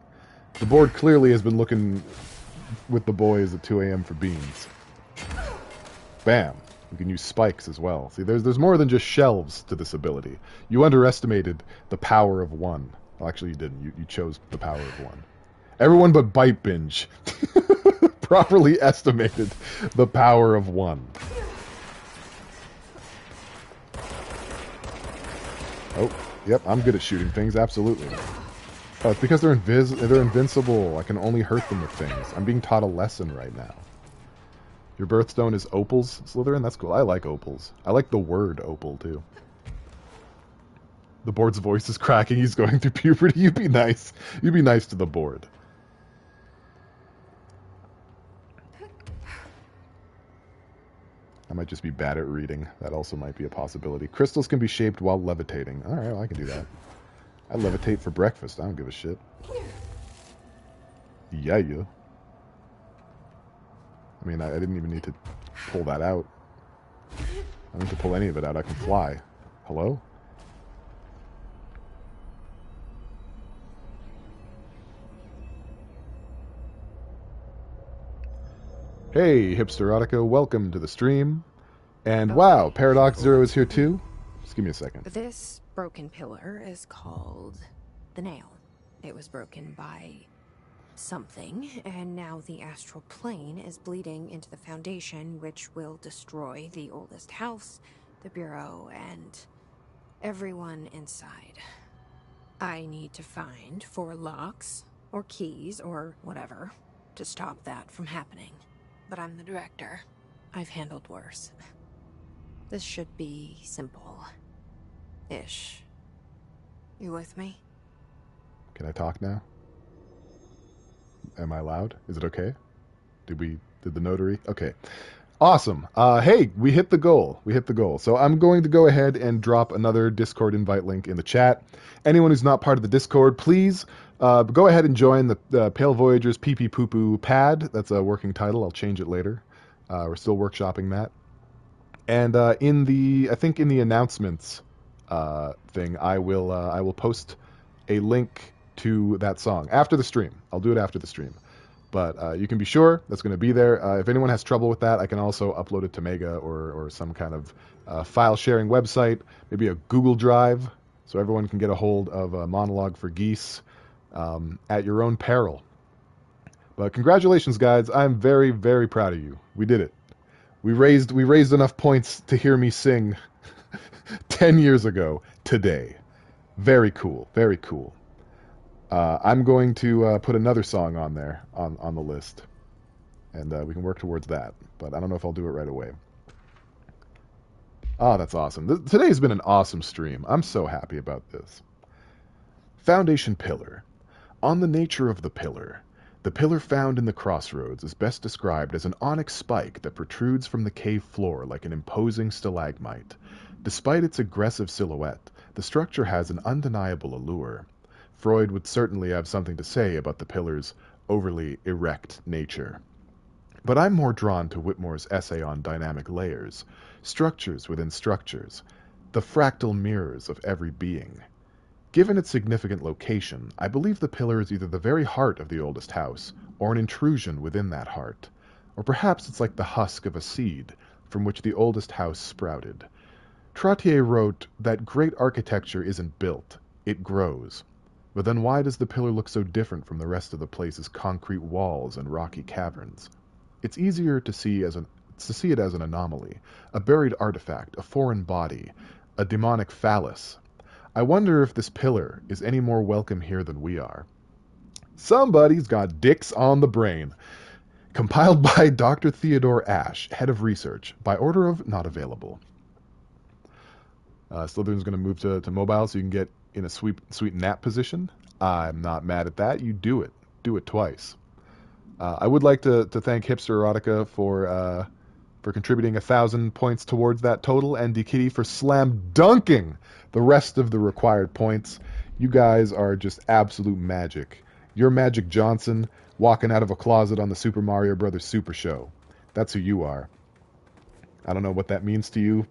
Speaker 1: The board clearly has been looking with the boys at 2 a.m. for beans. Bam. You can use spikes as well. See, there's more than just shelves to this ability. You underestimated the power of one. Well, actually, you didn't. You chose the power of one. Everyone but Bite Binge properly estimated the power of one. Oh, yep, I'm good at shooting things, absolutely. Oh, it's because they're invincible. I can only hurt them with things. I'm being taught a lesson right now. Your birthstone is opals, Slytherin? That's cool. I like opals. I like the word opal, too. The board's voice is cracking. He's going through puberty. You be nice. You be nice to the board. I might just be bad at reading. That also might be a possibility. Crystals can be shaped while levitating. Alright, well, I can do that. I levitate for breakfast. I don't give a shit. Yeah, you. I mean, I didn't even need to pull that out. I don't need to pull any of it out. I can fly. Hello? Hey, Hipster Erotica, welcome to the stream. And wow, Paradox Zero is here too. Just give me a second.
Speaker 2: This broken pillar is called the Nail. It was broken by something, and now the astral plane is bleeding into the Foundation, which will destroy the oldest house, the Bureau, and everyone inside. I need to find 4 locks, or keys, or whatever, to stop that from happening. But I'm the director. I've handled worse. This should be simple. Ish. You with me?
Speaker 1: Can I talk now? Am I loud? Is it okay? Did the notary? Okay. Awesome. Hey, we hit the goal. We hit the goal. So I'm going to go ahead and drop another Discord invite link in the chat. Anyone who's not part of the Discord, please go ahead and join the Pale Voyagers Pee Pee Poo Poo Pad. That's a working title. I'll change it later. We're still workshopping that. And in the announcements thing, I will post a link to that song after the stream. I'll do it after the stream. But you can be sure that's going to be there. If anyone has trouble with that, I can also upload it to Mega or some kind of file sharing website, maybe a Google Drive, so everyone can get a hold of a Monologue for Geese at your own peril. But congratulations, guys. I'm very, very proud of you. We did it. We raised enough points to hear me sing 10 years ago today. Very cool. Very cool. I'm going to put another song on there, on the list. And we can work towards that. But I don't know if I'll do it right away. Oh, that's awesome. Today's been an awesome stream. I'm so happy about this. Foundation Pillar. On the nature of the pillar. The pillar found in the crossroads is best described as an onyx spike that protrudes from the cave floor like an imposing stalagmite. Despite its aggressive silhouette, the structure has an undeniable allure. Freud would certainly have something to say about the pillar's overly erect nature. But I'm more drawn to Whitmore's essay on dynamic layers, structures within structures, the fractal mirrors of every being. Given its significant location, I believe the pillar is either the very heart of the oldest house, or an intrusion within that heart. Or perhaps it's like the husk of a seed from which the oldest house sprouted. Trottier wrote that great architecture isn't built, it grows. But then why does the pillar look so different from the rest of the place's concrete walls and rocky caverns? It's easier to see it as an anomaly, a buried artifact, a foreign body, a demonic phallus. I wonder if this pillar is any more welcome here than we are. Somebody's got dicks on the brain. Compiled by Dr. Theodore Ash, head of research, by order of not available. Slytherin's going to move to mobile so you can get in a sweet nap position. I'm not mad at that. You do it. Do it twice. I would like to thank Hipster Erotica for contributing 1,000 points towards that total, and DKitty for slam dunking the rest of the required points. You guys are just absolute magic. You're Magic Johnson walking out of a closet on the Super Mario Brothers Super Show. That's who you are. I don't know what that means to you,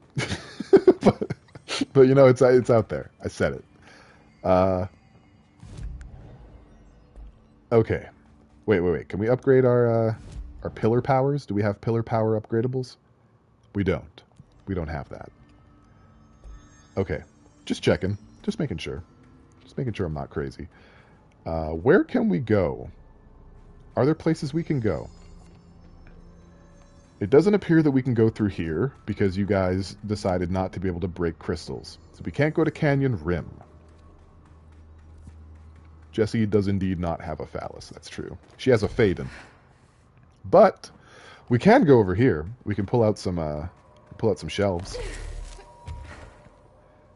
Speaker 1: but you know, it's out there. I said it. Okay. Wait. Can we upgrade our pillar powers? Do we have pillar power upgradables? We don't. We don't have that. Okay. Just checking. Just making sure. Just making sure I'm not crazy. Where can we go? Are there places we can go? It doesn't appear that we can go through here because you guys decided not to be able to break crystals. So we can't go to Canyon Rim. Jessie does indeed not have a phallus. That's true. She has a Phaedon. But we can go over here. We can pull out some shelves.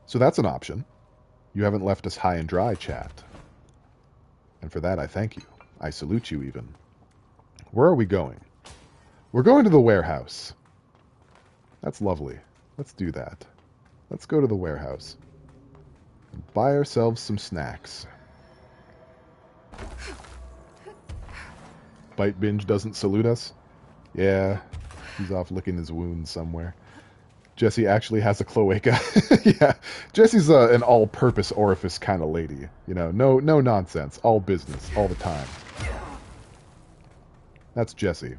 Speaker 1: So that's an option. You haven't left us high and dry, chat. And for that, I thank you. I salute you even. Where are we going? We're going to the warehouse. That's lovely. Let's do that. Let's go to the warehouse. And buy ourselves some snacks. Bite Binge doesn't salute us? Yeah, he's off licking his wounds somewhere. Jessie actually has a cloaca. Yeah, Jessie's an all-purpose orifice kind of lady. You know, no nonsense, all business, all the time. That's Jessie.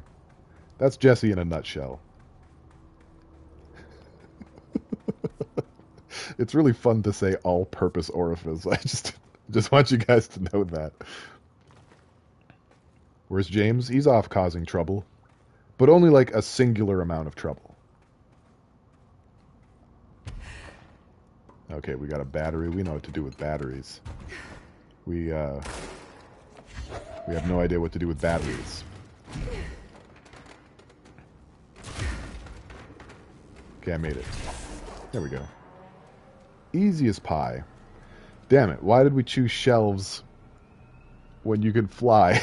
Speaker 1: That's Jessie in a nutshell. It's really fun to say all-purpose orifice. I just want you guys to know that. Where's James? He's off causing trouble. But only like a singular amount of trouble. Okay, we got a battery. We know what to do with batteries. We have no idea what to do with batteries. Okay, I made it. There we go. Easy as pie. Damn it, why did we choose shelves when you could fly?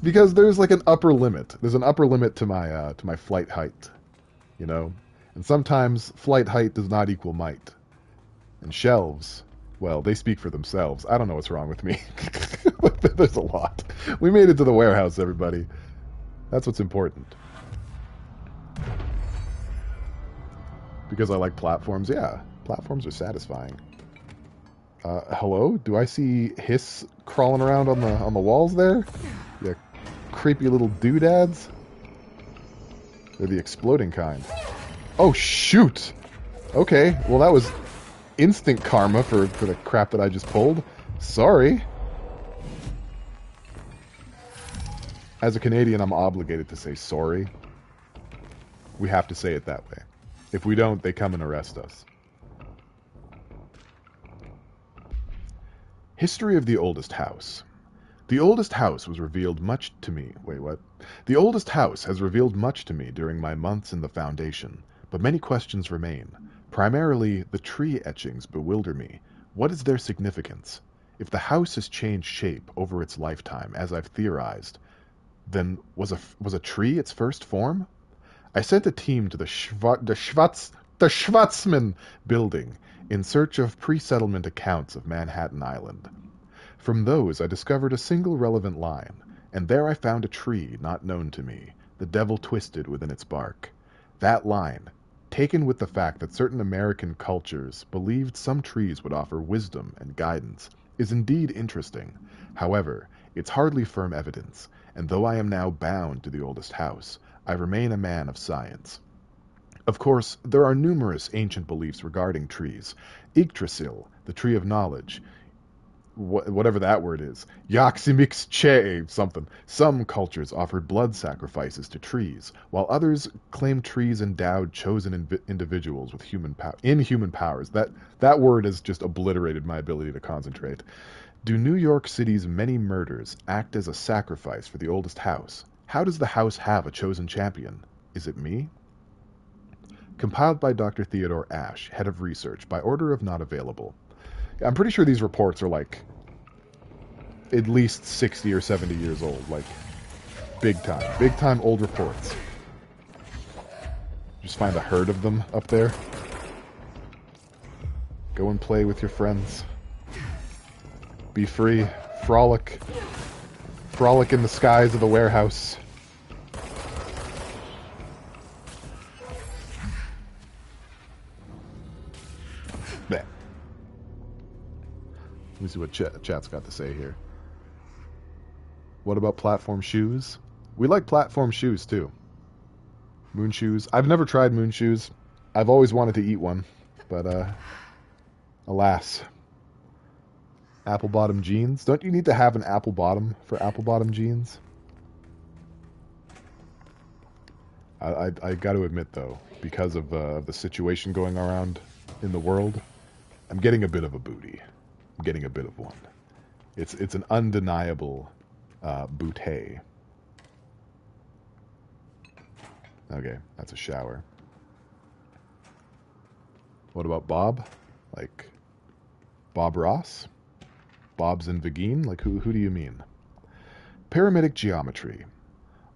Speaker 1: Because there's like an upper limit. There's an upper limit to my flight height, you know? And sometimes flight height does not equal might. And shelves, well, they speak for themselves. I don't know what's wrong with me. There's a lot. We made it to the warehouse, everybody. That's what's important. Because I like platforms, yeah. Platforms are satisfying. Hello? Do I see hiss crawling around on the walls there? Yeah, creepy little doodads. They're the exploding kind. Oh shoot! Okay, well that was instant karma for the crap that I just pulled. Sorry. As a Canadian, I'm obligated to say sorry. We have to say it that way. If we don't, they come and arrest us. History of the oldest house. The oldest house was revealed much to me. Wait, what? The oldest house has revealed much to me during my months in the Foundation, but many questions remain. Primarily, the tree etchings bewilder me. What is their significance? If the house has changed shape over its lifetime, as I've theorized, then was a tree its first form? I sent a team to the Schwarzman building in search of pre-settlement accounts of Manhattan Island. From those, I discovered a single relevant line, and there I found a tree not known to me, the devil twisted within its bark. That line, taken with the fact that certain American cultures believed some trees would offer wisdom and guidance, is indeed interesting. However, it's hardly firm evidence, and though I am now bound to the oldest house, I remain a man of science. Of course, there are numerous ancient beliefs regarding trees. Yggdrasil, the tree of knowledge, whatever that word is, Yaximix Che, something. Some cultures offered blood sacrifices to trees, while others claimed trees endowed chosen individuals with inhuman powers. That word has just obliterated my ability to concentrate. Do New York City's many murders act as a sacrifice for the oldest house? How does the house have a chosen champion? Is it me? Compiled by Dr. Theodore Ash, head of research, by order of not available. I'm pretty sure these reports are like at least 60 or 70 years old, like big time old reports. Just find a herd of them up there. Go and play with your friends. Be free. Frolic in the skies of the warehouse. Blech. Let me see what chat's got to say here. What about platform shoes? We like platform shoes too. Moon shoes. I've never tried moon shoes. I've always wanted to eat one, but alas. Apple bottom jeans. Don't you need to have an apple bottom for apple bottom jeans? I got to admit though, because of the situation going around in the world, I'm getting a bit of a booty. I'm getting a bit of one. It's an undeniable bootay. Okay, that's a shower. What about Bob? Like Bob Ross? Bob's and Vagine? Like who do you mean? Pyramidic geometry.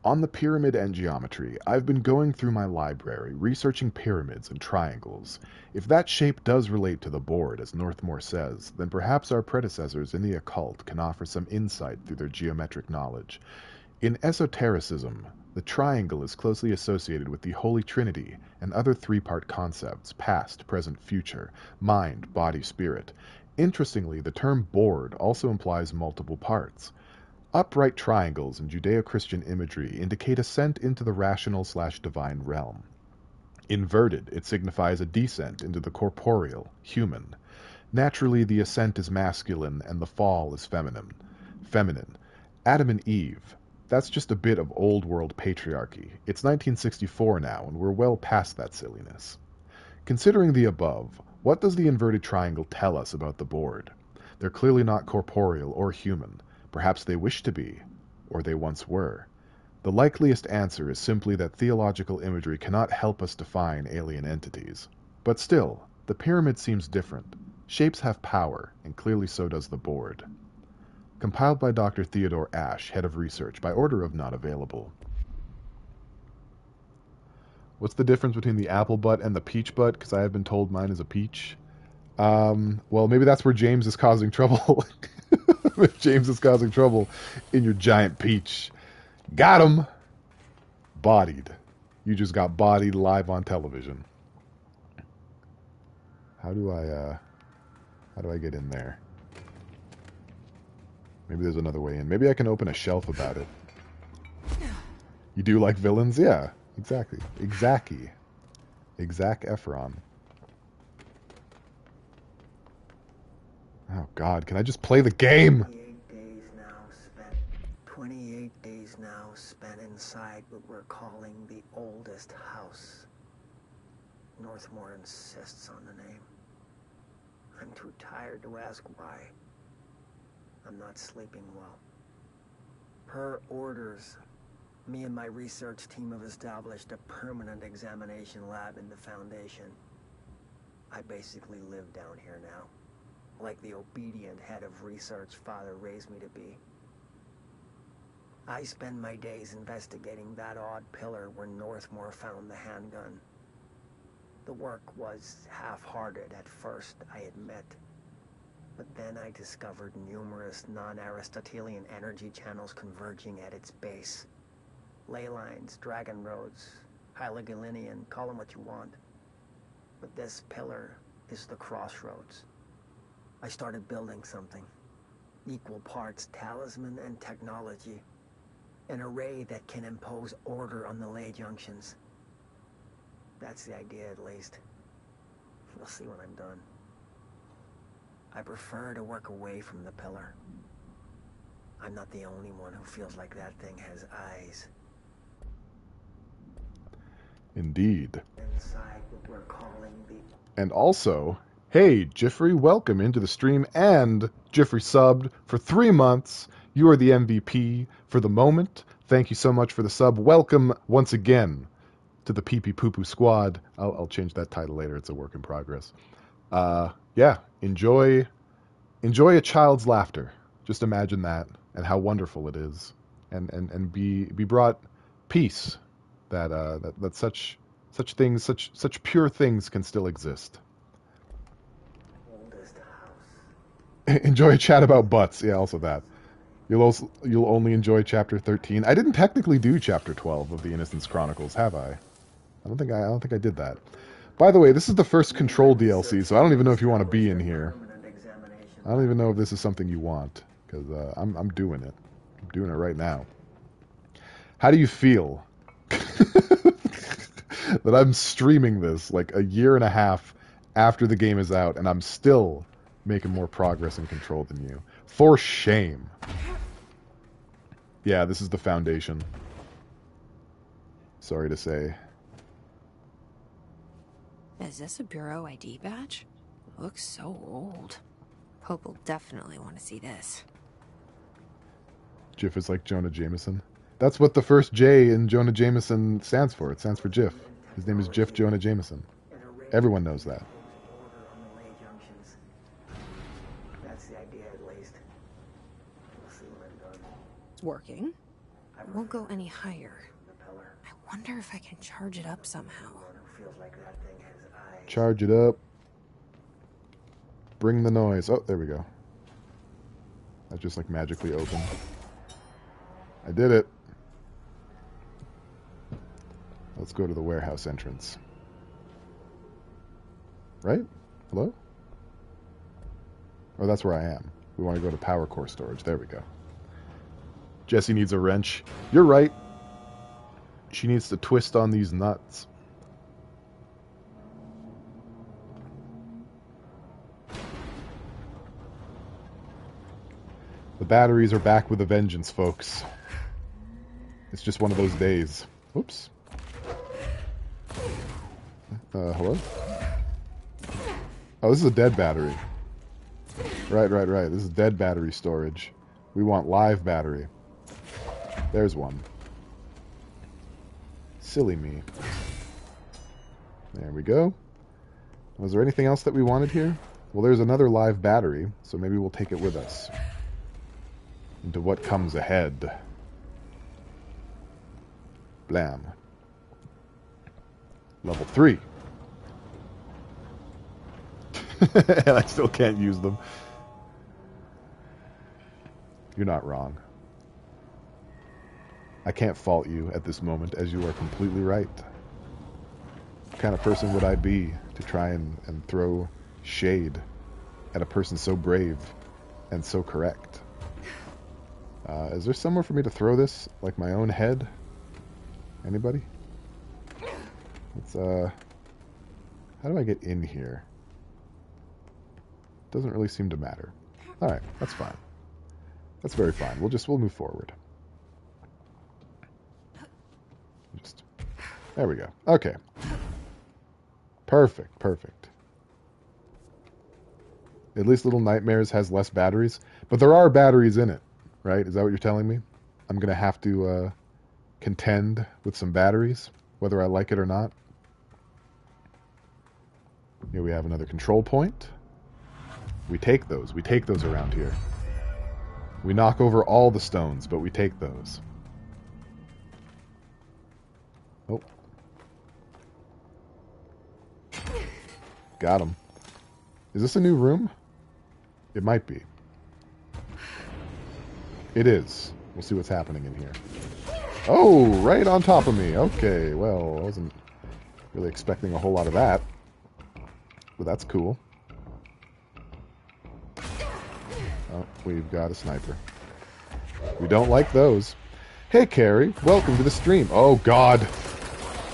Speaker 1: On the pyramid and geometry, I've been going through my library, researching pyramids and triangles. If that shape does relate to the board, as Northmore says, then perhaps our predecessors in the occult can offer some insight through their geometric knowledge. In esotericism, the triangle is closely associated with the Holy Trinity and other three-part concepts, past, present, future, mind, body, spirit. Interestingly, the term board also implies multiple parts. Upright triangles in Judeo-Christian imagery indicate ascent into the rational/divine realm. Inverted, it signifies a descent into the corporeal, human. Naturally, the ascent is masculine and the fall is feminine. Adam and Eve. That's just a bit of old-world patriarchy. It's 1964 now, and we're well past that silliness. Considering the above, what does the inverted triangle tell us about the board? They're clearly not corporeal or human. Perhaps they wish to be, or they once were. The likeliest answer is simply that theological imagery cannot help us define alien entities. But still, the pyramid seems different. Shapes have power, and clearly so does the board. Compiled by Dr. Theodore Ash, head of research, by order of not available. What's the difference between the apple butt and the peach butt? Because I have been told mine is a peach. Well, maybe that's where James is causing trouble. If James is causing trouble in your giant peach. Got him! Bodied. You just got bodied live on television. How do I get in there? Maybe there's another way in. Maybe I can open a shelf about it. You do like villains? Yeah, exactly. Exact Efron. Oh God, can I just play the game?
Speaker 13: 28 days now spent inside what we're calling the oldest house. Northmore insists on the name. I'm too tired to ask why. I'm not sleeping well. Per orders, me and my research team have established a permanent examination lab in the Foundation. I basically live down here now, like the obedient head of research Father raised me to be. I spend my days investigating that odd pillar where Northmore found the handgun. The work was half-hearted at first, I admit. But then I discovered numerous non-Aristotelian energy channels converging at its base. Ley lines, dragon roads, Hyligalinian, call them what you want. But this pillar is the crossroads. I started building something. Equal parts talisman and technology. An array that can impose order on the ley junctions. That's the idea, at least. We'll see when I'm done. I prefer to work away from the pillar. I'm not the only one who feels like that thing has eyes.
Speaker 1: Indeed.
Speaker 13: Inside what we're calling the...
Speaker 1: And also, hey, Jeffrey, welcome into the stream, and Jeffrey subbed for 3 months. You are the MVP for the moment. Thank you so much for the sub. Welcome once again to the Pee Pee Poo Poo Squad. I'll change that title later. It's a work in progress. Yeah, enjoy a child's laughter. Just imagine that and how wonderful it is, and be brought peace that such things, such pure things can still exist.
Speaker 13: Oldest house.
Speaker 1: Enjoy a chat about butts. Yeah, also that. You'll only enjoy chapter 13. I didn't technically do chapter 12 of the Innocence Chronicles, have I? I don't think I did that. By the way, this is the first Control DLC, so I don't even know if you want to be in here. I don't even know if this is something you want, because I'm doing it. I'm doing it right now. How do you feel that I'm streaming this like a year and a half after the game is out, and I'm still making more progress in Control than you? For shame. Yeah, this is the Foundation. Sorry to say.
Speaker 2: Is this a Bureau ID badge? Looks so old. Pope will definitely want to see this.
Speaker 1: Jiff is like Jonah Jameson. That's what the first J in Jonah Jameson stands for. It stands for Jiff. His name is Jiff Jonah Jameson. Everyone knows that.
Speaker 13: That's the idea, at least. We'll see when I'm done.
Speaker 2: It's working. It won't go any higher. I wonder if I can charge it up somehow.
Speaker 1: Charge it up. Bring the noise. Oh, there we go. That just like magically opened. I did it. Let's go to the warehouse entrance. Right? Hello? Oh, that's where I am. We want to go to power core storage. There we go. Jesse needs a wrench. You're right. She needs to twist on these nuts. The batteries are back with a vengeance, folks. It's just one of those days. Oops. Hello? Oh, this is a dead battery. Right. This is dead battery storage. We want live battery. There's one. Silly me. There we go. Was there anything else that we wanted here? Well, there's another live battery, so maybe we'll take it with us into what comes ahead. Blam. Level 3. And I still can't use them. You're not wrong. I can't fault you at this moment, as you are completely right. What kind of person would I be to try and throw shade at a person so brave and so correct? Is there somewhere for me to throw this? Like my own head? Anybody? It's, how do I get in here? Doesn't really seem to matter. Alright, that's fine. That's very fine. We'll move forward. There we go. Okay. Perfect. At least Little Nightmares has less batteries. But there are batteries in it, right? Is that what you're telling me? I'm going to have to contend with some batteries, whether I like it or not. Here we have another control point. We take those. We take those around here. We knock over all the stones, but we take those. Oh. Got him. Is this a new room? It might be. It is. We'll see what's happening in here. Oh, right on top of me. Okay, well, I wasn't really expecting a whole lot of that. But that's cool. Oh, we've got a sniper. We don't like those. Hey, Carrie. Welcome to the stream. Oh, God.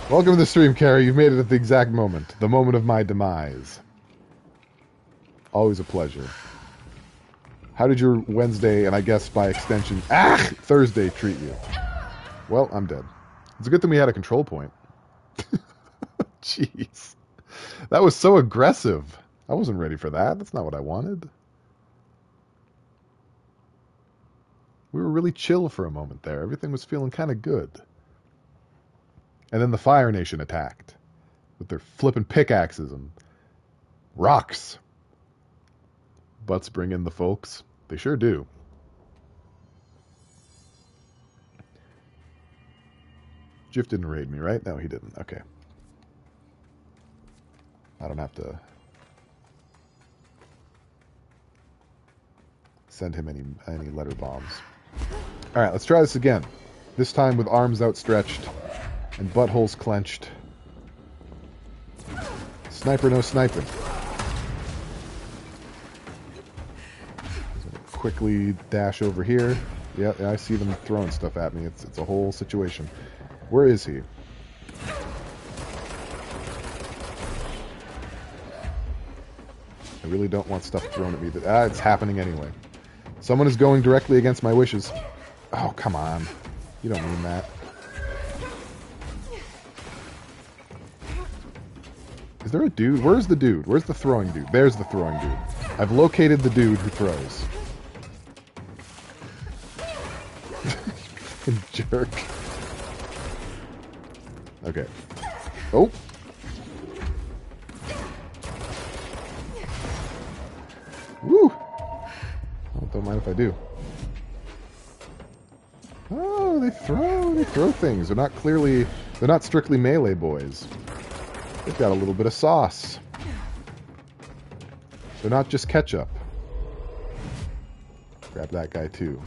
Speaker 1: Welcome to the stream, Carrie. You've made it at the exact moment. The moment of my demise. Always a pleasure. How did your Wednesday, and I guess by extension, Thursday treat you? Well, I'm dead. It's a good thing we had a control point. Jeez. That was so aggressive. I wasn't ready for that. That's not what I wanted. We were really chill for a moment there. Everything was feeling kind of good. And then the Fire Nation attacked. With their flippin' pickaxes and rocks. Butts bring in the folks. They sure do. Jiff didn't raid me, right? No, he didn't. Okay. I don't have to send him any letter bombs. Alright, let's try this again. This time with arms outstretched and buttholes clenched. Sniper, no sniping. Quickly dash over here. Yeah, I see them throwing stuff at me. It's a whole situation. Where is he? I really don't want stuff thrown at me. It's happening anyway. Someone is going directly against my wishes. Oh, come on. You don't mean that. Is there a dude? Where's the dude? Where's the throwing dude? There's the throwing dude. I've located the dude who throws. Jerk. Okay. Oh. Woo. Oh, don't mind if I do. Oh, they throw things. They're not strictly melee boys. They've got a little bit of sauce. They're not just ketchup. Grab that guy too.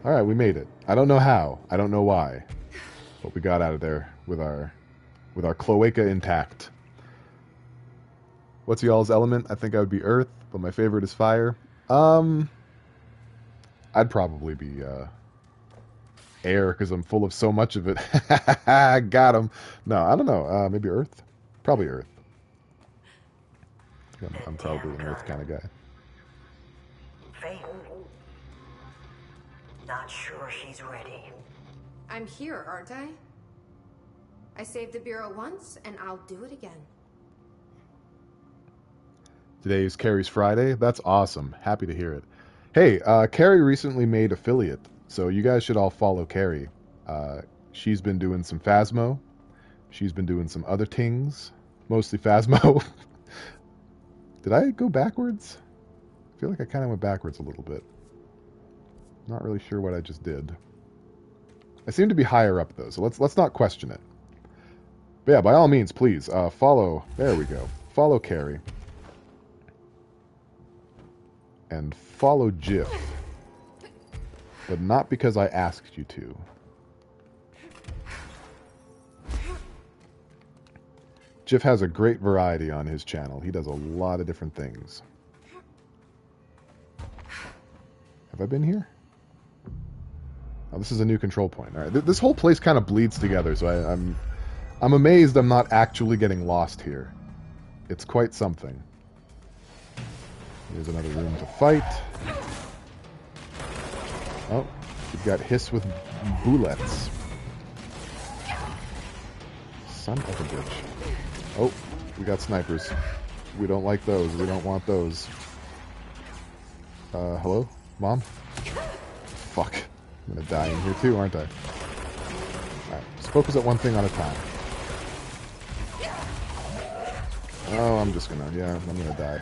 Speaker 1: Alright, we made it. I don't know how. I don't know why. But we got out of there with our cloaca intact. What's y'all's element? I think I would be earth, but my favorite is fire. I'd probably be air because I'm full of so much of it. Got him. No, I don't know. Maybe earth? Probably earth. I'm probably an earth kind of guy.
Speaker 15: Faith. Not sure she's ready.
Speaker 2: I'm here, aren't I? I saved the Bureau once, and I'll do it again.
Speaker 1: Today is Carrie's Friday. That's awesome. Happy to hear it. Hey, Carrie recently made affiliate, so you guys should all follow Carrie. She's been doing some Phasmo. She's been doing some other things. Mostly Phasmo. Did I go backwards? I feel like I kind of went backwards a little bit. Not really sure what I just did. I seem to be higher up though, so let's not question it. But yeah, by all means, please follow. There we go. Follow Carrie. And follow Jiff. But not because I asked you to. Jiff has a great variety on his channel. He does a lot of different things. Have I been here? Oh, this is a new control point. All right, this whole place kind of bleeds together, so I'm amazed I'm not actually getting lost here. It's quite something. Here's another room to fight. Oh, we've got Hiss with bullets. Son of a bitch. Oh, we got snipers. We don't like those. We don't want those. Hello? Mom? Fuck. I'm gonna die in here too, aren't I? Alright, let's focus at one thing at a time. Oh, I'm just gonna, yeah, I'm gonna die.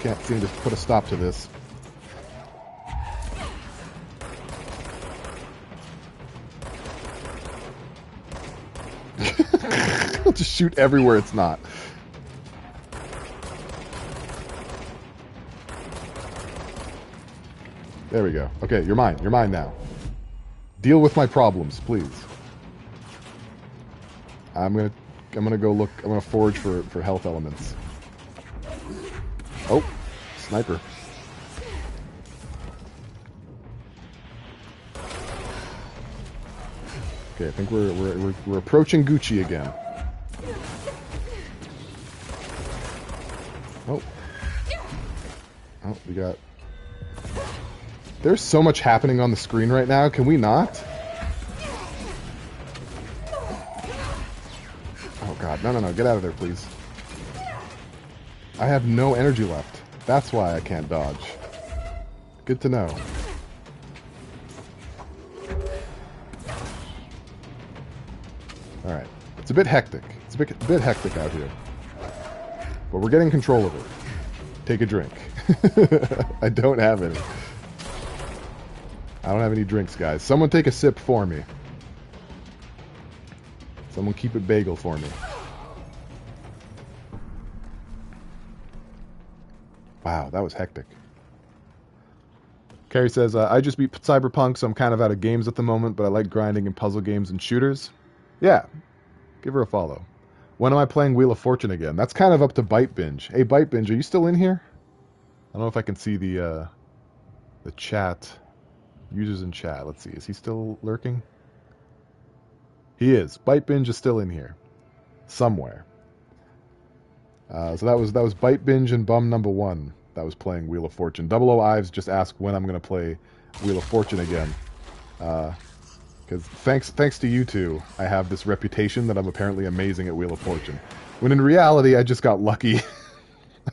Speaker 1: Can't seem to put a stop to this. Just shoot everywhere it's not. There we go. Okay, you're mine. You're mine now. Deal with my problems, please. I'm gonna go look. I'm gonna forage for health elements. Oh, sniper. Okay, I think we're approaching Gucci again. Oh. Oh, we got... There's so much happening on the screen right now. Can we not? Oh god, no, no, no. Get out of there, please. I have no energy left. That's why I can't dodge. Good to know. Alright. It's a bit hectic. It's a bit hectic out here. But we're getting control of it. Take a drink. I don't have any. I don't have any drinks, guys. Someone take a sip for me. Someone keep it bagel for me. Wow, that was hectic. Carrie says, I just beat Cyberpunk, so I'm kind of out of games at the moment, but I like grinding in puzzle games and shooters. Yeah, give her a follow. When am I playing Wheel of Fortune again? That's kind of up to Bite Binge. Hey, Bite Binge, are you still in here? I don't know if I can see the chat. Users in chat. Let's see. Is he still lurking? He is. Bite Binge is still in here. Somewhere. So that was Bite Binge and Bum number 1 that was playing Wheel of Fortune. 00 Ives just asked when I'm going to play Wheel of Fortune again. Because thanks to you two, I have this reputation that I'm apparently amazing at Wheel of Fortune. When in reality, I just got lucky.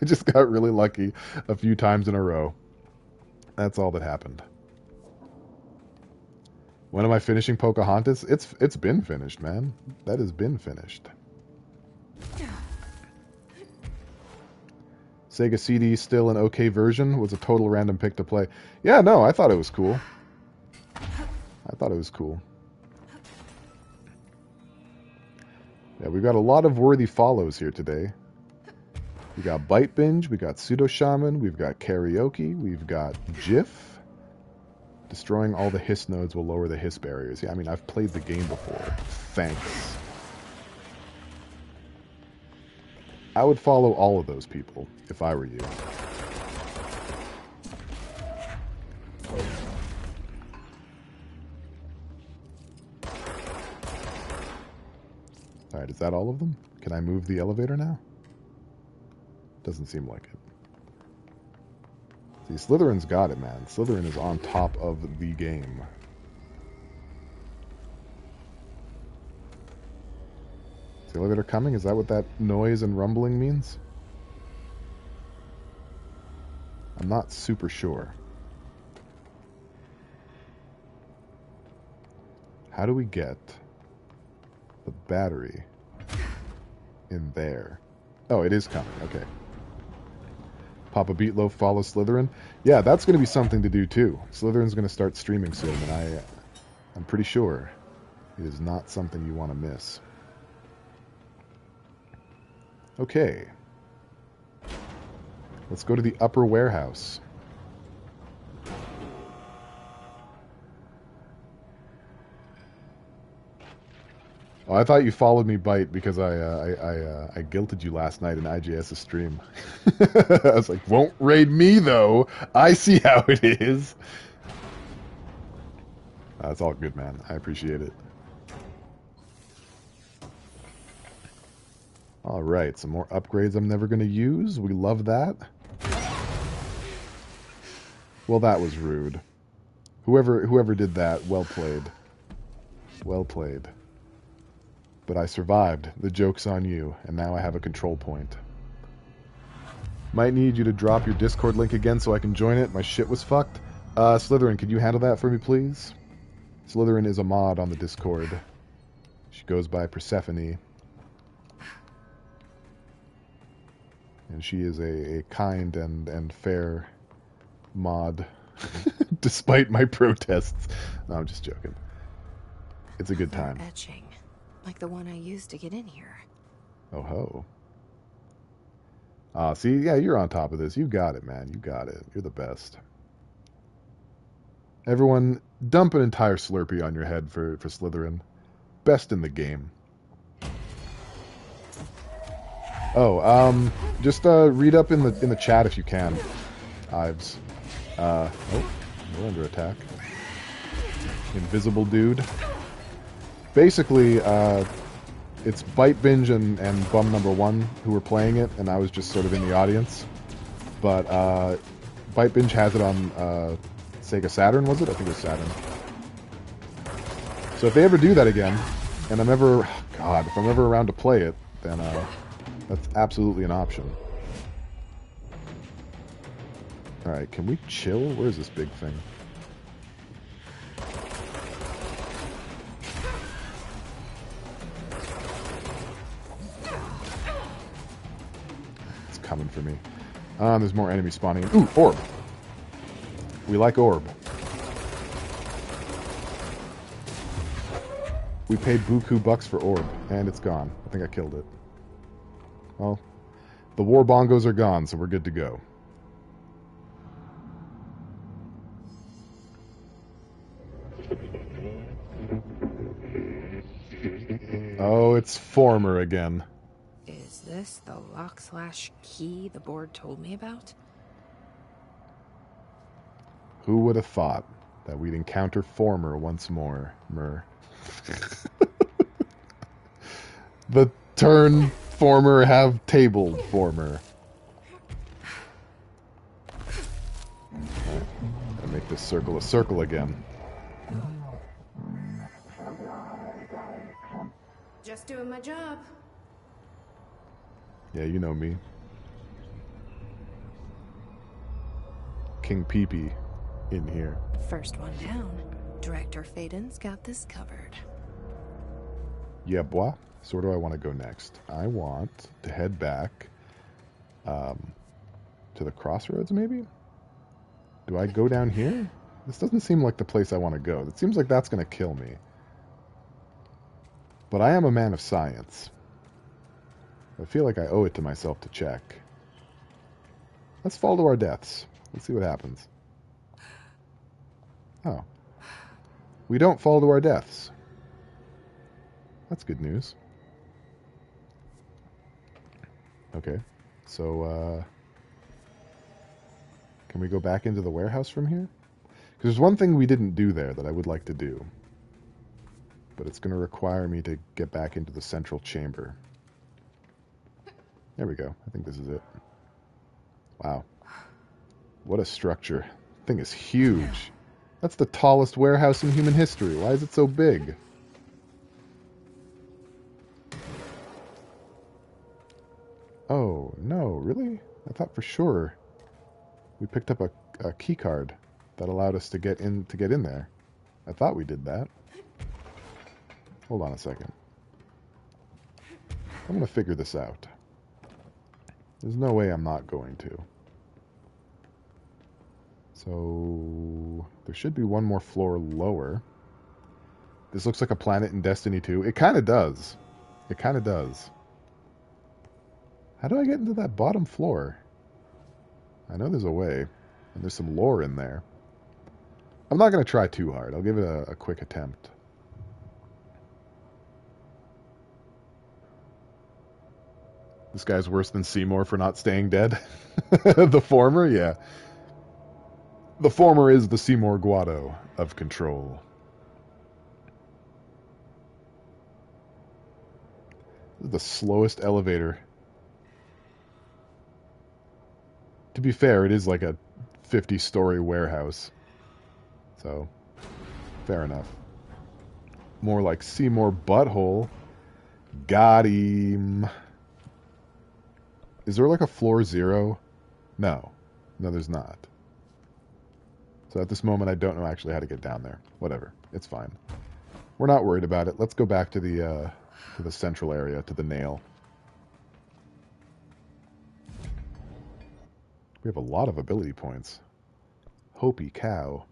Speaker 1: I just got really lucky a few times in a row. That's all that happened. When am I finishing Pocahontas? It's been finished, man. That has been finished. Sega CD still an okay version? Was a total random pick to play. Yeah, no, I thought it was cool. I thought it was cool. Yeah, we've got a lot of worthy follows here today. We got Bite Binge, we got Pseudo Shaman, we've got Karaoke, we've got GIF. Destroying all the hiss nodes will lower the hiss barriers. Yeah, I mean, I've played the game before. Thanks. I would follow all of those people if I were you. Alright, is that all of them? Can I move the elevator now? Doesn't seem like it. See, Slytherin's got it, man. Slytherin is on top of the game. Is the elevator coming? Is that what that noise and rumbling means? I'm not super sure. How do we get the battery in there? Oh, it is coming. Okay. Papa Beatloaf follows Slytherin. Yeah, that's going to be something to do too. Slytherin's going to start streaming soon, and I'm pretty sure it is not something you want to miss. Okay. Let's go to the upper warehouse. Oh, I thought you followed me, Bite, because I guilted you last night in IGS's stream. I was like, won't raid me, though. I see how it is. That's all good, man. I appreciate it. All right, some more upgrades I'm never going to use. We love that. Well, that was rude. Whoever did that, well played. Well played. But I survived. The joke's on you, and now I have a control point. Might need you to drop your Discord link again so I can join it. My shit was fucked. Slytherin, could you handle that for me, please? Slytherin is a mod on the Discord. She goes by Persephone. And she is a kind and fair mod, despite my protests. No, I'm just joking. It's a good time.
Speaker 2: Etching, like the one I used to get in here.
Speaker 1: Oh ho. See, yeah, you're on top of this. You got it, man. You got it. You're the best. Everyone, dump an entire Slurpee on your head for Slytherin. Best in the game. Oh, just read up in the chat if you can, Ives. Oh, we're under attack. Invisible dude. Basically, it's Bite Binge and Bum Number 1 who were playing it, and I was just sort of in the audience. But Bite Binge has it on Sega Saturn, was it? I think it was Saturn. So if they ever do that again, and I'm ever, God, if I'm ever around to play it, then that's absolutely an option. Alright, can we chill? Where's this big thing? It's coming for me. There's more enemies spawning. Ooh, orb! We like orb. We paid buku bucks for orb, and it's gone. I think I killed it. Well, the war bongos are gone, so we're good to go. Oh, it's Former again.
Speaker 2: Is this the lock/key the board told me about?
Speaker 1: Who would have thought that we'd encounter Former once more, Mer? The turn Former have tabled Former. Right. Gotta make this circle a circle again.
Speaker 2: Just doing my job.
Speaker 1: Yeah, you know me. King Peepee in here.
Speaker 2: First one down. Director Faden's got this covered.
Speaker 1: Yeah, boy. So where do I want to go next? I want to head back to the crossroads, maybe? Do I go down here? This doesn't seem like the place I want to go. It seems like that's going to kill me. But I am a man of science. I feel like I owe it to myself to check. Let's fall to our deaths. Let's see what happens. Oh. We don't fall to our deaths. That's good news. Okay. So, can we go back into the warehouse from here? Because there's one thing we didn't do there that I would like to do. But it's going to require me to get back into the central chamber. There we go. I think this is it. Wow. What a structure. Thing is huge. That's the tallest warehouse in human history. Why is it so big? Oh, no, really? I thought for sure we picked up a key card that allowed us to get in there. I thought we did that. Hold on a second. I'm going to figure this out. There's no way I'm not going to. So there should be one more floor lower. This looks like a planet in Destiny 2. It kind of does. It kind of does. How do I get into that bottom floor? I know there's a way, and there's some lore in there. I'm not going to try too hard. I'll give it a quick attempt. This guy's worse than Seymour for not staying dead. The former, yeah. The former is the Seymour Guado of Control. This is the slowest elevator. To be fair, it is like a 50-story warehouse. So, fair enough. More like Seymour Butthole. Got him. Is there like a floor 0? No. No, there's not. So at this moment, I don't know actually how to get down there. Whatever. It's fine. We're not worried about it. Let's go back to the central area, to the nail. We have a lot of ability points. Hopi cow.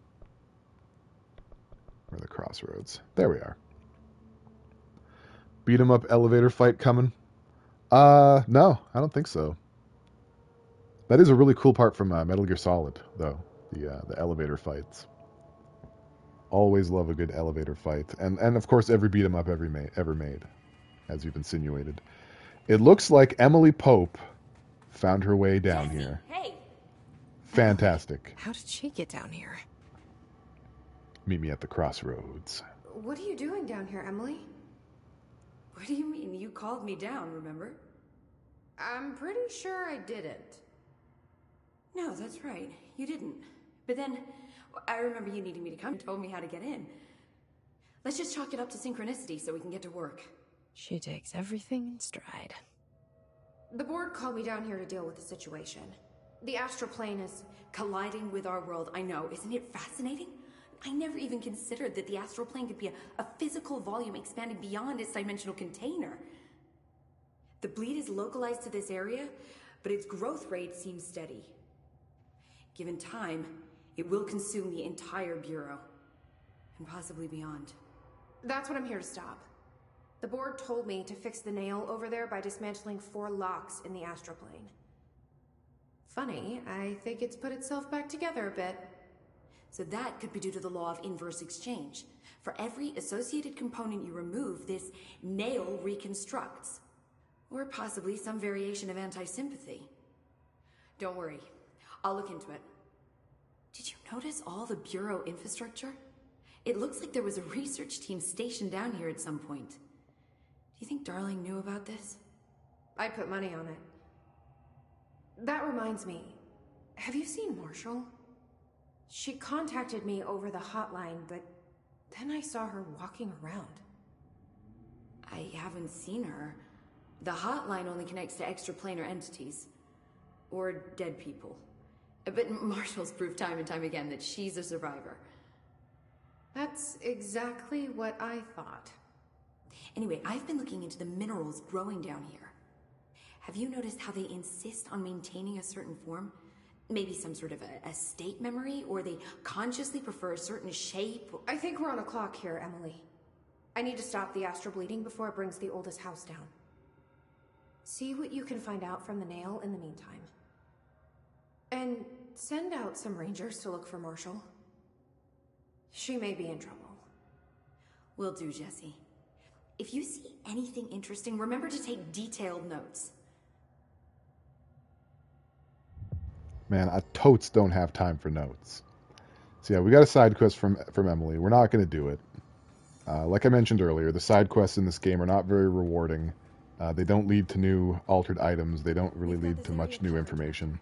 Speaker 1: Where are the crossroads? There we are. Beat 'em up elevator fight coming? No, I don't think so. That is a really cool part from Metal Gear Solid, though. The elevator fights. Always love a good elevator fight. And of course, every beat 'em up ever made, as you've insinuated. It looks like Emily Pope found her way down here.
Speaker 2: Hey!
Speaker 1: Fantastic.
Speaker 2: How did she get down here?
Speaker 1: Meet me at the crossroads.
Speaker 6: What are you doing down here, Emily?
Speaker 16: What do you mean? You called me down, remember?
Speaker 6: I'm pretty sure I didn't.
Speaker 16: No, that's right. You didn't. But then, I remember you needing me to come and told me how to get in. Let's just chalk it up to synchronicity so we can get to work.
Speaker 2: She takes everything in stride.
Speaker 6: The board called me down here to deal with the situation. The astral plane is
Speaker 16: colliding with our world. I know. Isn't it fascinating? I never even considered that the astral plane could be a physical volume expanding beyond its dimensional container. The bleed is localized to this area, but its growth rate seems steady. Given time, it will consume the entire Bureau, and possibly beyond.
Speaker 6: That's what I'm here to stop. The board told me to fix the nail over there by dismantling 4 locks in the astral plane. Funny, I think it's put itself back together a bit.
Speaker 16: So that could be due to the law of inverse exchange. For every associated component you remove, this nail reconstructs. Or possibly some variation of anti-sympathy. Don't worry, I'll look into it. Did you notice all the Bureau infrastructure? It looks like there was a research team stationed down here at some point. Do you think Darling knew about this?
Speaker 6: I put money on it. That reminds me, have you seen Marshall? She contacted me over the hotline, but then I saw her walking around.
Speaker 16: I haven't seen her. The hotline only connects to extraplanar entities. Or dead people. But Marshall's proved time and time again that she's a survivor.
Speaker 6: That's exactly what I thought.
Speaker 16: Anyway, I've been looking into the minerals growing down here. Have you noticed how they insist on maintaining a certain form? Maybe some sort of a state memory, or they consciously prefer a certain shape?
Speaker 6: I think we're on a clock here, Emily. I need to stop the astral bleeding before it brings the oldest house down. See what you can find out from the nail in the meantime. And send out some rangers to look for Marshall. She may be in trouble.
Speaker 16: Will do, Jesse. If you see anything interesting, remember to take detailed notes.
Speaker 1: Man, I totes don't have time for notes. So yeah, we got a side quest from Emily. We're not going to do it. Like I mentioned earlier, the side quests in this game are not very rewarding. They don't lead to new altered items. They don't really lead to much new information.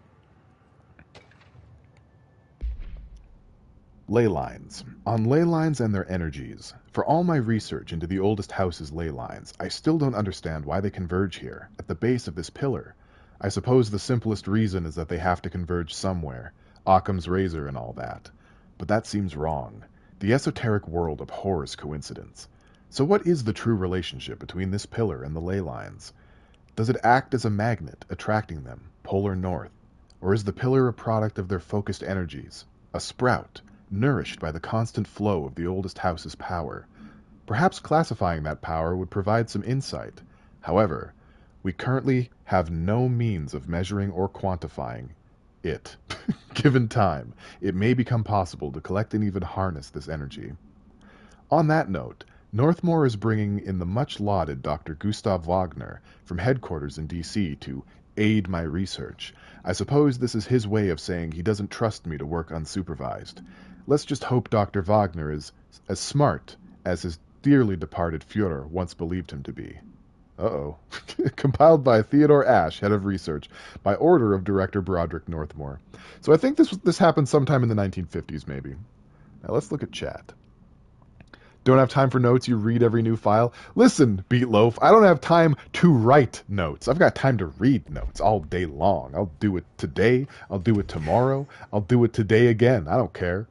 Speaker 1: Ley lines. On ley lines and their energies. For all my research into the oldest house's ley lines, I still don't understand why they converge here, at the base of this pillar. I suppose the simplest reason is that they have to converge somewhere, Occam's razor and all that. But that seems wrong. The esoteric world abhors coincidence. So what is the true relationship between this pillar and the ley lines? Does it act as a magnet, attracting them, polar north? Or is the pillar a product of their focused energies, a sprout, nourished by the constant flow of the oldest house's power? Perhaps classifying that power would provide some insight. However, we currently have no means of measuring or quantifying it. Given time, it may become possible to collect and even harness this energy. On that note, Northmore is bringing in the much-lauded Dr. Gustav Wagner from headquarters in D.C. to aid my research. I suppose this is his way of saying he doesn't trust me to work unsupervised. Let's just hope Dr. Wagner is as smart as his dearly departed Führer once believed him to be. Uh-oh. Compiled by Theodore Ashe, head of research, by order of director Broderick Northmore. So I think this happened sometime in the 1950s, maybe. Now let's look at chat. Don't have time for notes, you read every new file. Listen, Beatloaf, I don't have time to write notes. I've got time to read notes all day long. I'll do it today, I'll do it tomorrow, I'll do it today again. I don't care.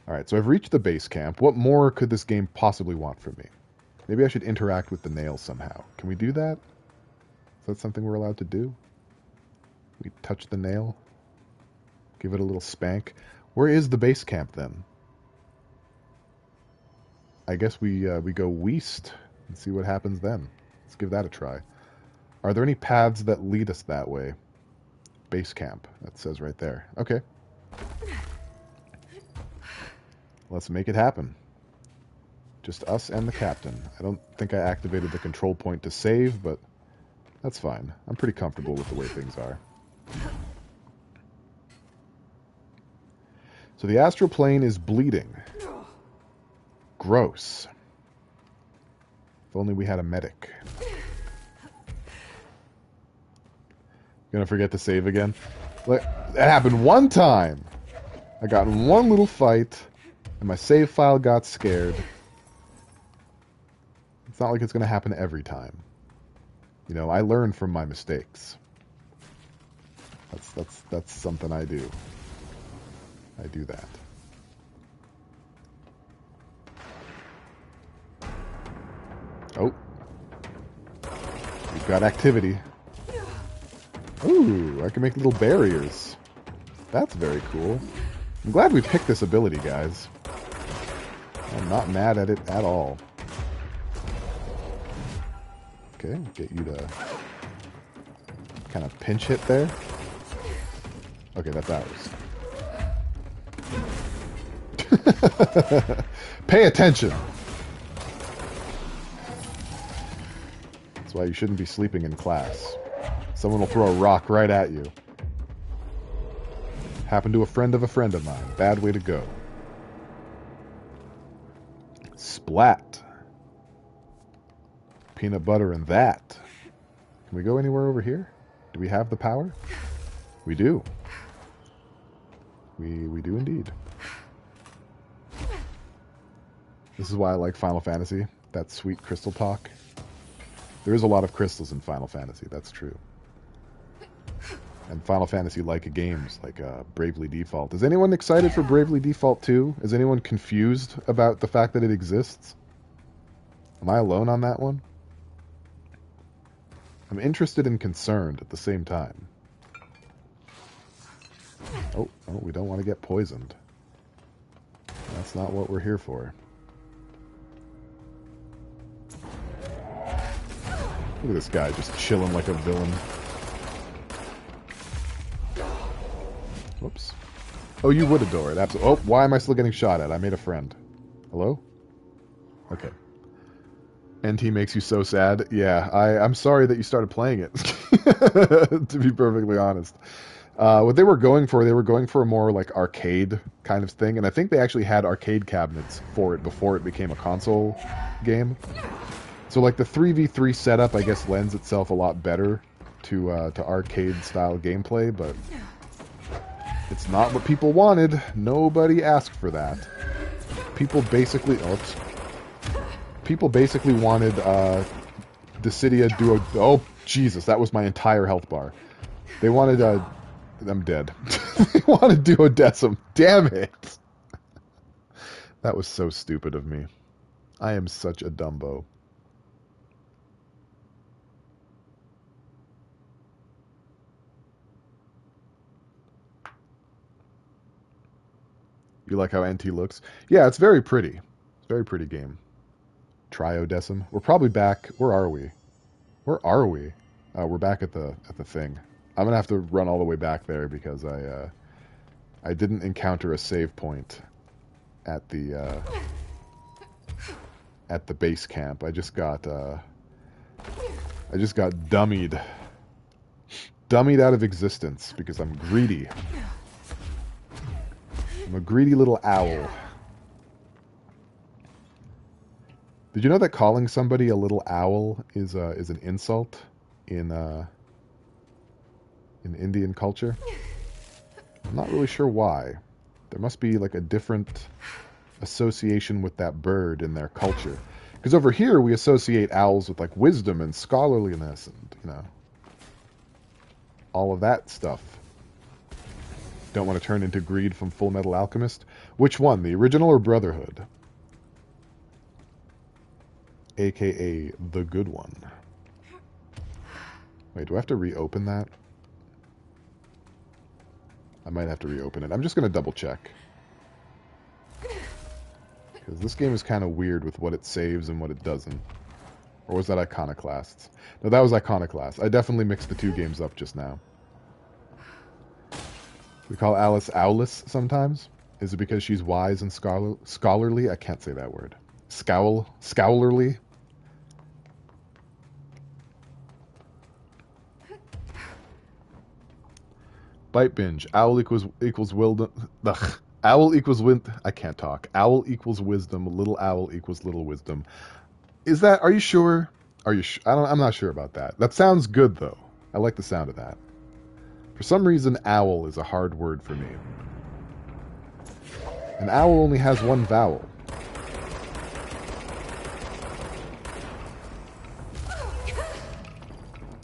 Speaker 1: Alright, so I've reached the base camp. What more could this game possibly want from me? Maybe I should interact with the nail somehow. Can we do that? Is that something we're allowed to do? We touch the nail? Give it a little spank? Where is the base camp then? I guess we go west and see what happens then. Let's give that a try. Are there any paths that lead us that way? Base camp. That says right there. Okay. Let's make it happen. Just us and the captain. I don't think I activated the control point to save, but that's fine. I'm pretty comfortable with the way things are. So the astral plane is bleeding. Gross. If only we had a medic. Gonna forget to save again? That happened one time! I got in one little fight, and my save file got scared. It's not like it's gonna happen every time. You know, I learn from my mistakes. That's something I do. I do that. Oh. We've got activity. Ooh, I can make little barriers. That's very cool. I'm glad we picked this ability, guys. I'm not mad at it at all. Okay, get you to kind of pinch hit there. Okay, that's ours. Pay attention! That's why you shouldn't be sleeping in class. Someone will throw a rock right at you. Happened to a friend of mine. Bad way to go. Splat. Peanut butter and that. Can we go anywhere over here? Do we have the power? We do. We do indeed. This is why I like Final Fantasy. That sweet crystal talk. There is a lot of crystals in Final Fantasy, that's true. And Final Fantasy-like games, like Bravely Default. Is anyone excited for Bravely Default 2? Is anyone confused about the fact that it exists? Am I alone on that one? I'm interested and concerned at the same time. Oh, we don't want to get poisoned. That's not what we're here for. Look at this guy just chilling like a villain. Whoops. Oh, you would adore it. Absolutely. Oh, why am I still getting shot at? I made a friend. Hello? Okay. NT makes you so sad. Yeah, I'm sorry that you started playing it. To be perfectly honest. What they were going for a more like arcade kind of thing, and I think they actually had arcade cabinets for it before it became a console game. So like the 3v3 setup, I guess, lends itself a lot better to arcade-style gameplay, but it's not what people wanted. Nobody asked for that. People basically wanted Dissidia Duo... Oh, Jesus, that was my entire health bar. They wanted... I'm dead. They wanted Duodecim. Damn it! That was so stupid of me. I am such a dumbo. You like how NT looks? Yeah, it's very pretty. It's a very pretty game. Triodecim. We're probably back. Where are we? Where are we? We're back at the thing. I'm gonna have to run all the way back there because I didn't encounter a save point at the base camp. I just got dummied out of existence because I'm greedy. I'm a greedy little owl. Did you know that calling somebody a little owl is an insult in Indian culture? I'm not really sure why. There must be like a different association with that bird in their culture. Because over here we associate owls with like wisdom and scholarliness and, you know, all of that stuff. Don't want to turn into Greed from Full Metal Alchemist? Which one, the original or Brotherhood? AKA the good one. Wait, do I have to reopen that? I might have to reopen it. I'm just going to double check. Because this game is kind of weird with what it saves and what it doesn't. Or was that Iconoclasts? No, that was Iconoclast. I definitely mixed the two games up just now. We call Alice Owless sometimes. Is it because she's wise and scholarly? I can't say that word. Scholarly? Bite binge. Owl equals wisdom. Owl equals I can't talk. Owl equals wisdom. Little owl equals little wisdom. Is that? Are you sure? Are you? I'm not sure about that. That sounds good though. I like the sound of that. For some reason, owl is a hard word for me. An owl only has one vowel.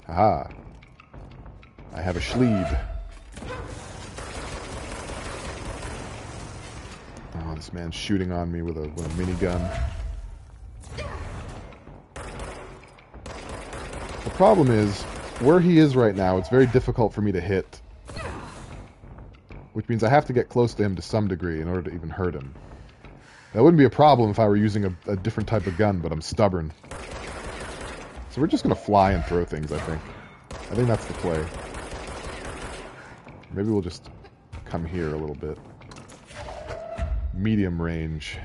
Speaker 1: Haha. I have a Schleed. Oh, this man's shooting on me with a minigun. The problem is, where he is right now, it's very difficult for me to hit. Which means I have to get close to him to some degree in order to even hurt him. That wouldn't be a problem if I were using a different type of gun, but I'm stubborn. So we're just going to fly and throw things, I think. I think that's the play. Maybe we'll just come here a little bit. Medium range.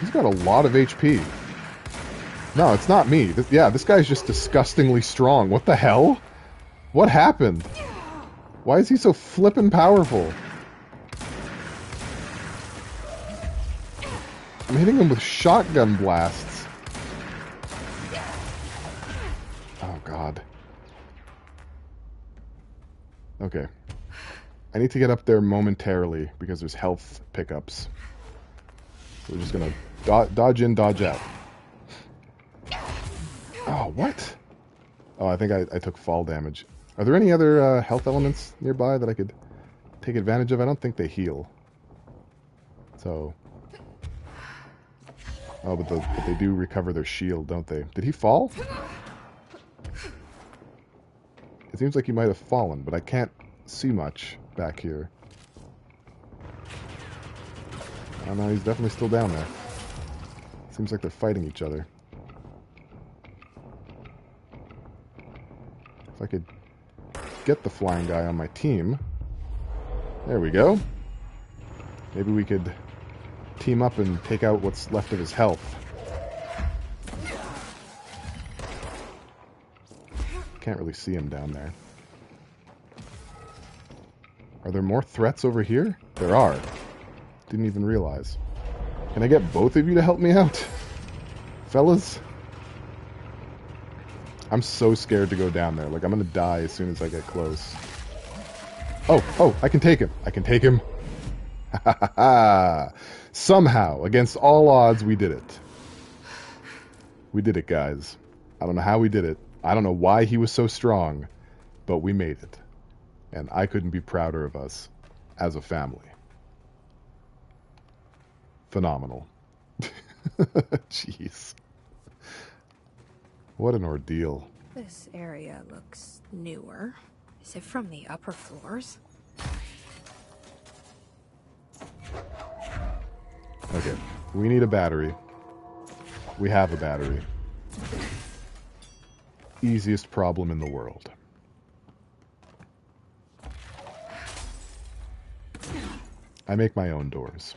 Speaker 1: He's got a lot of HP. No, it's not me. This guy's just disgustingly strong. What the hell? What happened? Why is he so flippin' powerful? I'm hitting him with shotgun blasts. Oh, God. Okay. I need to get up there momentarily because there's health pickups. So we're just gonna dodge in, dodge out. Oh, what? Oh, I think I took fall damage. Are there any other health elements nearby that I could take advantage of? I don't think they heal. So... Oh, but they do recover their shield, don't they? Did he fall? It seems like he might have fallen, but I can't see much back here. Oh no, he's definitely still down there. Seems like they're fighting each other. If I could get the flying guy on my team. There we go. Maybe we could team up and take out what's left of his health. Can't really see him down there. Are there more threats over here? There are. Didn't even realize. Can I get both of you to help me out? Fellas? I'm so scared to go down there. Like, I'm gonna die as soon as I get close. Oh, I can take him. I can take him. Ha ha ha. Somehow, against all odds, we did it. We did it, guys. I don't know how we did it. I don't know why he was so strong, but we made it. And I couldn't be prouder of us as a family. Phenomenal. Jeez. What an ordeal.
Speaker 2: This area looks newer. Is it from the upper floors?
Speaker 1: Okay, we need a battery. We have a battery. Easiest problem in the world. I make my own doors.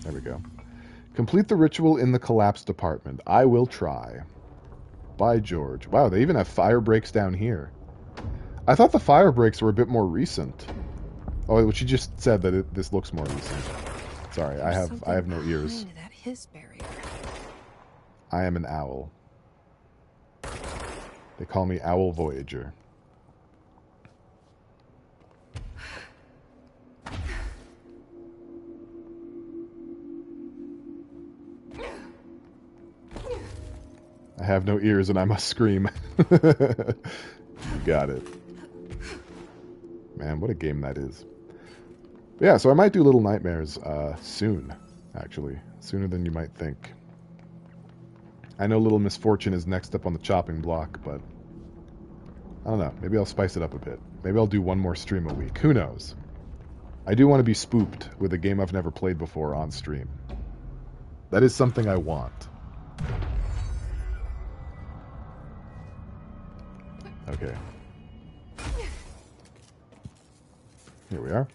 Speaker 1: There we go. Complete the ritual in the collapsed apartment. I will try. By George. Wow, they even have fire breaks down here. I thought the fire breaks were a bit more recent. Oh, she just said that this looks more recent. Sorry, I have no ears.
Speaker 2: That this barrier?
Speaker 1: I am an owl. They call me Owl Voyager. I have no ears and I must scream. You got it. Man, what a game that is. But yeah, so I might do Little Nightmares soon, actually. Sooner than you might think. I know Little Misfortune is next up on the chopping block, but I don't know. Maybe I'll spice it up a bit. Maybe I'll do one more stream a week. Who knows? I do want to be spooked with a game I've never played before on stream. That is something I want. Okay. Here we are.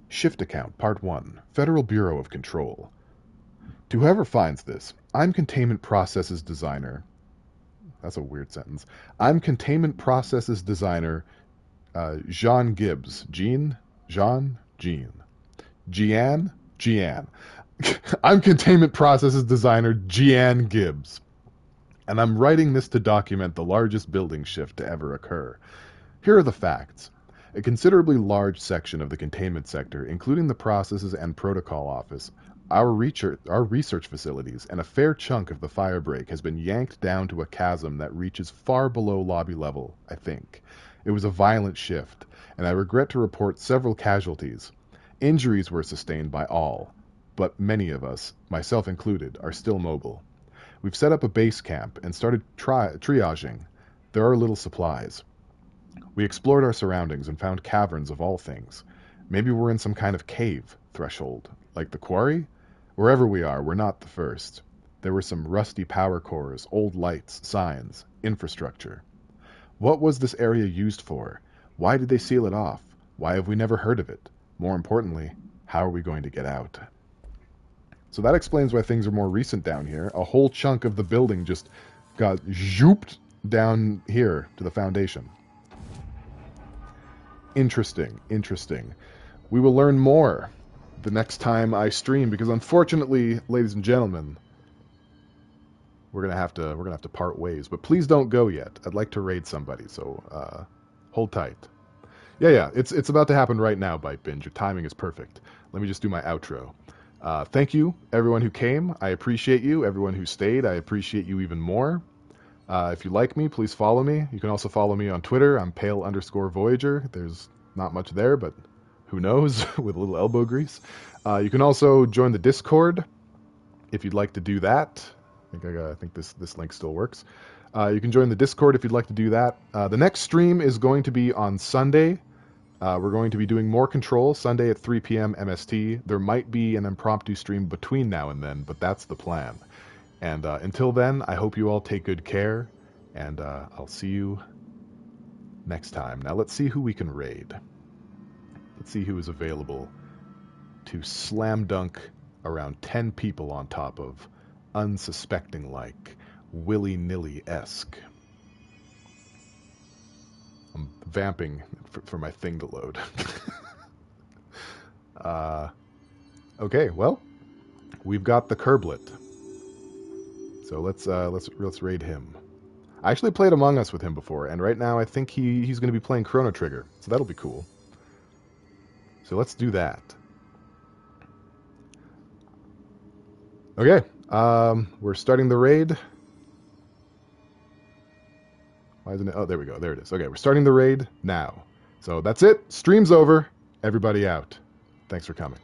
Speaker 1: Shift Account, Part 1. Federal Bureau of Control. To whoever finds this, I'm Containment Processes Designer. That's a weird sentence. I'm Containment Processes Designer Jean Gibbs. Jean? Jean? Jean. Jean? Jean. I'm Containment Processes Designer Jean Gibbs. And I'm writing this to document the largest building shift to ever occur. Here are the facts. A considerably large section of the containment sector, including the processes and protocol office, our research facilities, and a fair chunk of the fire break has been yanked down to a chasm that reaches far below lobby level, I think. It was a violent shift, and I regret to report several casualties. Injuries were sustained by all, but many of us, myself included, are still mobile. We've set up a base camp and started triaging. There are little supplies. We explored our surroundings and found caverns of all things. Maybe we're in some kind of cave threshold, like the quarry? Wherever we are, we're not the first. There were some rusty power cores, old lights, signs, infrastructure. What was this area used for? Why did they seal it off? Why have we never heard of it? More importantly, how are we going to get out? So that explains why things are more recent down here. A whole chunk of the building just got zooped down here to the Foundation. Interesting, interesting. We will learn more the next time I stream, because unfortunately, ladies and gentlemen, we're gonna have to part ways. But please don't go yet. I'd like to raid somebody, so hold tight. Yeah, it's about to happen right now, Bite Binge. Your timing is perfect. Let me just do my outro. Thank you, everyone who came. I appreciate you. Everyone who stayed, I appreciate you even more. If you like me, please follow me. You can also follow me on Twitter. I'm pale_Voyager. There's not much there, but who knows, with a little elbow grease. You can also join the Discord if you'd like to do that. I think this link still works. You can join the Discord if you'd like to do that. The next stream is going to be on Sunday. We're going to be doing more Control, Sunday at 3 p.m. MST. There might be an impromptu stream between now and then, but that's the plan. And until then, I hope you all take good care, and I'll see you next time. Now let's see who we can raid. Let's see who is available to slam dunk around 10 people on top of, unsuspecting-like, willy-nilly-esque. I'm vamping for my thing to load. Okay, well, we've got the Curblet. So let's raid him. I actually played Among Us with him before, and right now I think he's going to be playing Chrono Trigger, so that'll be cool. So let's do that. Okay, we're starting the raid. Why isn't it? Oh, there we go. There it is. Okay, we're starting the raid now. So that's it. Stream's over. Everybody out. Thanks for coming.